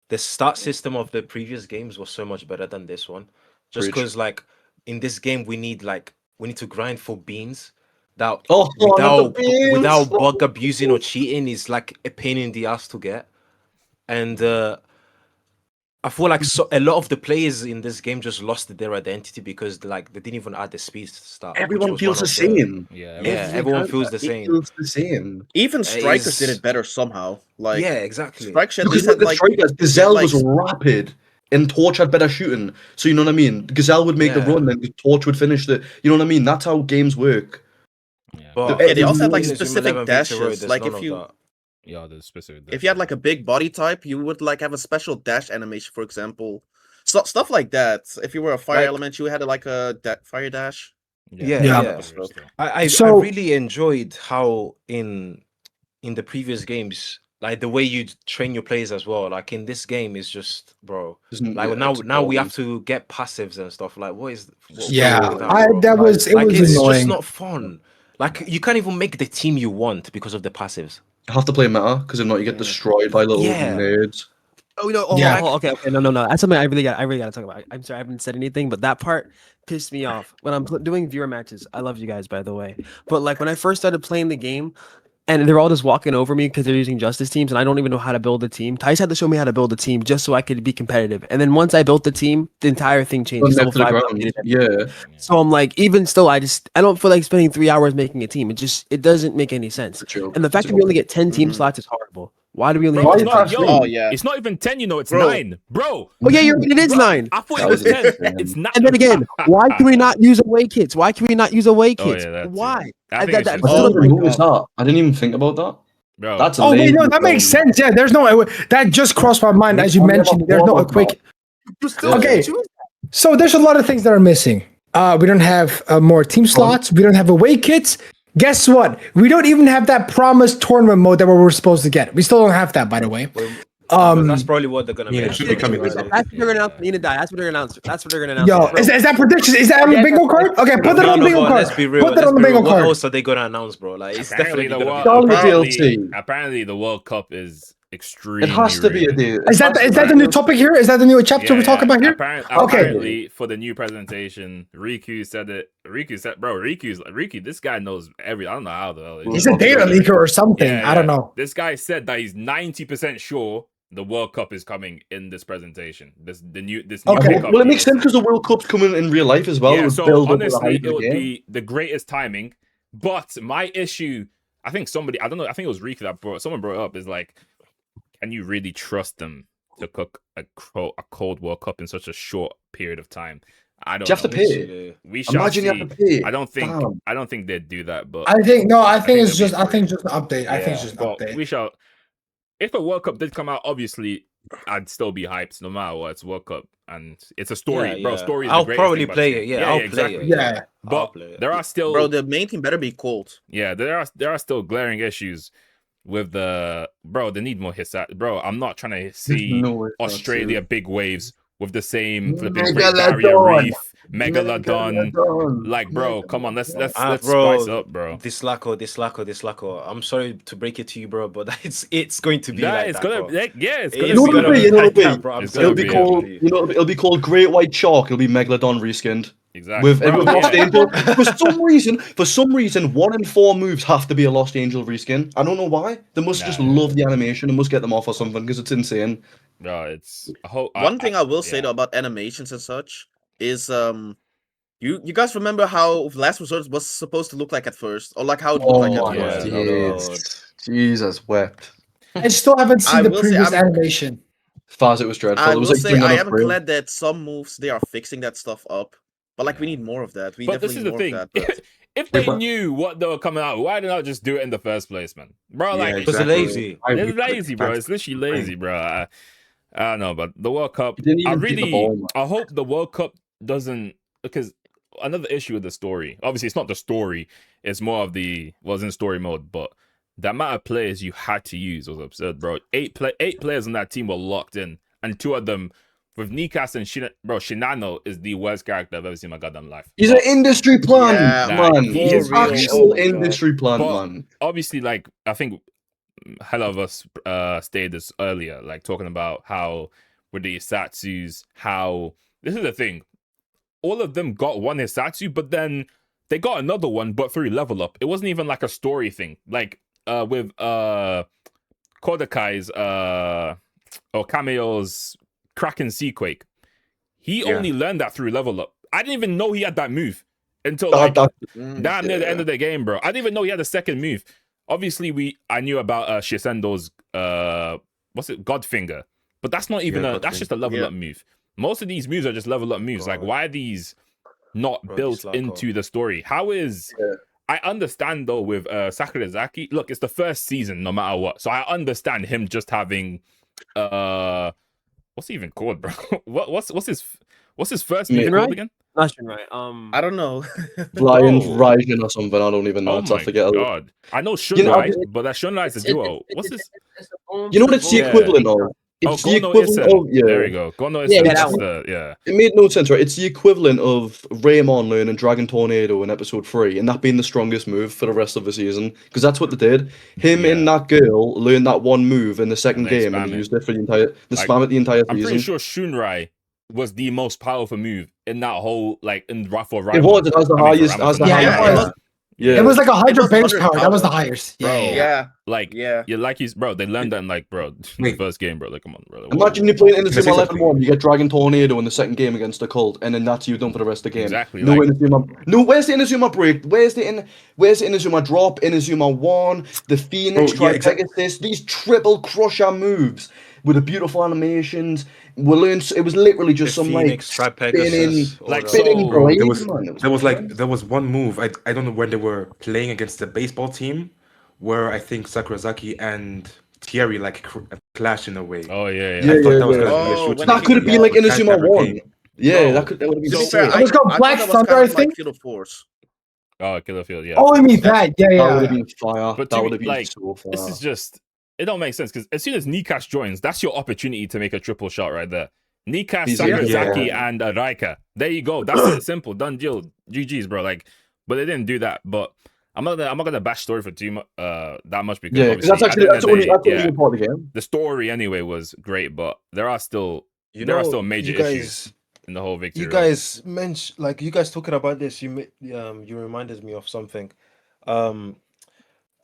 Speaker 3: the start system of the previous games was so much better than this one. Just
Speaker 2: Preach.
Speaker 3: because like in this game we need to grind for beans that
Speaker 2: Oh, not the beans!
Speaker 3: without bug abusing or cheating is like a pain in the ass to get. And I feel like a lot of the players in this game just lost their identity because like they didn't even add the speed start. which
Speaker 2: Everyone
Speaker 3: was
Speaker 2: feels
Speaker 3: one
Speaker 2: the
Speaker 3: of the-
Speaker 2: same.
Speaker 1: Yeah.
Speaker 3: Yeah,
Speaker 2: Every
Speaker 3: everyone
Speaker 2: character
Speaker 3: feels the same.
Speaker 2: feels the same.
Speaker 7: Even strikers did
Speaker 3: is-
Speaker 7: it better somehow. Like,
Speaker 3: yeah, exactly.
Speaker 7: strikers at
Speaker 2: Because
Speaker 7: least
Speaker 2: with
Speaker 7: had
Speaker 2: the
Speaker 7: like
Speaker 2: strikers, Gazelle
Speaker 7: like,
Speaker 2: was rapid, and Torch had better shooting. So you know what I mean. Gazelle would make the
Speaker 3: Yeah.
Speaker 2: run, and Torch would finish the. You know what I mean. That's how games work.
Speaker 1: Yeah.
Speaker 3: But
Speaker 7: yeah, they also had like
Speaker 3: in Zoom
Speaker 7: specific
Speaker 3: 11 Victory Road,
Speaker 7: dashes.
Speaker 3: there's
Speaker 7: Like
Speaker 3: none
Speaker 7: if
Speaker 3: of
Speaker 7: you
Speaker 3: that.
Speaker 1: Yeah, the specific.
Speaker 7: if you had like a big body type, you would like have a special dash animation, for example. So, stuff like that. If you were a fire
Speaker 3: Like-
Speaker 7: element, you had like a fire dash.
Speaker 3: Yeah,
Speaker 4: Yeah.
Speaker 3: yeah.
Speaker 1: Still.
Speaker 3: I
Speaker 4: So-
Speaker 3: really enjoyed how in the previous games, like the way you train your players as well. Like in this game is just, bro. Like now we have to get passives and stuff. Like what is
Speaker 4: Yeah,
Speaker 3: is that, bro?
Speaker 4: that was it
Speaker 3: Like
Speaker 4: was
Speaker 3: it's just
Speaker 4: annoying.
Speaker 3: not fun. Like you can't even make the team you want because of the passives.
Speaker 2: You have to play meta because if not, you get destroyed by little
Speaker 3: Yeah.
Speaker 2: nerds.
Speaker 5: Oh no!
Speaker 4: Yeah.
Speaker 5: Okay. No. That's something I really got to talk about. I'm sorry, I haven't said anything, but that part pissed me off when I'm doing viewer matches. I love you guys, by the way, but like when I first started playing the game, and they're all just walking over me because they're using justice teams, and I don't even know how to build a team. Tice had to show me how to build a team just so I could be competitive. And then once I built the team, the entire thing changed.
Speaker 2: Run
Speaker 5: Level
Speaker 2: to the
Speaker 5: 5
Speaker 2: ground.
Speaker 5: updated everything.
Speaker 2: Yeah,
Speaker 5: So I'm like, even still, I don't feel like spending 3 hours making a team. It doesn't make any sense.
Speaker 2: true.
Speaker 5: And the fact that we only get 10 team
Speaker 7: Mhm.
Speaker 5: slots is horrible. Why do we only
Speaker 1: Bro,
Speaker 5: have
Speaker 1: it's
Speaker 5: 10
Speaker 1: not,
Speaker 5: team
Speaker 1: yo,
Speaker 5: slots?
Speaker 7: Oh, yeah.
Speaker 1: it's not even 10, it's
Speaker 7: Bro.
Speaker 1: 9. Bro.
Speaker 5: Oh yeah, you're right. It is
Speaker 1: Bro,
Speaker 5: 9.
Speaker 1: I thought
Speaker 2: That
Speaker 1: it was
Speaker 2: was
Speaker 1: 10.
Speaker 2: insane.
Speaker 1: It's not.
Speaker 5: And then again, why can we not use away kits? Why can we not use away
Speaker 1: Oh,
Speaker 5: kits?
Speaker 1: yeah, that too.
Speaker 5: Why?
Speaker 1: I think it's just-
Speaker 2: I
Speaker 7: Oh
Speaker 2: didn't
Speaker 7: my
Speaker 2: even notice
Speaker 7: God.
Speaker 2: that. I didn't even think about that.
Speaker 1: Bro.
Speaker 2: That's
Speaker 4: Oh wait,
Speaker 2: lazy,
Speaker 4: no, that makes
Speaker 2: bro.
Speaker 4: sense. Yeah, there's no that just crossed my mind as you
Speaker 2: I never
Speaker 4: mentioned. There's
Speaker 2: thought
Speaker 4: no
Speaker 2: about
Speaker 4: quick.
Speaker 2: that.
Speaker 5: You still
Speaker 4: Okay.
Speaker 5: choose
Speaker 4: So there's a lot of things that are missing. We don't have more team slots. We don't have away kits. Guess what? We don't even have that promised tournament mode that we were supposed to get. We still don't have that, by the way.
Speaker 3: That's probably what they're gonna
Speaker 5: Yeah,
Speaker 3: make.
Speaker 6: should be coming
Speaker 3: Right?
Speaker 6: this year.
Speaker 5: That's what they're gonna announce. Need to die. That's what they're gonna announce. That's what they're gonna announce.
Speaker 4: Yo,
Speaker 5: Bro,
Speaker 4: is that prediction? Is that on the bingo card? Okay, put that
Speaker 3: No,
Speaker 4: on the bingo
Speaker 3: but
Speaker 4: card.
Speaker 3: let's be real.
Speaker 4: Put that
Speaker 3: Let's
Speaker 4: on the
Speaker 3: be
Speaker 4: bingo
Speaker 3: real. What
Speaker 4: card.
Speaker 3: else are they gonna announce, bro? Like it's
Speaker 1: Apparently
Speaker 3: definitely
Speaker 1: the
Speaker 3: gonna
Speaker 1: World,
Speaker 3: be.
Speaker 2: All the
Speaker 1: apparently,
Speaker 2: DLC.
Speaker 1: apparently the World Cup is extremely.
Speaker 2: It has to be a
Speaker 1: rude.
Speaker 2: deal.
Speaker 4: Is that the new topic here? Is that the new chapter we're talking about here?
Speaker 1: Apparently, for the new presentation, Riku said it. Riku said, "Bro, Riku. This guy knows every. I don't know how the hell.
Speaker 4: He's a data leaker or something. I don't know.
Speaker 1: This guy said that he's 90% sure the World Cup is coming in this presentation. This new
Speaker 4: Okay.
Speaker 1: World Cup
Speaker 2: Well, it makes
Speaker 1: is-
Speaker 2: sense because the World Cup's coming in real life as well. It
Speaker 1: Yeah,
Speaker 2: would
Speaker 1: so
Speaker 2: build up the
Speaker 1: honestly,
Speaker 2: hype
Speaker 1: it
Speaker 2: of
Speaker 1: would
Speaker 2: the game.
Speaker 1: be the greatest timing. But my issue, I think somebody, I don't know, I think it was Riku that someone brought it up, is like, can you really trust them to cook a cold World Cup in such a short period of time? I don't
Speaker 2: Do you have to
Speaker 1: know.
Speaker 2: pay?
Speaker 3: Literally.
Speaker 1: We shall
Speaker 2: Imagine
Speaker 1: see.
Speaker 2: you have to pay.
Speaker 1: I don't think
Speaker 2: Damn.
Speaker 1: I don't think they'd do that, but
Speaker 4: I think it's
Speaker 1: it'll
Speaker 4: just
Speaker 1: be
Speaker 4: I think it's just an update. I think it's
Speaker 1: yeah,
Speaker 4: just an
Speaker 1: but
Speaker 4: update.
Speaker 1: we shall. If a World Cup did come out, obviously I'd still be hyped no matter what. It's World Cup and it's a story,
Speaker 3: Yeah,
Speaker 1: bro.
Speaker 3: yeah.
Speaker 1: Story is
Speaker 3: I'll
Speaker 1: the greatest
Speaker 3: probably
Speaker 1: thing about
Speaker 3: play
Speaker 1: this
Speaker 3: it.
Speaker 1: game.
Speaker 3: Yeah, I'll play
Speaker 1: exactly.
Speaker 3: it.
Speaker 4: Yeah.
Speaker 3: I'll
Speaker 1: But
Speaker 3: play it.
Speaker 1: there are still
Speaker 7: Bro, the main team better be cold.
Speaker 1: yeah, there are still glaring issues with the bro. They need more hits. Bro, I'm not trying to see
Speaker 2: No way,
Speaker 1: Australia big waves with the same flipping Great Barrier
Speaker 2: Megalodon.
Speaker 1: Reef, Megalodon.
Speaker 2: Megalodon.
Speaker 1: Like, bro, come on, let's
Speaker 3: Bro,
Speaker 1: spice up, bro.
Speaker 3: Dislacko. I'm sorry to break it to you, bro, but it's going to be like
Speaker 1: It's
Speaker 3: that,
Speaker 1: gonna,
Speaker 3: bro.
Speaker 1: like, yeah, it's
Speaker 3: It
Speaker 1: gonna
Speaker 3: is
Speaker 2: You know
Speaker 1: be.
Speaker 2: what it'll be? You know what it'll be?
Speaker 3: bro. I'm
Speaker 1: It's
Speaker 3: sorry
Speaker 2: It'll
Speaker 1: gonna
Speaker 2: be
Speaker 1: be,
Speaker 2: called, you know, it'll be called Great White Shark. It'll be Megalodon reskinned.
Speaker 1: Exactly.
Speaker 2: With
Speaker 1: Bro,
Speaker 2: Lost
Speaker 1: yeah.
Speaker 2: Angel. For some reason, 1 in 4 moves have to be a Lost Angel reskin. I don't know why. They must just
Speaker 1: Nah.
Speaker 2: love the animation and must get them off or something because it's insane.
Speaker 1: Bro, it's a whole.
Speaker 7: One thing I will say
Speaker 1: yeah.
Speaker 7: though about animations and such is you guys remember how Last Resort was supposed to look like at first, or like how it looked like at
Speaker 2: my
Speaker 1: yeah,
Speaker 7: first?
Speaker 2: days. Jesus wept.
Speaker 4: I still haven't
Speaker 7: I
Speaker 4: seen the
Speaker 7: will say
Speaker 4: previous
Speaker 7: I'm-
Speaker 4: animation.
Speaker 2: Faz, it was dreadful.
Speaker 7: I
Speaker 2: It was
Speaker 7: will
Speaker 2: like
Speaker 7: say
Speaker 2: bringing
Speaker 7: I
Speaker 2: on a
Speaker 7: am
Speaker 2: frame.
Speaker 7: glad that some moves they are fixing that stuff up, but like we need more of that. We
Speaker 1: But this
Speaker 7: definitely
Speaker 1: is
Speaker 7: need
Speaker 1: the
Speaker 7: more
Speaker 1: thing.
Speaker 7: of that. But
Speaker 1: If they knew what they were coming out, why did not just do it in the first place, man? Bro, like,
Speaker 6: Yeah,
Speaker 3: Because they're
Speaker 6: exactly.
Speaker 3: lazy.
Speaker 1: it's lazy, bro. It's literally lazy, bro. I don't know, but the World Cup,
Speaker 2: He didn't
Speaker 1: I
Speaker 2: even beat the
Speaker 1: really,
Speaker 2: ball, man.
Speaker 1: I hope the World Cup doesn't, because another issue with the story, obviously it's not the story, it's more of the, was in story mode, but the amount of players you had to use was absurd, bro. Eight players on that team were locked in, and 2 of them, with Nikas and Shinano is the worst character I've ever seen in my goddamn life.
Speaker 2: He's
Speaker 1: But-
Speaker 2: an industry plant,
Speaker 7: Yeah,
Speaker 2: man.
Speaker 1: he
Speaker 2: He's
Speaker 1: is
Speaker 2: an
Speaker 1: real.
Speaker 2: actual
Speaker 7: Oh my God.
Speaker 2: industry plant,
Speaker 1: But-
Speaker 2: man.
Speaker 1: obviously, like, I think hell of us stated this earlier, like talking about how with the Isatsus, how this is the thing, all of them got one Isatsu, but then they got another one, but through level up. It wasn't even like a story thing. Like with Kodakai's or Kameo's Kraken Seaquake, he
Speaker 6: Yeah.
Speaker 1: only learned that through level up. I didn't even know he had that move until
Speaker 2: That-
Speaker 1: like
Speaker 2: that-
Speaker 1: damn near the end of the game, bro. I didn't even know he had a second move. Obviously, I knew about Shisendo's what's it, Godfinger, but that's not even
Speaker 6: Yeah,
Speaker 1: that's just a level
Speaker 7: Yeah.
Speaker 1: up move. Most of these moves are just level up moves. Like,
Speaker 3: God.
Speaker 1: why are these not
Speaker 3: Bro,
Speaker 1: built
Speaker 3: Dislacko.
Speaker 1: into the story? How is I understand though with Sakurazaki. Look, it's the first season, no matter what. So I understand him just having what's he even called, bro? what's his first move
Speaker 5: Shinrai?
Speaker 1: called again?
Speaker 5: Not right.
Speaker 7: I don't know.
Speaker 2: Flying
Speaker 1: Bro.
Speaker 2: Raijin or something. I don't even know.
Speaker 1: Oh
Speaker 2: It's, I
Speaker 1: my
Speaker 2: forget.
Speaker 1: god! I know
Speaker 2: You know,
Speaker 1: Shunrai, but that Shunrai's a duo. What's his?
Speaker 2: You know what it's the
Speaker 1: Yeah.
Speaker 2: equivalent of? It's the
Speaker 1: Gono
Speaker 2: equivalent
Speaker 1: Isen.
Speaker 2: of, yeah.
Speaker 1: There we go. Gono
Speaker 5: Yeah,
Speaker 1: Isen.
Speaker 5: that
Speaker 1: That's
Speaker 5: one.
Speaker 1: the yeah.
Speaker 2: It made no sense, right? It's the equivalent of Raymond learning Dragon Tornado in episode 3, and that being the strongest move for the rest of the season, because that's what they did. Him and that girl learned that one move in the second
Speaker 1: And they
Speaker 2: game, and
Speaker 1: spam
Speaker 2: they
Speaker 1: it.
Speaker 2: used it for the entire,
Speaker 1: Like,
Speaker 2: spam it the entire
Speaker 1: I'm
Speaker 2: season.
Speaker 1: pretty sure Shunrai was the most powerful move in that whole like in for
Speaker 2: It was. It has the highest. Has the
Speaker 4: Yeah,
Speaker 2: highest.
Speaker 4: it was.
Speaker 2: power. Yeah.
Speaker 4: It was like 100
Speaker 7: was
Speaker 4: base
Speaker 7: 100
Speaker 4: power. That was the
Speaker 7: power.
Speaker 4: highest.
Speaker 1: Bro.
Speaker 4: Yeah.
Speaker 7: Yeah,
Speaker 1: like
Speaker 7: yeah.
Speaker 1: like he's bro. They learned that in like bro the
Speaker 6: Wait.
Speaker 1: first game, bro. Like come on, bro.
Speaker 2: Imagine you playing in the
Speaker 6: Can I say
Speaker 2: Sim 11
Speaker 6: something?
Speaker 2: 1, you get Dragon Tornado in the second game against the Cult, and then that's you done for the rest of the game.
Speaker 1: Exactly,
Speaker 2: No
Speaker 1: like-
Speaker 2: Inazuma. No, where's the Inazuma break? Where's the Inazuma drop? Inazuma 1, the Phoenix,
Speaker 6: Oh, yeah,
Speaker 2: Tripegasus, these triple crusher moves with the beautiful animations. We learned it was literally just
Speaker 3: The
Speaker 2: some
Speaker 3: Phoenix,
Speaker 2: like
Speaker 3: Tripegasus, all
Speaker 1: like,
Speaker 3: that.
Speaker 2: spinning
Speaker 1: so-
Speaker 2: blade,
Speaker 6: There was
Speaker 2: man. It
Speaker 6: there was
Speaker 2: crazy.
Speaker 6: like there was one move. I don't know when they were playing against the baseball team, where I think Sakurazaki and Thierry like clash in a way.
Speaker 1: Oh yeah,
Speaker 2: Yeah,
Speaker 6: I thought that was
Speaker 2: yeah.
Speaker 6: gonna be a
Speaker 7: Oh,
Speaker 6: shoot.
Speaker 7: when
Speaker 2: That could have been like Inazuma 1. Yeah,
Speaker 1: Bro,
Speaker 2: that would have been
Speaker 7: To be
Speaker 1: So-
Speaker 7: fair,
Speaker 2: sick.
Speaker 7: I,
Speaker 4: Let's go
Speaker 7: I
Speaker 4: Black
Speaker 7: thought that was
Speaker 4: Thunder,
Speaker 7: kind
Speaker 4: I
Speaker 7: of like
Speaker 4: think.
Speaker 7: Field of Force.
Speaker 1: Oh, Killerfield, yeah.
Speaker 4: Oh, I mean that. Yeah,
Speaker 2: That would
Speaker 4: yeah.
Speaker 2: have been fire.
Speaker 1: But
Speaker 2: That
Speaker 1: to
Speaker 2: would
Speaker 1: me,
Speaker 2: have been
Speaker 1: like,
Speaker 2: so fire.
Speaker 1: This is just it don't make sense because as soon as Nikas joins, that's your opportunity to make a triple shot right there. Nikas,
Speaker 2: He's-
Speaker 1: Sakurazaki,
Speaker 6: yeah.
Speaker 1: and Raika. There you go. That's it. Simple. Done deal. GG's, bro. Like, but they didn't do that. But I'm not gonna bash story for too much that much because
Speaker 2: Yeah, because
Speaker 1: obviously
Speaker 2: that's
Speaker 1: at the end
Speaker 2: actually
Speaker 1: of the day,
Speaker 2: that's only part of the game.
Speaker 1: the story anyway was great, but there are still major
Speaker 3: you guys,
Speaker 1: issues in the whole victory.
Speaker 3: You
Speaker 1: road.
Speaker 3: guys mentioned, like, you guys talking about this. You reminded me of something.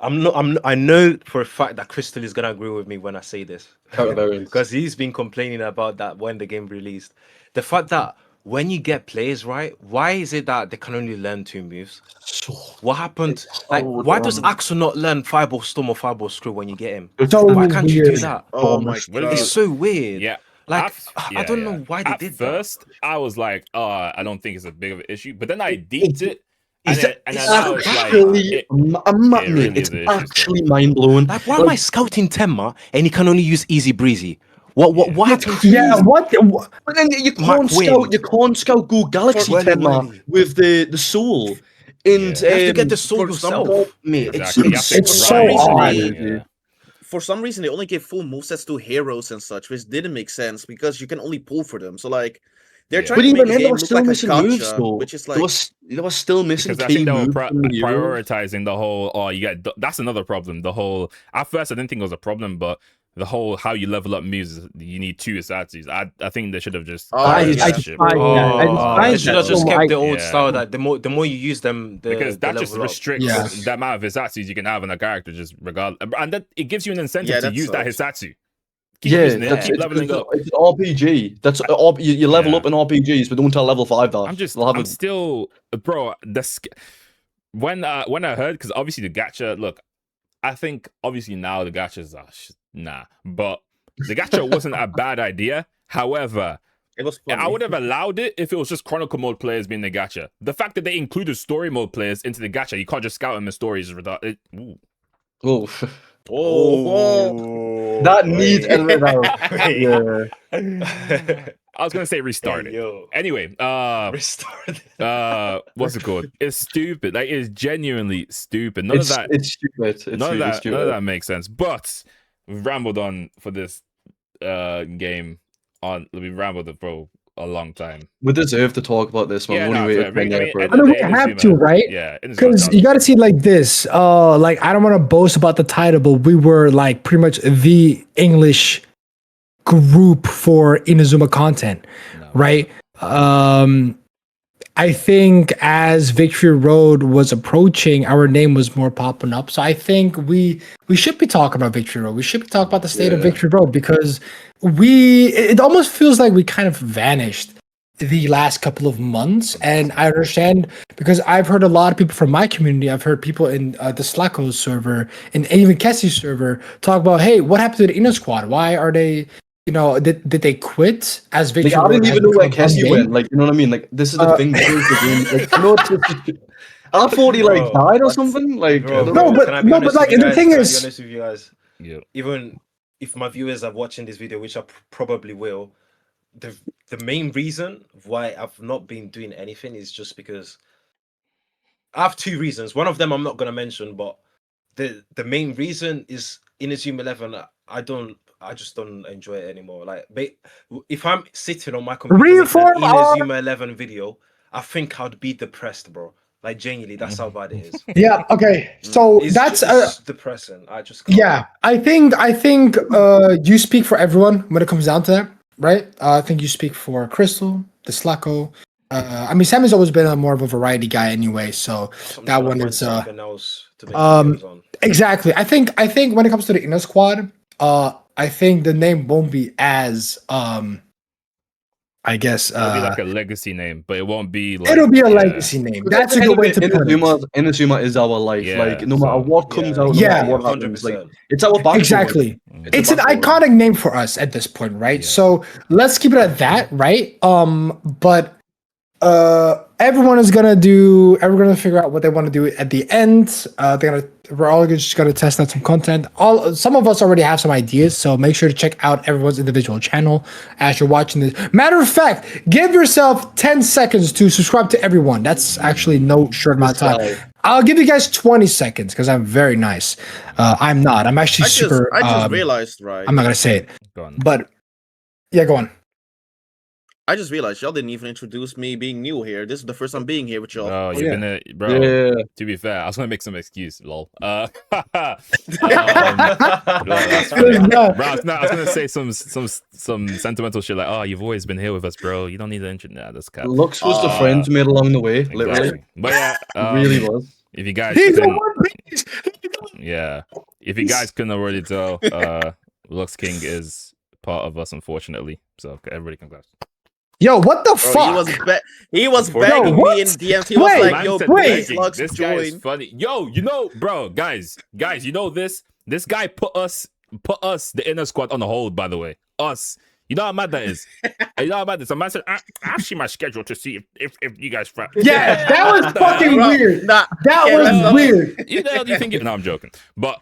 Speaker 3: I know for a fact that Crystal is gonna agree with me when I say this,
Speaker 2: Counter-variants.
Speaker 3: because he's been complaining about that when the game released. The fact that when you get players right, why is it that they can only learn 2 moves?
Speaker 2: So
Speaker 3: What happened?
Speaker 2: It's
Speaker 3: Like,
Speaker 2: so
Speaker 3: why does
Speaker 2: dumb.
Speaker 3: Axel not learn Fireball Storm or Fireball Screw when you get him?
Speaker 4: So
Speaker 3: Why can't you do
Speaker 4: weird.
Speaker 3: that?
Speaker 7: Oh my
Speaker 1: What
Speaker 7: god.
Speaker 1: is
Speaker 3: It's so weird.
Speaker 1: Yeah.
Speaker 3: Like,
Speaker 1: At-
Speaker 3: I don't
Speaker 1: yeah.
Speaker 3: know why they
Speaker 1: At
Speaker 3: did
Speaker 1: first, I was like, I don't think it's a big of an issue. But then I deeped it.
Speaker 2: Is
Speaker 1: And then,
Speaker 2: it-
Speaker 1: and
Speaker 2: it's
Speaker 1: then now it's like,
Speaker 2: actually,
Speaker 1: it-
Speaker 2: mate,
Speaker 1: really
Speaker 2: it's
Speaker 1: is an issue,
Speaker 2: actually mind blowing.
Speaker 3: Like, why am I scouting Tenma and he can only use Easy Breezy? What happened to
Speaker 4: Yeah,
Speaker 3: you?
Speaker 4: what?
Speaker 2: But then you
Speaker 3: Mac
Speaker 2: can't
Speaker 3: Win.
Speaker 2: scout. You can't scout Go Galaxy
Speaker 3: Welly,
Speaker 2: Tenma
Speaker 3: Welly.
Speaker 2: with the soul. And
Speaker 1: Yeah.
Speaker 3: You have to get the soul
Speaker 7: for some
Speaker 3: yourself.
Speaker 2: mate,
Speaker 1: Exactly. You have to
Speaker 4: it's so
Speaker 1: grind
Speaker 4: odd.
Speaker 1: everything, yeah.
Speaker 7: for some reason they only gave full movesets to heroes and such, which didn't make sense because you can only pull for them. So like they're
Speaker 1: Yeah.
Speaker 7: trying
Speaker 2: But
Speaker 7: to make
Speaker 2: even
Speaker 7: the
Speaker 2: then, they
Speaker 7: game
Speaker 2: were
Speaker 7: look
Speaker 2: still
Speaker 7: like a
Speaker 2: missing moves,
Speaker 7: gacha,
Speaker 2: though.
Speaker 7: which is
Speaker 2: They
Speaker 7: like
Speaker 2: were still missing
Speaker 1: Because I
Speaker 2: key
Speaker 1: think they were
Speaker 2: moves from the heroes.
Speaker 1: prioritizing the whole. You get that's another problem. The whole at first I didn't think it was a problem, but the whole how you level up moves, you need 2 Asatsus. I think they should have just.
Speaker 7: Oh,
Speaker 5: I
Speaker 7: yeah.
Speaker 1: that
Speaker 5: despise
Speaker 1: shit,
Speaker 5: that. I
Speaker 3: They
Speaker 5: despise
Speaker 3: should
Speaker 5: that
Speaker 3: have just
Speaker 5: so
Speaker 3: kept
Speaker 5: much.
Speaker 3: the old
Speaker 1: Yeah.
Speaker 3: style. That the more you use them,
Speaker 1: because that
Speaker 3: the
Speaker 1: just
Speaker 3: level up.
Speaker 1: restricts
Speaker 4: Yeah.
Speaker 1: the amount of Hisatsus you can have on a character, just regardless, and that it gives you an incentive
Speaker 7: Yeah,
Speaker 1: to
Speaker 7: that
Speaker 1: use that
Speaker 7: sucks.
Speaker 1: Hisatsu. Keep
Speaker 2: Yeah,
Speaker 1: using it,
Speaker 2: that's
Speaker 1: keep leveling up.
Speaker 2: it's an RPG. That's you level
Speaker 1: Yeah.
Speaker 2: up in RPGs, but don't tell level 5 that.
Speaker 1: I'm still, bro. When I heard, because obviously the gacha. Look, I think obviously now the gachas are nah, but the gacha wasn't a bad idea. However,
Speaker 7: it was funny.
Speaker 1: I would have allowed it if it was just Chronicle mode players being the gacha. The fact that they included story mode players into the gacha, you can't just scout them as stories.
Speaker 2: Oh,
Speaker 7: Oh,
Speaker 2: that needs edited out.
Speaker 3: Wait.
Speaker 2: Yeah.
Speaker 1: I was gonna say restart it.
Speaker 3: Yo.
Speaker 1: Anyway,
Speaker 3: Restart.
Speaker 1: what's it called? It's stupid. Like it's genuinely stupid.
Speaker 2: It's stupid. It's
Speaker 1: None
Speaker 2: really
Speaker 1: of
Speaker 2: stupid.
Speaker 1: that makes sense. But we've rambled on for this game. We've rambled for a long time.
Speaker 2: We deserve to talk about this, man.
Speaker 1: Yeah,
Speaker 2: We've only
Speaker 1: no,
Speaker 2: waited
Speaker 1: fair.
Speaker 2: 10 years for it.
Speaker 4: I mean, we have to, right?
Speaker 1: Yeah,
Speaker 4: Because you got to see it like this. Like I don't want to boast about the title, but we were like pretty much the English group for Inazuma content, right? I think as Victory Road was approaching, our name was more popping up. So I think we should be talking about Victory Road. We should be talking about the state of Victory Road because it almost feels like we kind of vanished the last couple of months. And I understand because I've heard a lot of people from my community. I've heard people in the Slacko server and even Kessie's server talk about, hey, what happened to the Inner Squad? Why are they? You know, did they quit as Victory
Speaker 2: Like, I
Speaker 4: Road
Speaker 2: didn't
Speaker 4: has
Speaker 2: even know where
Speaker 4: become
Speaker 2: Kessie
Speaker 4: game?
Speaker 2: went. Like, you know what I mean? Like, this is the thing. Like, I know I thought he like
Speaker 3: Bro,
Speaker 2: died or
Speaker 3: what?
Speaker 2: something. Like,
Speaker 3: Bro,
Speaker 2: I don't
Speaker 4: No,
Speaker 2: know.
Speaker 4: but-
Speaker 3: can I be
Speaker 4: no,
Speaker 3: honest
Speaker 4: but, like,
Speaker 3: with you
Speaker 4: the
Speaker 3: guys?
Speaker 4: thing
Speaker 3: Can I
Speaker 4: is-
Speaker 3: be honest with you guys?
Speaker 1: Yeah.
Speaker 3: Even if my viewers are watching this video, which I probably will, the main reason why I've not been doing anything is just because I have 2 reasons. One of them I'm not gonna mention, but the main reason is Inazuma 11. I just don't enjoy it anymore. Like, if I'm sitting on my computer making
Speaker 4: Reform
Speaker 3: an Inazuma 11 video, I think I'd be depressed, bro. Like, genuinely, that's how bad it is.
Speaker 4: Yeah. Okay. So that's
Speaker 3: it's depressing. I just can't.
Speaker 4: yeah. I think you speak for everyone when it comes down to that, right? I think you speak for Crystal, the Slacko. I mean, Sam has always been more of a variety guy anyway, so
Speaker 3: I'm
Speaker 4: that
Speaker 3: trying to
Speaker 4: one
Speaker 3: find
Speaker 4: is
Speaker 3: something else to make
Speaker 4: um,
Speaker 3: videos on.
Speaker 4: exactly. I think when it comes to the Inner Squad, I think the name won't be as I guess
Speaker 1: It'll be like a legacy name, but it won't be like
Speaker 4: it'll be a legacy name. That's a good way to put it.
Speaker 2: Inazuma is our life.
Speaker 1: Yeah,
Speaker 2: like, no matter
Speaker 1: so-
Speaker 2: what comes out, no
Speaker 4: Yeah.
Speaker 2: matter what happens, like,
Speaker 3: 100%.
Speaker 2: it's our backstory.
Speaker 4: Exactly. It's an
Speaker 2: backstory.
Speaker 4: iconic name for us at this point, right?
Speaker 1: Yeah.
Speaker 4: So let's keep it at that, right? But everyone's gonna figure out what they want to do at the end. We're all just gonna test out some content. Some of us already have some ideas, so make sure to check out everyone's individual channel as you're watching this. Matter of fact, give yourself 10 seconds to subscribe to everyone. That's actually no short amount of time. I'll give you guys 20 seconds because I'm very nice. I'm not. I'm actually super.
Speaker 7: I just realized, right?
Speaker 4: I'm not gonna say it,
Speaker 1: Go on.
Speaker 4: but yeah, go on.
Speaker 7: I just realized y'all didn't even introduce me being new here. This is the first time being here with y'all.
Speaker 1: Oh, you've
Speaker 4: yeah.
Speaker 1: been a bro.
Speaker 2: Yeah.
Speaker 1: To be fair, I was gonna make some excuse, lol. That's
Speaker 4: There's
Speaker 1: funny.
Speaker 4: no-
Speaker 1: Bro, I was gonna say some sentimental shit like, "Oh, you've always been here with us, bro. You don't need the intro." Nah, that's cap.
Speaker 2: Lux was the friend we made along the way, literally.
Speaker 1: Exactly. But yeah,
Speaker 2: Really was.
Speaker 1: if you guys
Speaker 4: He's a
Speaker 1: couldn't,
Speaker 4: One Piece.
Speaker 1: yeah, if you guys couldn't already tell, Lux King is part of us, unfortunately. So everybody can clap.
Speaker 4: Yo, what the
Speaker 7: Bro,
Speaker 4: fuck?
Speaker 7: he was
Speaker 1: Yo,
Speaker 7: begging
Speaker 4: what?
Speaker 7: me in DMs. He
Speaker 4: Wait,
Speaker 7: was like,
Speaker 1: Man
Speaker 7: "Yo,
Speaker 1: said
Speaker 7: please,
Speaker 1: begging.
Speaker 7: Lux,
Speaker 1: This guy is
Speaker 7: join."
Speaker 1: funny. Yo, bro, guys, you know this? This guy put us, the Inner Squad, on hold. By the way, us. You know how mad that is. You know how mad this. A man said, "I'll see my schedule to see if you guys."
Speaker 4: Yeah, that was fucking
Speaker 7: Bro,
Speaker 4: weird.
Speaker 7: nah,
Speaker 4: That
Speaker 7: yeah,
Speaker 4: was
Speaker 7: that's-
Speaker 4: weird.
Speaker 1: You know, you think? No, I'm joking. But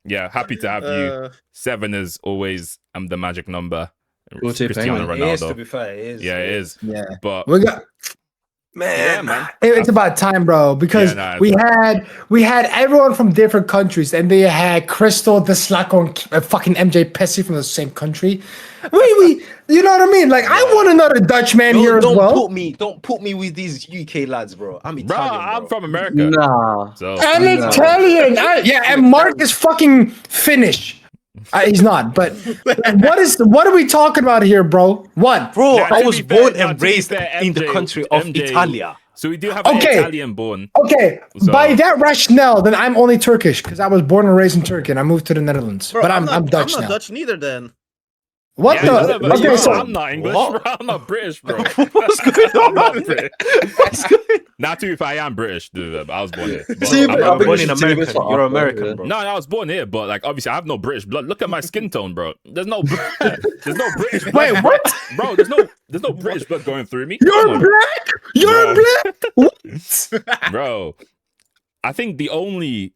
Speaker 1: yeah, happy to have you. 7 is always the magic number.
Speaker 2: Go to
Speaker 1: Cristiano
Speaker 2: Penguin.
Speaker 3: It is, to
Speaker 1: Ronaldo.
Speaker 3: be fair. It is.
Speaker 1: Yeah, it is.
Speaker 4: Yeah.
Speaker 1: But
Speaker 4: We got
Speaker 1: Yeah, man.
Speaker 4: It's about time, bro, because
Speaker 1: Yeah, nah,
Speaker 4: we had everyone from different countries, and they had Crystal, the Slack fucking MJ Pessy from the same country. We you know what I mean? Like, I want another Dutch man here as well.
Speaker 3: Don't put me with these UK lads, bro. I'm
Speaker 1: Bro,
Speaker 3: Italian, bro.
Speaker 1: I'm from America.
Speaker 2: Nah.
Speaker 1: So
Speaker 4: I'm
Speaker 2: No.
Speaker 4: Italian. Yeah, and Mark is fucking Finnish. He's not, but what are we talking about here, bro? What?
Speaker 3: Bro,
Speaker 1: Yeah,
Speaker 3: I
Speaker 1: to
Speaker 3: was
Speaker 1: be fair-
Speaker 3: born
Speaker 1: no,
Speaker 3: and
Speaker 1: to be
Speaker 3: raised
Speaker 1: fair,
Speaker 3: in the
Speaker 1: MJ
Speaker 3: country of Italia.
Speaker 1: So we do have an
Speaker 4: Okay.
Speaker 1: Italian born.
Speaker 4: Okay,
Speaker 1: So-
Speaker 4: by that rationale, then I'm only Turkish because I was born and raised in Turkey and I moved to the Netherlands.
Speaker 7: Bro,
Speaker 4: but I'm Dutch
Speaker 7: I'm not
Speaker 4: now.
Speaker 7: Dutch neither then.
Speaker 4: What
Speaker 1: Yeah, none
Speaker 4: the?
Speaker 1: of us,
Speaker 4: Okay,
Speaker 1: bro.
Speaker 4: so
Speaker 1: I'm not English,
Speaker 3: What?
Speaker 1: bro. I'm not British, bro.
Speaker 3: What's going
Speaker 1: I'm not
Speaker 3: on?
Speaker 1: British.
Speaker 3: What's going
Speaker 1: Not too if I am British, dude. I was born here. But
Speaker 2: See,
Speaker 1: I'm
Speaker 2: but
Speaker 1: not
Speaker 2: I think
Speaker 3: born
Speaker 2: we
Speaker 3: in
Speaker 2: should see
Speaker 3: American.
Speaker 2: this for
Speaker 3: You're
Speaker 2: after,
Speaker 3: American,
Speaker 2: yeah.
Speaker 3: bro.
Speaker 1: No, I was born here, but like obviously I have no British blood. Look at my skin tone, bro. There's no British blood.
Speaker 4: Wait, what?
Speaker 1: Bro, there's no British blood going through me.
Speaker 4: You're
Speaker 1: Come on,
Speaker 4: black. You're
Speaker 1: Bro.
Speaker 4: black.
Speaker 1: bro. I think the only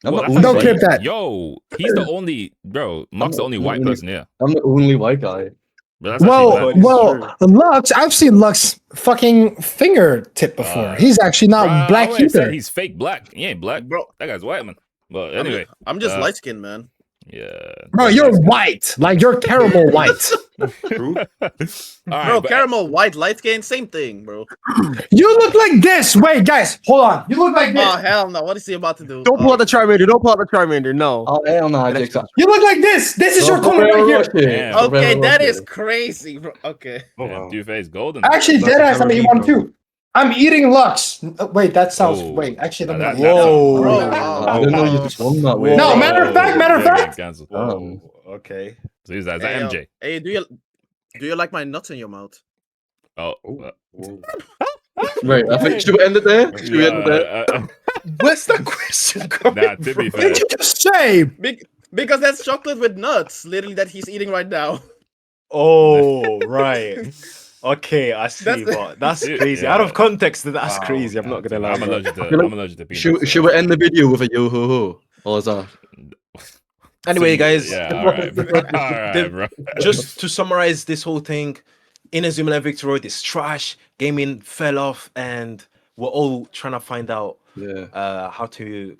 Speaker 2: I'm
Speaker 1: well,
Speaker 2: not
Speaker 1: that's
Speaker 4: Don't
Speaker 1: actually-
Speaker 4: clip that.
Speaker 1: Yo, he's the only bro. Mark's the only white person here.
Speaker 2: I'm the only white guy.
Speaker 1: But that's actually
Speaker 4: Well,
Speaker 1: mad.
Speaker 3: But it's
Speaker 4: Lux. I've seen Lux fucking fingertip before. He's actually not
Speaker 1: Bruh,
Speaker 4: black
Speaker 1: I always said
Speaker 4: either.
Speaker 1: he's fake black. He ain't black.
Speaker 7: Bro,
Speaker 1: That guy's white, man. But anyway,
Speaker 7: I'm just
Speaker 1: uh,
Speaker 7: light skinned, man.
Speaker 1: yeah.
Speaker 4: Bro, you're white. Like, you're caramel white.
Speaker 6: True.
Speaker 1: All right,
Speaker 7: Bro,
Speaker 1: but-
Speaker 7: caramel, white, light skin, same thing, bro.
Speaker 4: You look like this. Wait, guys, hold on. You look like this.
Speaker 7: Oh hell no! What is he about to do?
Speaker 5: Don't pull out the Charmander. Don't pull out the Charmander. No.
Speaker 2: Oh, hell no, Jake.
Speaker 4: You look like this. This is your color right here.
Speaker 1: Damn.
Speaker 7: Okay, that is crazy, bro. Okay.
Speaker 6: Oh,
Speaker 1: Yeah,
Speaker 6: wow.
Speaker 1: Two-Face golden.
Speaker 4: Actually,
Speaker 6: That's
Speaker 4: deadass, I'm
Speaker 6: never
Speaker 4: eating
Speaker 6: me,
Speaker 4: one
Speaker 6: bro.
Speaker 4: too. I'm eating Lux. Wait, that sounds.
Speaker 1: Oh.
Speaker 4: Wait, actually, let me
Speaker 1: That-
Speaker 4: not.
Speaker 1: that-
Speaker 3: Whoa.
Speaker 7: Bro,
Speaker 2: I didn't know you just won that way.
Speaker 4: No, matter of fact-
Speaker 1: You're getting cancelled.
Speaker 3: Whoa. Okay.
Speaker 1: So who's that? Is
Speaker 7: Hey,
Speaker 1: that MJ?
Speaker 7: Hey, do you like my nuts in your mouth?
Speaker 1: Oh,
Speaker 6: Oh, whoa.
Speaker 2: Right, I think should we end it there? Should we end it there?
Speaker 3: Where's the question coming
Speaker 1: Nah, to be
Speaker 3: from?
Speaker 1: fair,
Speaker 4: Did you just say?
Speaker 7: Because that's chocolate with nuts, literally that he's eating right now.
Speaker 3: Oh, right. Okay, I see,
Speaker 7: That's-
Speaker 3: but that's
Speaker 1: Yeah.
Speaker 3: crazy. Out of context, that's
Speaker 6: Wow.
Speaker 3: crazy. I'm not gonna lie.
Speaker 1: I'm
Speaker 3: bro.
Speaker 1: allergic to
Speaker 2: feel like-
Speaker 1: I'm allergic to peanuts.
Speaker 2: Should we end the video with a yo ho ho? Or is that?
Speaker 3: Anyway, guys,
Speaker 1: Yeah, all right, bro. All right, bro.
Speaker 3: just to summarize this whole thing, Inazuma 11 Victory Road is trash. Gaming fell off, and we're all trying to find out
Speaker 2: Yeah.
Speaker 3: how to,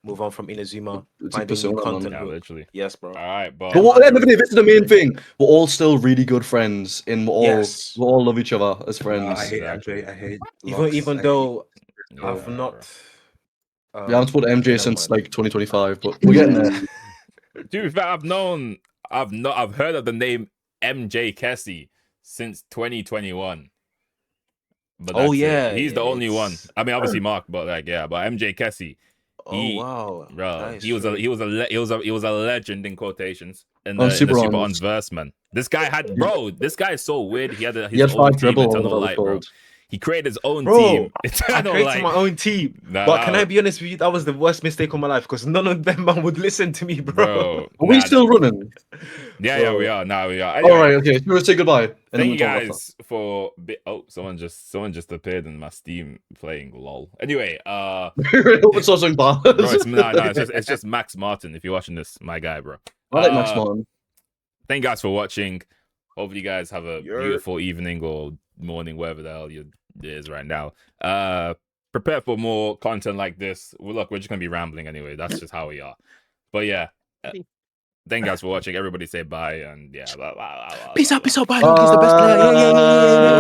Speaker 3: move on from Inazuma,
Speaker 2: It's a
Speaker 3: finding new
Speaker 2: persona, man.
Speaker 3: content.
Speaker 1: Yeah, literally.
Speaker 3: Yes, bro.
Speaker 1: All right, but
Speaker 2: But what, at the end of the day, this is the main thing. We're all still really good friends, and
Speaker 3: Yes.
Speaker 2: we all love each other as
Speaker 6: I
Speaker 2: friends.
Speaker 6: hate MJ. I hate.
Speaker 3: Even
Speaker 6: Lux,
Speaker 3: even
Speaker 6: I
Speaker 3: though
Speaker 1: yeah,
Speaker 3: I've not.
Speaker 2: We haven't put MJ
Speaker 3: never
Speaker 2: since
Speaker 3: mind.
Speaker 2: like 2025, but we're getting there.
Speaker 1: to be fair, I've heard of the name MJ Kessie since 2021. But
Speaker 3: Oh,
Speaker 1: that's it.
Speaker 3: yeah,
Speaker 1: he's the only one.
Speaker 3: it's-
Speaker 1: I mean, obviously Mark, but like yeah, but MJ Kessie,
Speaker 3: Oh
Speaker 1: he-
Speaker 3: wow,
Speaker 1: bro,
Speaker 3: that is
Speaker 1: he was
Speaker 3: true.
Speaker 1: he was a legend in quotations in
Speaker 2: On
Speaker 1: the Super
Speaker 2: Super
Speaker 1: On's
Speaker 2: Ons.
Speaker 1: verse, man. This guy had this guy is so weird. He had his
Speaker 2: He had
Speaker 1: own
Speaker 2: 5
Speaker 1: team,
Speaker 2: dribble.
Speaker 1: Eternal
Speaker 2: what
Speaker 1: Light,
Speaker 2: it was
Speaker 1: bro.
Speaker 2: called.
Speaker 1: He created his own
Speaker 3: Bro,
Speaker 1: team,
Speaker 3: I
Speaker 1: Eternal
Speaker 3: created
Speaker 1: Light.
Speaker 3: my own team.
Speaker 1: Nah,
Speaker 3: But can I be honest with you? That was the worst mistake of my life because none of them man would listen to me, bro.
Speaker 1: bro?
Speaker 2: Are we
Speaker 1: nah,
Speaker 2: still running?
Speaker 1: Yeah, we are. Now we are.
Speaker 2: All
Speaker 1: Anyway,
Speaker 2: right, okay. So we'll say goodbye. And then
Speaker 1: thank you
Speaker 2: we'll talk
Speaker 1: guys for. Oh, someone just appeared in my Steam playing LOL. Anyway,
Speaker 2: after. It's so bad.
Speaker 1: bro, it's just Max Martin. If you're watching this, my guy, bro.
Speaker 2: I like Max Martin.
Speaker 1: Thank you guys for watching. Hopefully, you guys have a
Speaker 7: Yer.
Speaker 1: beautiful evening or morning, wherever the hell it is right now. Prepare for more content like this. Well, look, we're just gonna be rambling anyway. That's just how we are. But yeah, thank you guys for watching. Everybody say bye and yeah. Blah, blah, blah, blah,
Speaker 3: Peace
Speaker 1: blah,
Speaker 3: out,
Speaker 1: blah.
Speaker 3: peace out. Bye, Luke is the best player. Yeah, yeah, yeah, yeah, yeah.